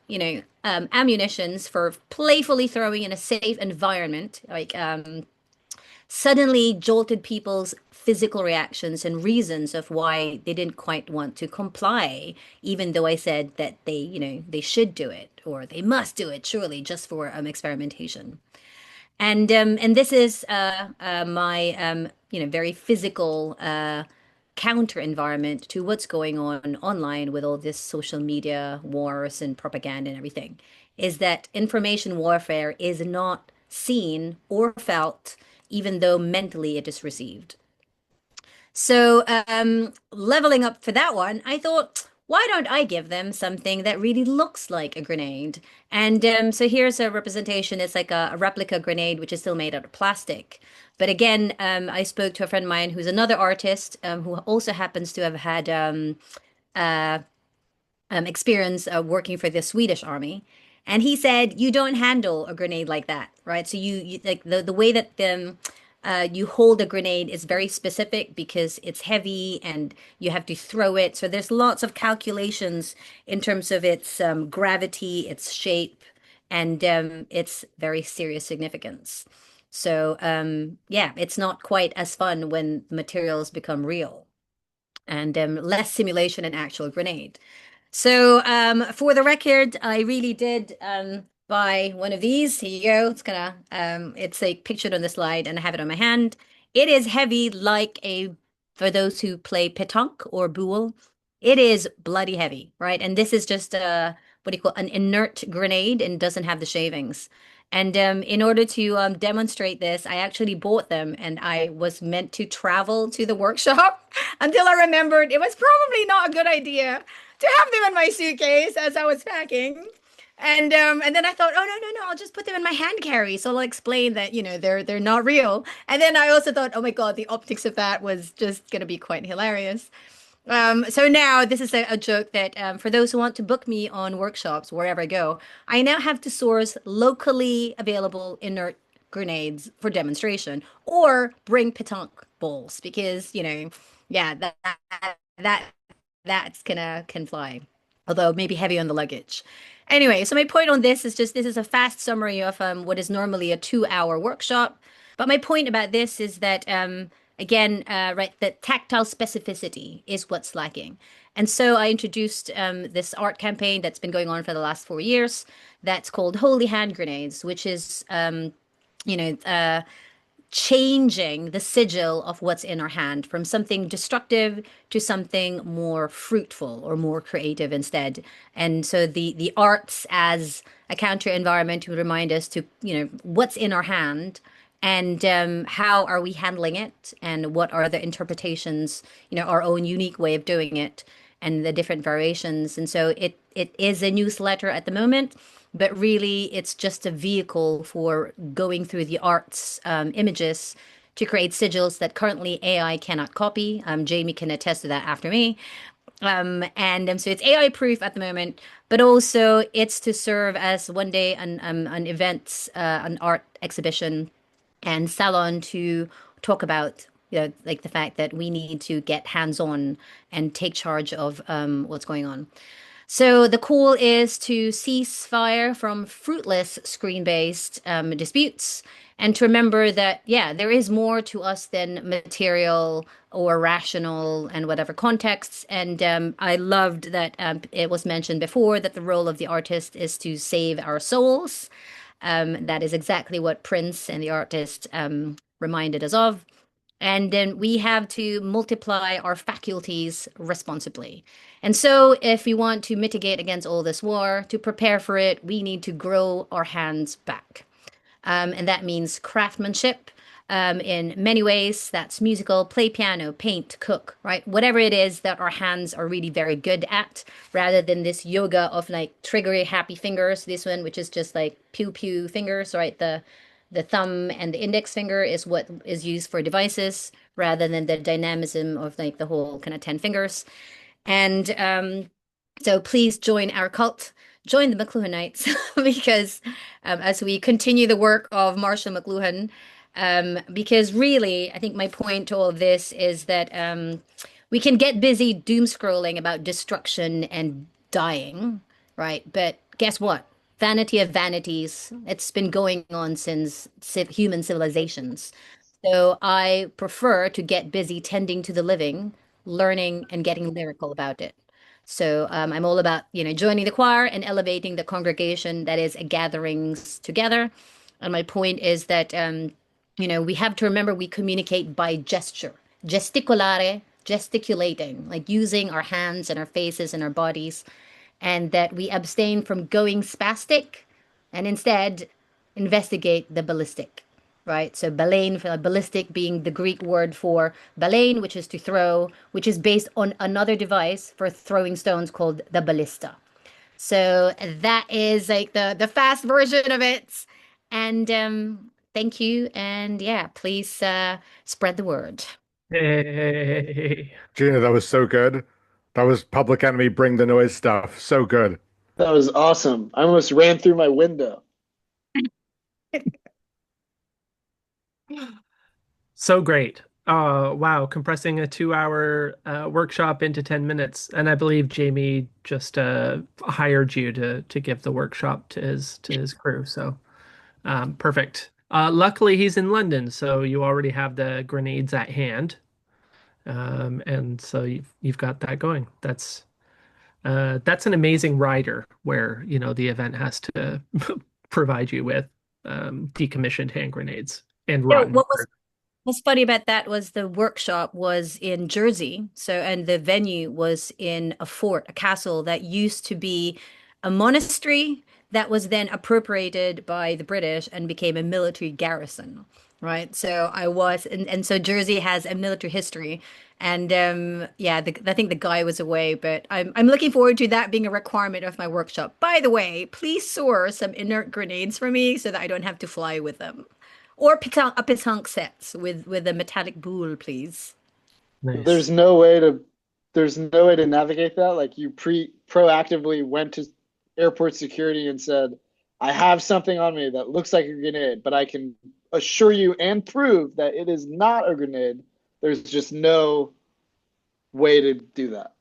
ammunitions for playfully throwing in a safe environment, like suddenly jolted people's physical reactions and reasons of why they didn't quite want to comply, even though I said that they should do it or they must do it, surely, just for experimentation. And this is my very physical counter environment to what's going on online with all this social media wars and propaganda and everything, is that information warfare is not seen or felt, even though mentally it is received. So, leveling up for that one, I thought, why don't I give them something that really looks like a grenade? And so here's a representation. It's like a replica grenade, which is still made out of plastic. But again, I spoke to a friend of mine who's another artist who also happens to have had uh, experience working for the Swedish army. And he said, you don't handle a grenade like that, right? So you like the way that you hold a grenade is very specific because it's heavy and you have to throw it. So there's lots of calculations in terms of its gravity, its shape, and its very serious significance. So yeah, it's not quite as fun when materials become real and less simulation and actual grenade. So for the record, I really did buy one of these. Here you go. It's like pictured on the slide, and I have it on my hand. It is heavy like a, for those who play pétanque or boule, it is bloody heavy, right? And this is just a, what do you call, an inert grenade and doesn't have the shavings. And in order to demonstrate this, I actually bought them and I was meant to travel to the workshop until I remembered it was probably not a good idea to have them in my suitcase as I was packing. And then I thought, oh no, I'll just put them in my hand carry. So I'll explain that, they're not real. And then I also thought, oh my God, the optics of that was just gonna be quite hilarious. So now this is a joke that for those who want to book me on workshops wherever I go, I now have to source locally available inert grenades for demonstration or bring petanque balls because, yeah, that that's gonna can fly. Although maybe heavy on the luggage. Anyway, so my point on this is just this is a fast summary of what is normally a 2-hour workshop. But my point about this is that again, right, the tactile specificity is what's lacking. And so I introduced this art campaign that's been going on for the last 4 years that's called Holy Hand Grenades, which is, you know, uh, changing the sigil of what's in our hand from something destructive to something more fruitful or more creative instead. And so the arts as a counter environment to remind us to, what's in our hand and how are we handling it and what are the interpretations, our own unique way of doing it and the different variations. And so it is a newsletter at the moment, but really it's just a vehicle for going through the arts images to create sigils that currently AI cannot copy. Jamie can attest to that after me. And so it's AI proof at the moment, but also it's to serve as one day an event, an art exhibition and salon to talk about like the fact that we need to get hands-on and take charge of what's going on. So the call is to cease fire from fruitless screen-based disputes and to remember that, yeah, there is more to us than material or rational and whatever contexts. And I loved that it was mentioned before that the role of the artist is to save our souls. That is exactly what Prince and the artist reminded us of. And then we have to multiply our faculties responsibly. And so, if we want to mitigate against all this war, to prepare for it, we need to grow our hands back. And that means craftsmanship in many ways. That's musical, play piano, paint, cook, right? Whatever it is that our hands are really very good at, rather than this yoga of like triggery happy fingers. This one, which is just like pew pew fingers, right? The thumb and the index finger is what is used for devices rather than the dynamism of like the whole kind of 10 fingers. And so please join our cult, join the McLuhanites, because as we continue the work of Marshall McLuhan, because really, I think my point to all of this is that we can get busy doom scrolling about destruction and dying, right? But guess what? Vanity of vanities. It's been going on since human civilizations. So I prefer to get busy tending to the living, learning and getting lyrical about it. So I'm all about, joining the choir and elevating the congregation that is a gatherings together. And my point is that, we have to remember we communicate by gesture, gesticulare, gesticulating, like using our hands and our faces and our bodies, and that we abstain from going spastic and instead investigate the ballistic, right? So ballistic being the Greek word for balein, which is to throw, which is based on another device for throwing stones called the ballista. So that is like the fast version of it. And thank you. And yeah, please spread the word. Hey. Gina, that was so good. That was Public Enemy Bring the Noise stuff. So good. That was awesome. I almost ran through my window. So great. Oh, wow. Compressing a 2-hour workshop into 10 minutes. And I believe Jamie just hired you to give the workshop to his crew. So perfect. Luckily, he's in London, so you already have the grenades at hand. And so you've got that going. That's an amazing rider where, the event has to provide you with decommissioned hand grenades and So rotten. what was What's funny about that was the workshop was in Jersey. So, and the venue was in a fort, a castle that used to be a monastery that was then appropriated by the British and became a military garrison, right? So and so Jersey has a military history. And yeah, I think the guy was away, but I'm looking forward to that being a requirement of my workshop. By the way, please source some inert grenades for me so that I don't have to fly with them. Or pétanque sets with a metallic boule, please. Nice. There's no way to navigate that. Like you proactively went to airport security and said, I have something on me that looks like a grenade, but I can assure you and prove that it is not a grenade. There's just no way to do that.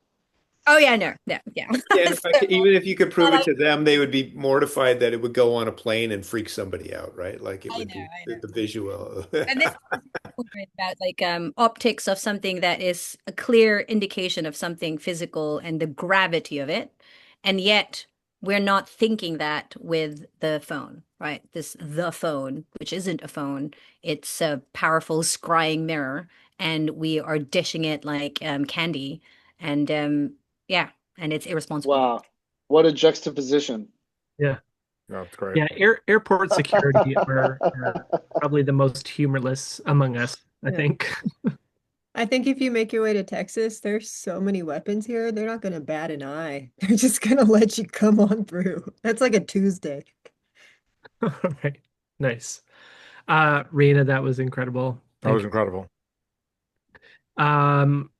Oh yeah, no, yeah. Yeah, and in fact, even if you could prove it to them, they would be mortified that it would go on a plane and freak somebody out, right? Like it would be I know. the visual. And this is about like optics of something that is a clear indication of something physical and the gravity of it. And yet we're not thinking that with the phone, right? The phone, which isn't a phone, it's a powerful scrying mirror, and we are dishing it like candy. And yeah, and it's irresponsible. Wow. What a juxtaposition. Yeah. That's great. Yeah, airport security are probably the most humorless among us, I Yeah. think. I think if you make your way to Texas, there's so many weapons here, they're not gonna bat an eye. They're just gonna let you come on through. That's like a Tuesday. All right. Nice. Rena, that was incredible. That was Thank incredible. you.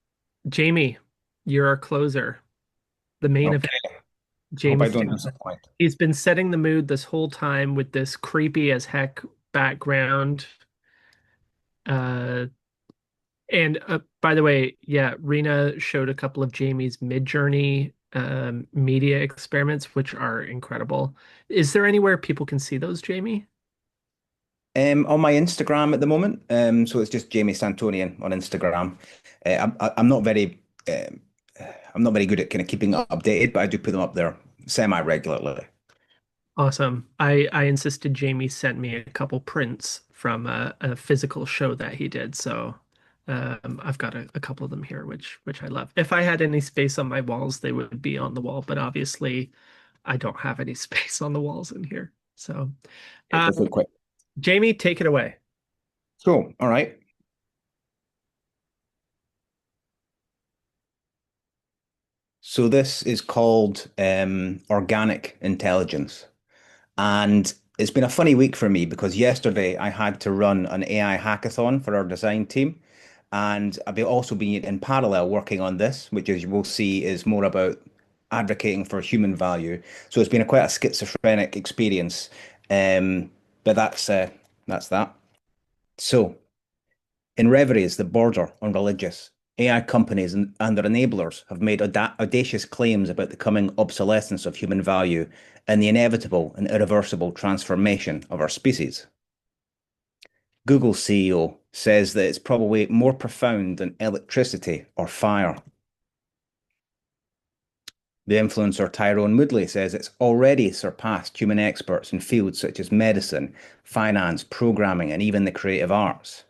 Jamie, you're our closer. The main event. Okay, hope I Jamie's don't disappoint. he's been setting the mood this whole time with this creepy as heck background. Uh, and by the way, yeah, Rena showed a couple of Jamie's mid-journey media experiments, which are incredible. Is there anywhere people can see those, Jamie? On my Instagram at the moment, so it's just Jamie Santonian on Instagram. I'm not very, I'm not very good at kind of keeping up updated, but I do put them up there semi-regularly. Awesome. I insisted Jamie sent me a couple prints from a physical show that he did, so I've got a couple of them here, which I love. If I had any space on my walls, they would be on the wall, but obviously I don't have any space on the walls in here. So, Okay, uh, just real quick. Jamie, take it away. Cool. All right. So this is called organic intelligence. And it's been a funny week for me because yesterday I had to run an AI hackathon for our design team. And I've also been in parallel working on this, which as you will see is more about advocating for human value. So it's been quite a schizophrenic experience. But that's that. So in reveries that border on religious, AI companies and their enablers have made audacious claims about the coming obsolescence of human value and the inevitable and irreversible transformation of our species. Google's CEO says that it's probably more profound than electricity or fire. The influencer Tyrone Moodley says it's already surpassed human experts in fields such as medicine, finance, programming, and even the creative arts.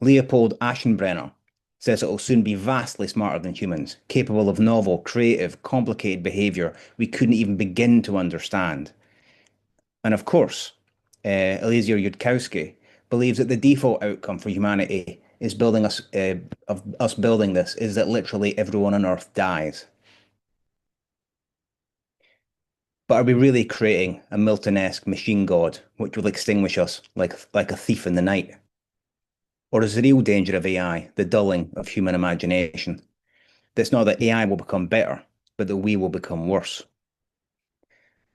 Leopold Aschenbrenner says it will soon be vastly smarter than humans, capable of novel, creative, complicated behavior we couldn't even begin to understand. And of course, Eliezer Yudkowsky believes that the default outcome for humanity is of us building this is that literally everyone on Earth dies. But are we really creating a Milton-esque machine god which will extinguish us like a thief in the night? Or is the real danger of AI the dulling of human imagination? That's not that AI will become better, but that we will become worse.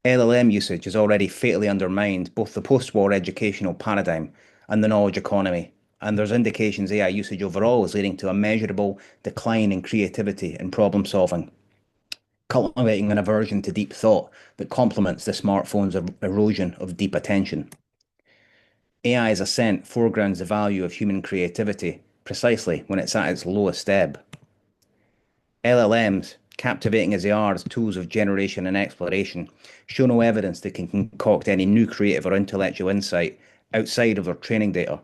LLM usage has already fatally undermined both the post-war educational paradigm and the knowledge economy, and there's indications AI usage overall is leading to a measurable decline in creativity and problem solving, cultivating an aversion to deep thought that complements the smartphone's erosion of deep attention. AI's ascent foregrounds the value of human creativity precisely when it's at its lowest ebb. LLMs, captivating as they are as tools of generation and exploration, show no evidence they can concoct any new creative or intellectual insight outside of their training data.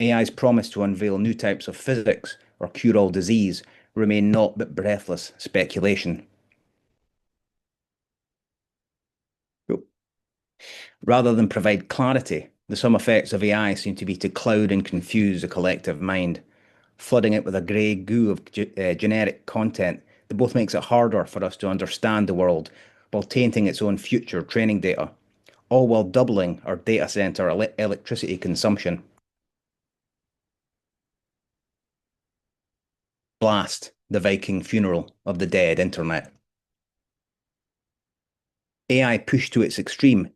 AI's promise to unveil new types of physics or cure all disease remain naught but breathless speculation. Rather than provide clarity, the sum effects of AI seem to be to cloud and confuse the collective mind, flooding it with a grey goo of generic content that both makes it harder for us to understand the world while tainting its own future training data, all while doubling our data center electricity consumption. Blast, the Viking funeral of the dead internet. AI pushed to its extreme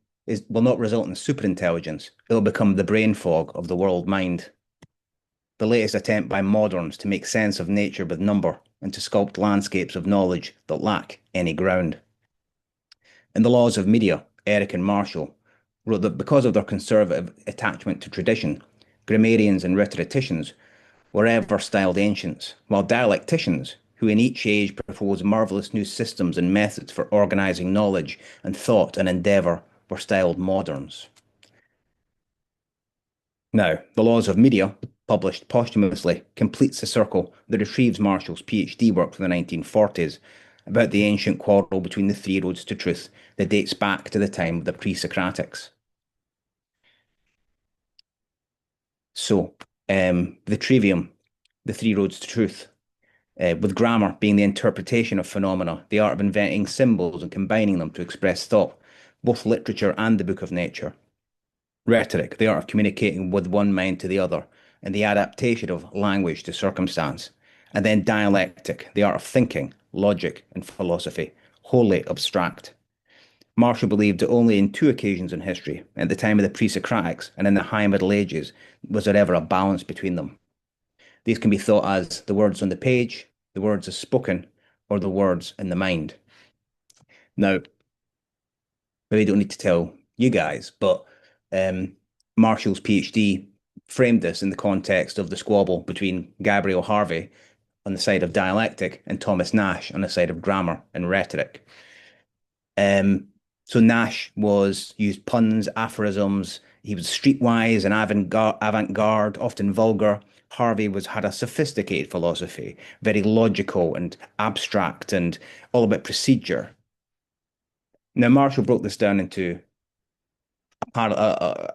will not result in superintelligence, it will become the brain fog of the world mind. The latest attempt by moderns to make sense of nature with number and to sculpt landscapes of knowledge that lack any ground. In The Laws of Media, Eric and Marshall wrote that because of their conservative attachment to tradition, grammarians and rhetoricians were ever styled ancients, while dialecticians, who in each age proposed marvellous new systems and methods for organising knowledge and thought and endeavour, were styled moderns. Now, The Laws of Media, published posthumously, completes the circle that retrieves Marshall's PhD work from the 1940s about the ancient quarrel between the three roads to truth that dates back to the time of the pre-Socratics. So, the trivium, the three roads to truth, with grammar being the interpretation of phenomena, the art of inventing symbols and combining them to express thought, both literature and the book of nature. Rhetoric, the art of communicating with one mind to the other, and the adaptation of language to circumstance. And then dialectic, the art of thinking, logic, and philosophy, wholly abstract. Marshall believed that only in two occasions in history, at the time of the pre-Socratics and in the High Middle Ages, was there ever a balance between them. These can be thought as the words on the page, the words as spoken, or the words in the mind. Now, maybe I don't need to tell you guys, but Marshall's PhD framed this in the context of the squabble between Gabriel Harvey on the side of dialectic and Thomas Nash on the side of grammar and rhetoric. So Nash used puns, aphorisms. He was streetwise and avant-garde, often vulgar. Harvey had a sophisticated philosophy, very logical and abstract and all about procedure. Now, Marshall broke this down into a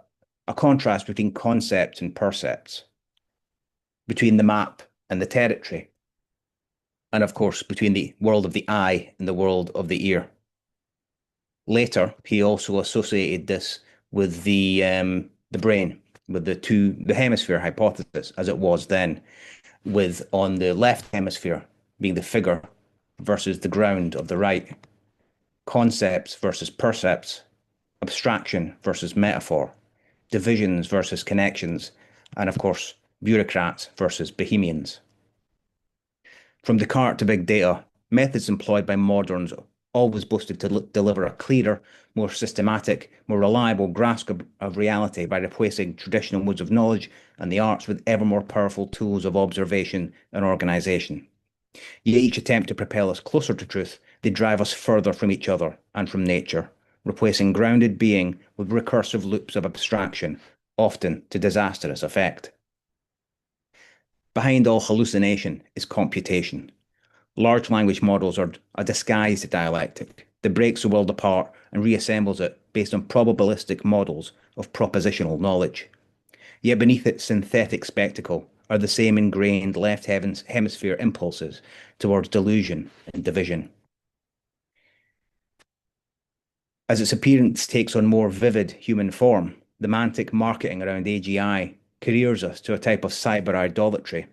contrast between concepts and percepts, between the map and the territory, and of course, between the world of the eye and the world of the ear. Later, he also associated this with the brain, with the hemisphere hypothesis, as it was then, with on the left hemisphere being the figure versus the ground of the right, concepts versus percepts, abstraction versus metaphor, divisions versus connections, and of course, bureaucrats versus bohemians. From Descartes to big data, methods employed by moderns always boasted to deliver a clearer, more systematic, more reliable grasp of reality by replacing traditional modes of knowledge and the arts with ever more powerful tools of observation and organisation. Yet each attempt to propel us closer to truth, they drive us further from each other and from nature, replacing grounded being with recursive loops of abstraction, often to disastrous effect. Behind all hallucination is computation. Large language models are a disguised dialectic that breaks the world apart and reassembles it based on probabilistic models of propositional knowledge. Yet beneath its synthetic spectacle are the same ingrained left hemisphere impulses towards delusion and division. As its appearance takes on more vivid human form, the mantic marketing around AGI careers us to a type of cyber idolatry.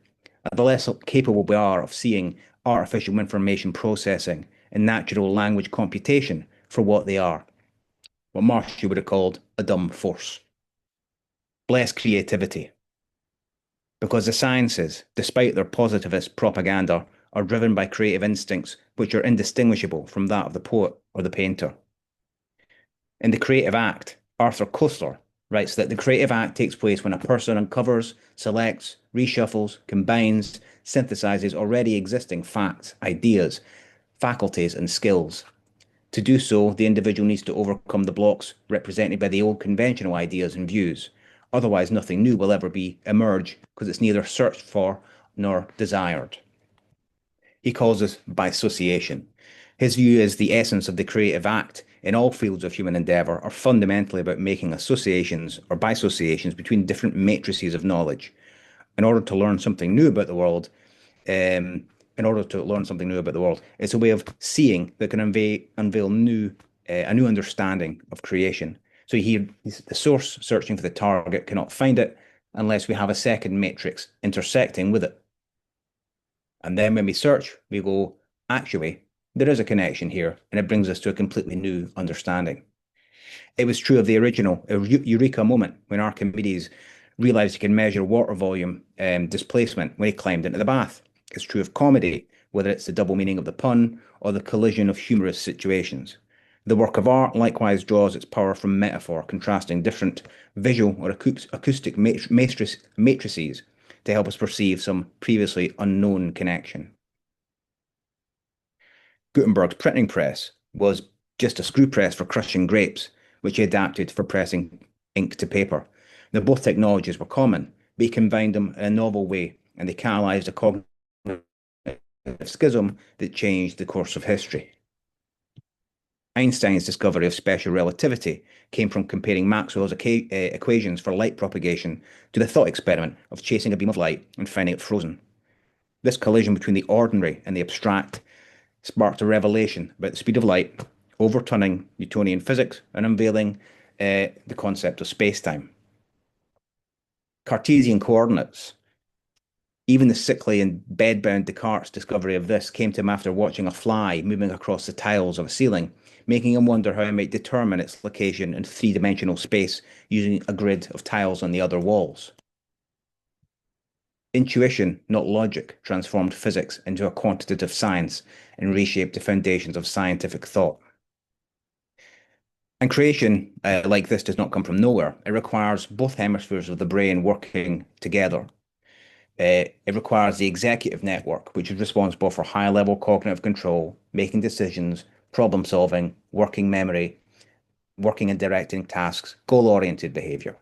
The less capable we are of seeing artificial information processing and natural language computation for what they are, what Marshall would have called a dumb force. Bless creativity. Because the sciences, despite their positivist propaganda, are driven by creative instincts which are indistinguishable from that of the poet or the painter. In The Creative Act, Arthur Koestler writes that the creative act takes place when a person uncovers, selects, reshuffles, combines, synthesizes already existing facts, ideas, faculties, and skills. To do so, the individual needs to overcome the blocks represented by the old conventional ideas and views, Otherwise, nothing new will ever emerge because it's neither searched for nor desired. He calls this bisociation. His view is the essence of the creative act in all fields of human endeavor are fundamentally about making associations or bisociations between different matrices of knowledge. In order to learn something new about the world, it's a way of seeing that can unveil a new understanding of creation. So the source searching for the target cannot find it unless we have a second matrix intersecting with it. And then when we search, we go, actually, there is a connection here, and it brings us to a completely new understanding. It was true of the original Eureka moment when Archimedes realized he can measure water volume displacement when he climbed into the bath. It's true of comedy, whether it's the double meaning of the pun or the collision of humorous situations. The work of art likewise draws its power from metaphor, contrasting different visual or acoustic matrices to help us perceive some previously unknown connection. Gutenberg's printing press was just a screw press for crushing grapes, which he adapted for pressing ink to paper. Now, both technologies were common, but he combined them in a novel way, and they catalyzed a cognitive schism that changed the course of history. Einstein's discovery of special relativity came from comparing Maxwell's equations for light propagation to the thought experiment of chasing a beam of light and finding it frozen. This collision between the ordinary and the abstract sparked a revelation about the speed of light, overturning Newtonian physics and unveiling the concept of space-time. Cartesian coordinates. Even the sickly and bedbound Descartes' discovery of this came to him after watching a fly moving across the tiles of a ceiling, making him wonder how he might determine its location in three-dimensional space using a grid of tiles on the other walls. Intuition, not logic, transformed physics into a quantitative science and reshaped the foundations of scientific thought. And creation like this does not come from nowhere. It requires both hemispheres of the brain working together. It requires the executive network, which is responsible for high-level cognitive control, making decisions, problem solving, working memory, working and directing tasks, goal-oriented behavior.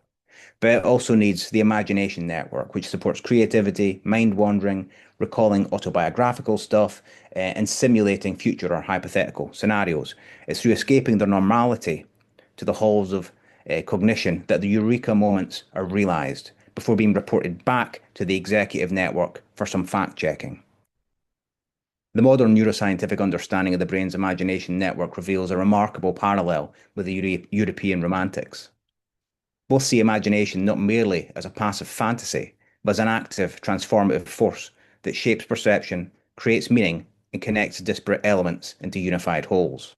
But it also needs the imagination network, which supports creativity, mind wandering, recalling autobiographical stuff, and simulating future or hypothetical scenarios. It's through escaping the normality to the halls of cognition that the eureka moments are realized before being reported back to the executive network for some fact checking. The modern neuroscientific understanding of the brain's imagination network reveals a remarkable parallel with the European Romantics. Both see imagination not merely as a passive fantasy, but as an active, transformative force that shapes perception, creates meaning, and connects disparate elements into unified wholes.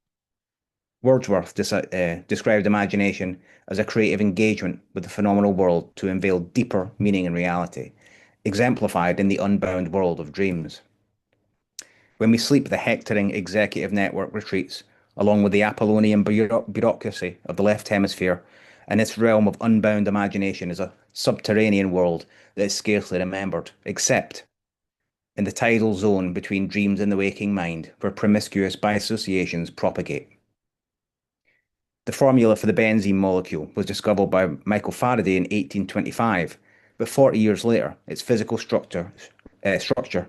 Wordsworth described imagination as a creative engagement with the phenomenal world to unveil deeper meaning and reality, exemplified in the unbound world of dreams. When we sleep, the hectoring executive network retreats, along with the Apollonian bureaucracy of the left hemisphere, and its realm of unbound imagination is a subterranean world that is scarcely remembered, except in the tidal zone between dreams and the waking mind, where promiscuous biassociations propagate. The formula for the benzene molecule was discovered by Michael Faraday in 1825, but 40 years later, its physical structure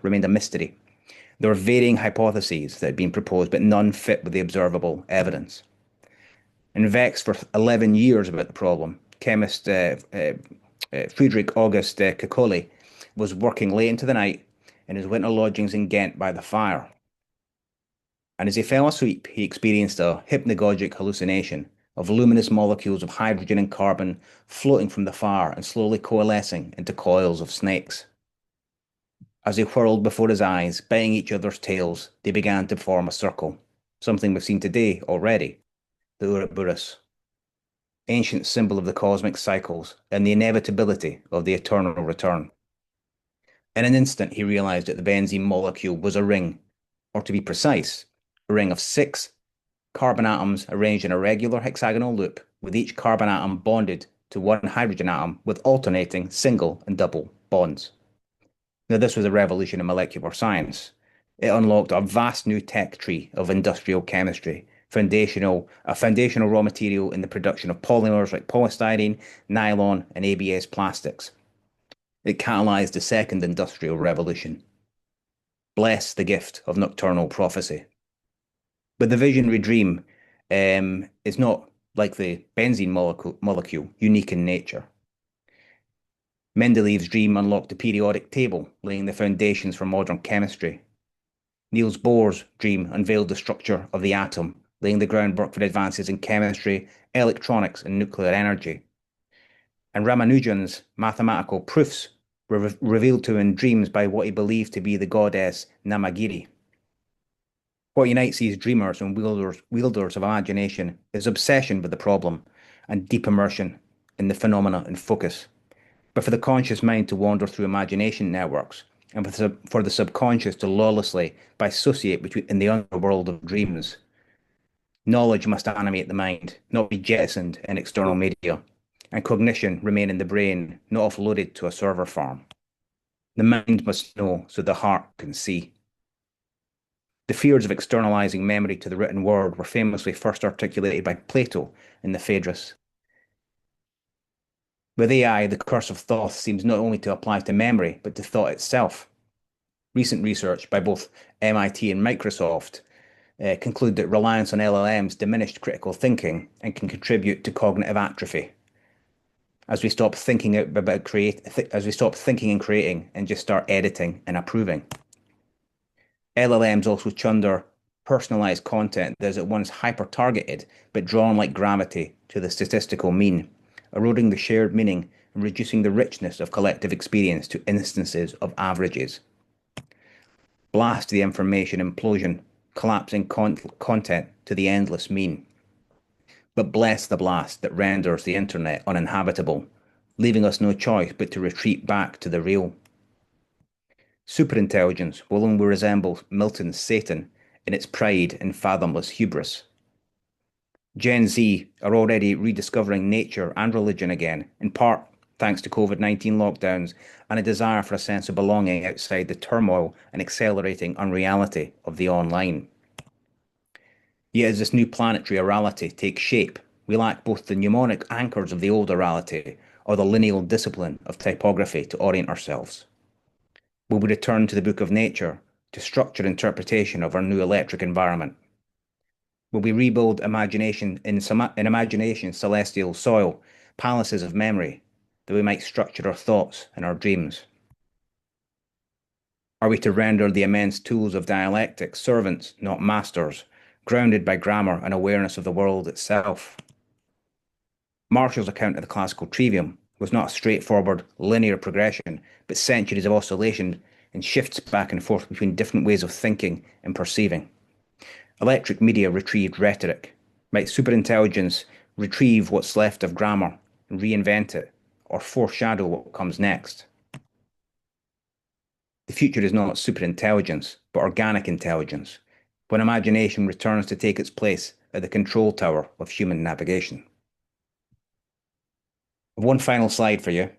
remained a mystery. There were varying hypotheses that had been proposed, but none fit with the observable evidence. And vexed for 11 years about the problem, chemist Friedrich August Kekule was working late into the night in his winter lodgings in Ghent by the fire. And as he fell asleep, he experienced a hypnagogic hallucination of luminous molecules of hydrogen and carbon floating from the fire and slowly coalescing into coils of snakes. As they whirled before his eyes, biting each other's tails, they began to form a circle, something we've seen today already, the Ouroboros, ancient symbol of the cosmic cycles and the inevitability of the eternal return. In an instant, he realized that the benzene molecule was a ring, or to be precise, a ring of 6 carbon atoms arranged in a regular hexagonal loop, with each carbon atom bonded to one hydrogen atom with alternating single and double bonds. Now, this was a revolution in molecular science. It unlocked a vast new tech tree of industrial chemistry, a foundational raw material in the production of polymers like polystyrene, nylon, and ABS plastics. It catalyzed the second industrial revolution. Bless the gift of nocturnal prophecy. But the visionary dream is not, like the benzene molecule, unique in nature. Mendeleev's dream unlocked the periodic table, laying the foundations for modern chemistry. Niels Bohr's dream unveiled the structure of the atom, laying the groundwork for advances in chemistry, electronics, and nuclear energy. And Ramanujan's mathematical proofs were revealed to him in dreams by what he believed to be the goddess Namagiri. What unites these dreamers and wielders of imagination is obsession with the problem and deep immersion in the phenomena and focus. But for the conscious mind to wander through imagination networks, and for the subconscious to lawlessly dissociate in the underworld of dreams, knowledge must animate the mind, not be jettisoned in external media, and cognition remain in the brain, not offloaded to a server farm. The mind must know so the heart can see. The fears of externalizing memory to the written word were famously first articulated by Plato in the Phaedrus. With AI, the curse of Thoth seems not only to apply to memory, but to thought itself. Recent research by both MIT and Microsoft conclude that reliance on LLMs diminished critical thinking and can contribute to cognitive atrophy. As we stop thinking and creating and just start editing and approving. LLMs also chunder personalized content that is at once hyper-targeted but drawn like gravity to the statistical mean, eroding the shared meaning and reducing the richness of collective experience to instances of averages. Blast the information implosion, collapsing content to the endless mean. But bless the blast that renders the internet uninhabitable, leaving us no choice but to retreat back to the real. Superintelligence will only resemble Milton's Satan in its pride and fathomless hubris. Gen Z are already rediscovering nature and religion again, in part thanks to COVID-19 lockdowns and a desire for a sense of belonging outside the turmoil and accelerating unreality of the online. Yet as this new planetary orality takes shape, we lack both the mnemonic anchors of the old orality or the lineal discipline of typography to orient ourselves. Will we return to the book of nature to structure interpretation of our new electric environment? Will we rebuild imagination in imagination celestial soil, palaces of memory, that we might structure our thoughts and our dreams? Are we to render the immense tools of dialectic servants, not masters, grounded by grammar and awareness of the world itself? Marshall's account of the classical trivium was not a straightforward linear progression, but centuries of oscillation and shifts back and forth between different ways of thinking and perceiving. Electric media retrieved rhetoric. Might superintelligence retrieve what's left of grammar and reinvent it, or foreshadow what comes next? The future is not superintelligence, but organic intelligence, when imagination returns to take its place at the control tower of human navigation. One final slide for you.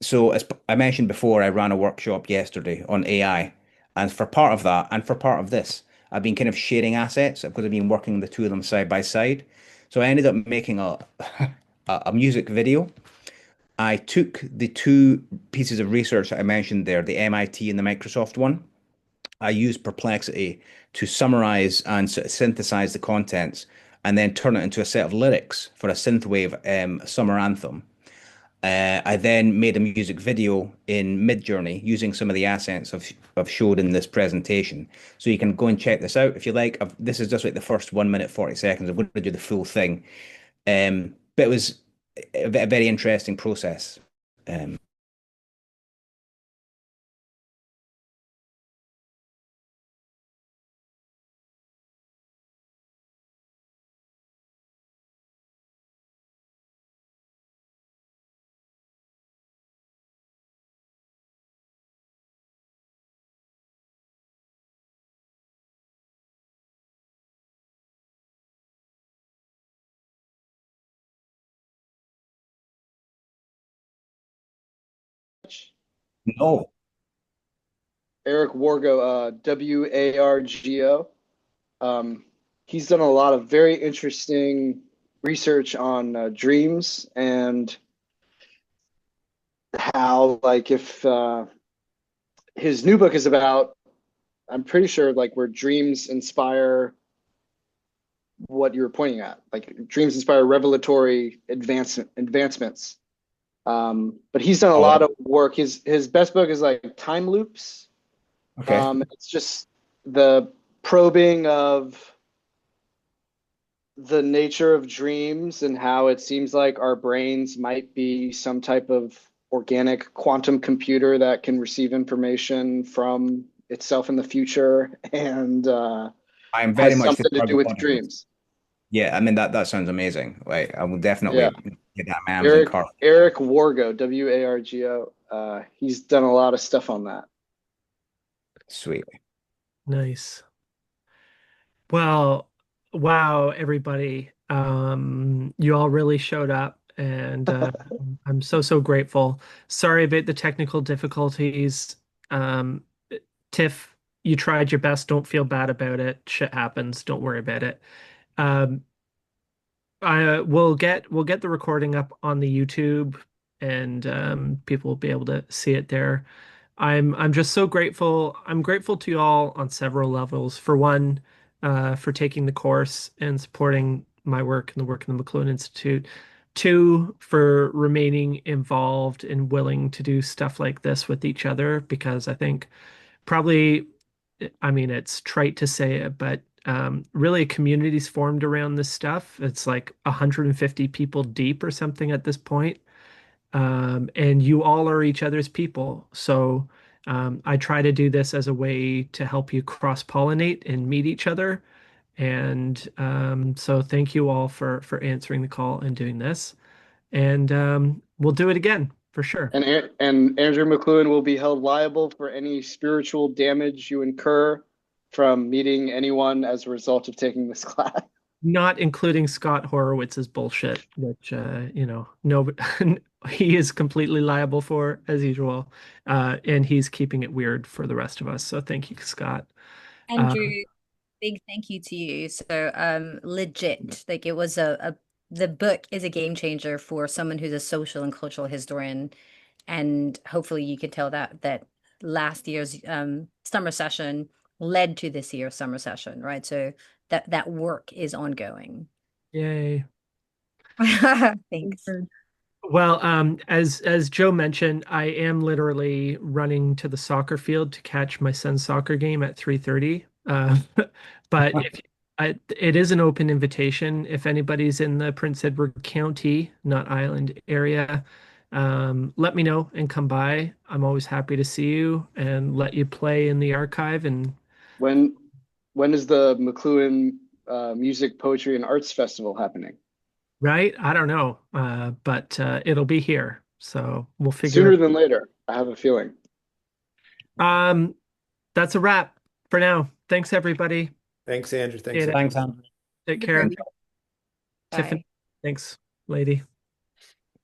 So, as I mentioned before, I ran a workshop yesterday on AI, and for part of that, and for part of this, I've been kind of sharing assets because I've been working the two of them side by side. So I ended up making a music video. I took the two pieces of research that I mentioned there, the MIT and the Microsoft one. I used Perplexity to summarize and sort of synthesize the contents and then turn it into a set of lyrics for a synthwave summer anthem. I then made a music video in Midjourney using some of the assets I've showed in this presentation. So you can go and check this out if you like. This is just like the first 1 minute, 40 seconds. I'm going to do the full thing. But it was a very interesting process. No. Eric Wargo, Wargo. he's done a lot of very interesting research on dreams and how, like, if his new book is about, I'm pretty sure, like, where dreams inspire what you were pointing at, like dreams inspire revelatory advancements. But he's done a lot of work. His best book is like Time Loops. Okay. It's just the probing of the nature of dreams and how it seems like our brains might be some type of organic quantum computer that can receive information from itself in the future and I'm very has much for something to do with Provocative. dreams. Yeah, I mean that sounds amazing. Like I will Yeah. definitely get that in my Amazon cart. Eric Wargo, Wargo. He's done a lot of stuff on that. Sweet. Nice. Well, wow, everybody. You all really showed up, and I'm so grateful. Sorry about the technical difficulties. Um, Tiff, you tried your best. Don't feel bad about it. Shit happens. Don't worry about it. Um, we'll get the recording up on the YouTube, and people will be able to see it there. I'm just so grateful. I'm grateful to you all on several levels. For one, for taking the course and supporting my work and the work in the McLuhan Institute. Two, for remaining involved and willing to do stuff like this with each other, because I think probably, I mean, it's trite to say it, but really a community's formed around this stuff. It's like 150 people deep or something at this point. And you all are each other's people. So I try to do this as a way to help you cross-pollinate and meet each other. And so thank you all for answering the call and doing this. And we'll do it again for sure. And Andrew McLuhan will be held liable for any spiritual damage you incur from meeting anyone as a result of taking this class. Not including Scott Horowitz's bullshit, which no, he is completely liable for as usual, and he's keeping it weird for the rest of us. So thank you, Scott. Andrew, big thank you to you. So legit, like it was the book is a game changer for someone who's a social and cultural historian. And hopefully you can tell that last year's summer session led to this year's summer session, right? So that work is ongoing. Yay. Thanks. Well, as Joe mentioned, I am literally running to the soccer field to catch my son's soccer game at 3:30. But it is an open invitation. If anybody's in the Prince Edward County, not Island area, let me know and come by. I'm always happy to see you and let you play in the archive. And When is the McLuhan Music, Poetry, and Arts Festival happening? right? I don't know, but it'll be here. So we'll figure Sooner it. than later, I have a feeling. That's a wrap for now. Thanks, everybody. Thanks, Andrew. Thanks. Appreciate it. Thanks, Andrew. Take care. Bye. Tiffany, thanks, lady.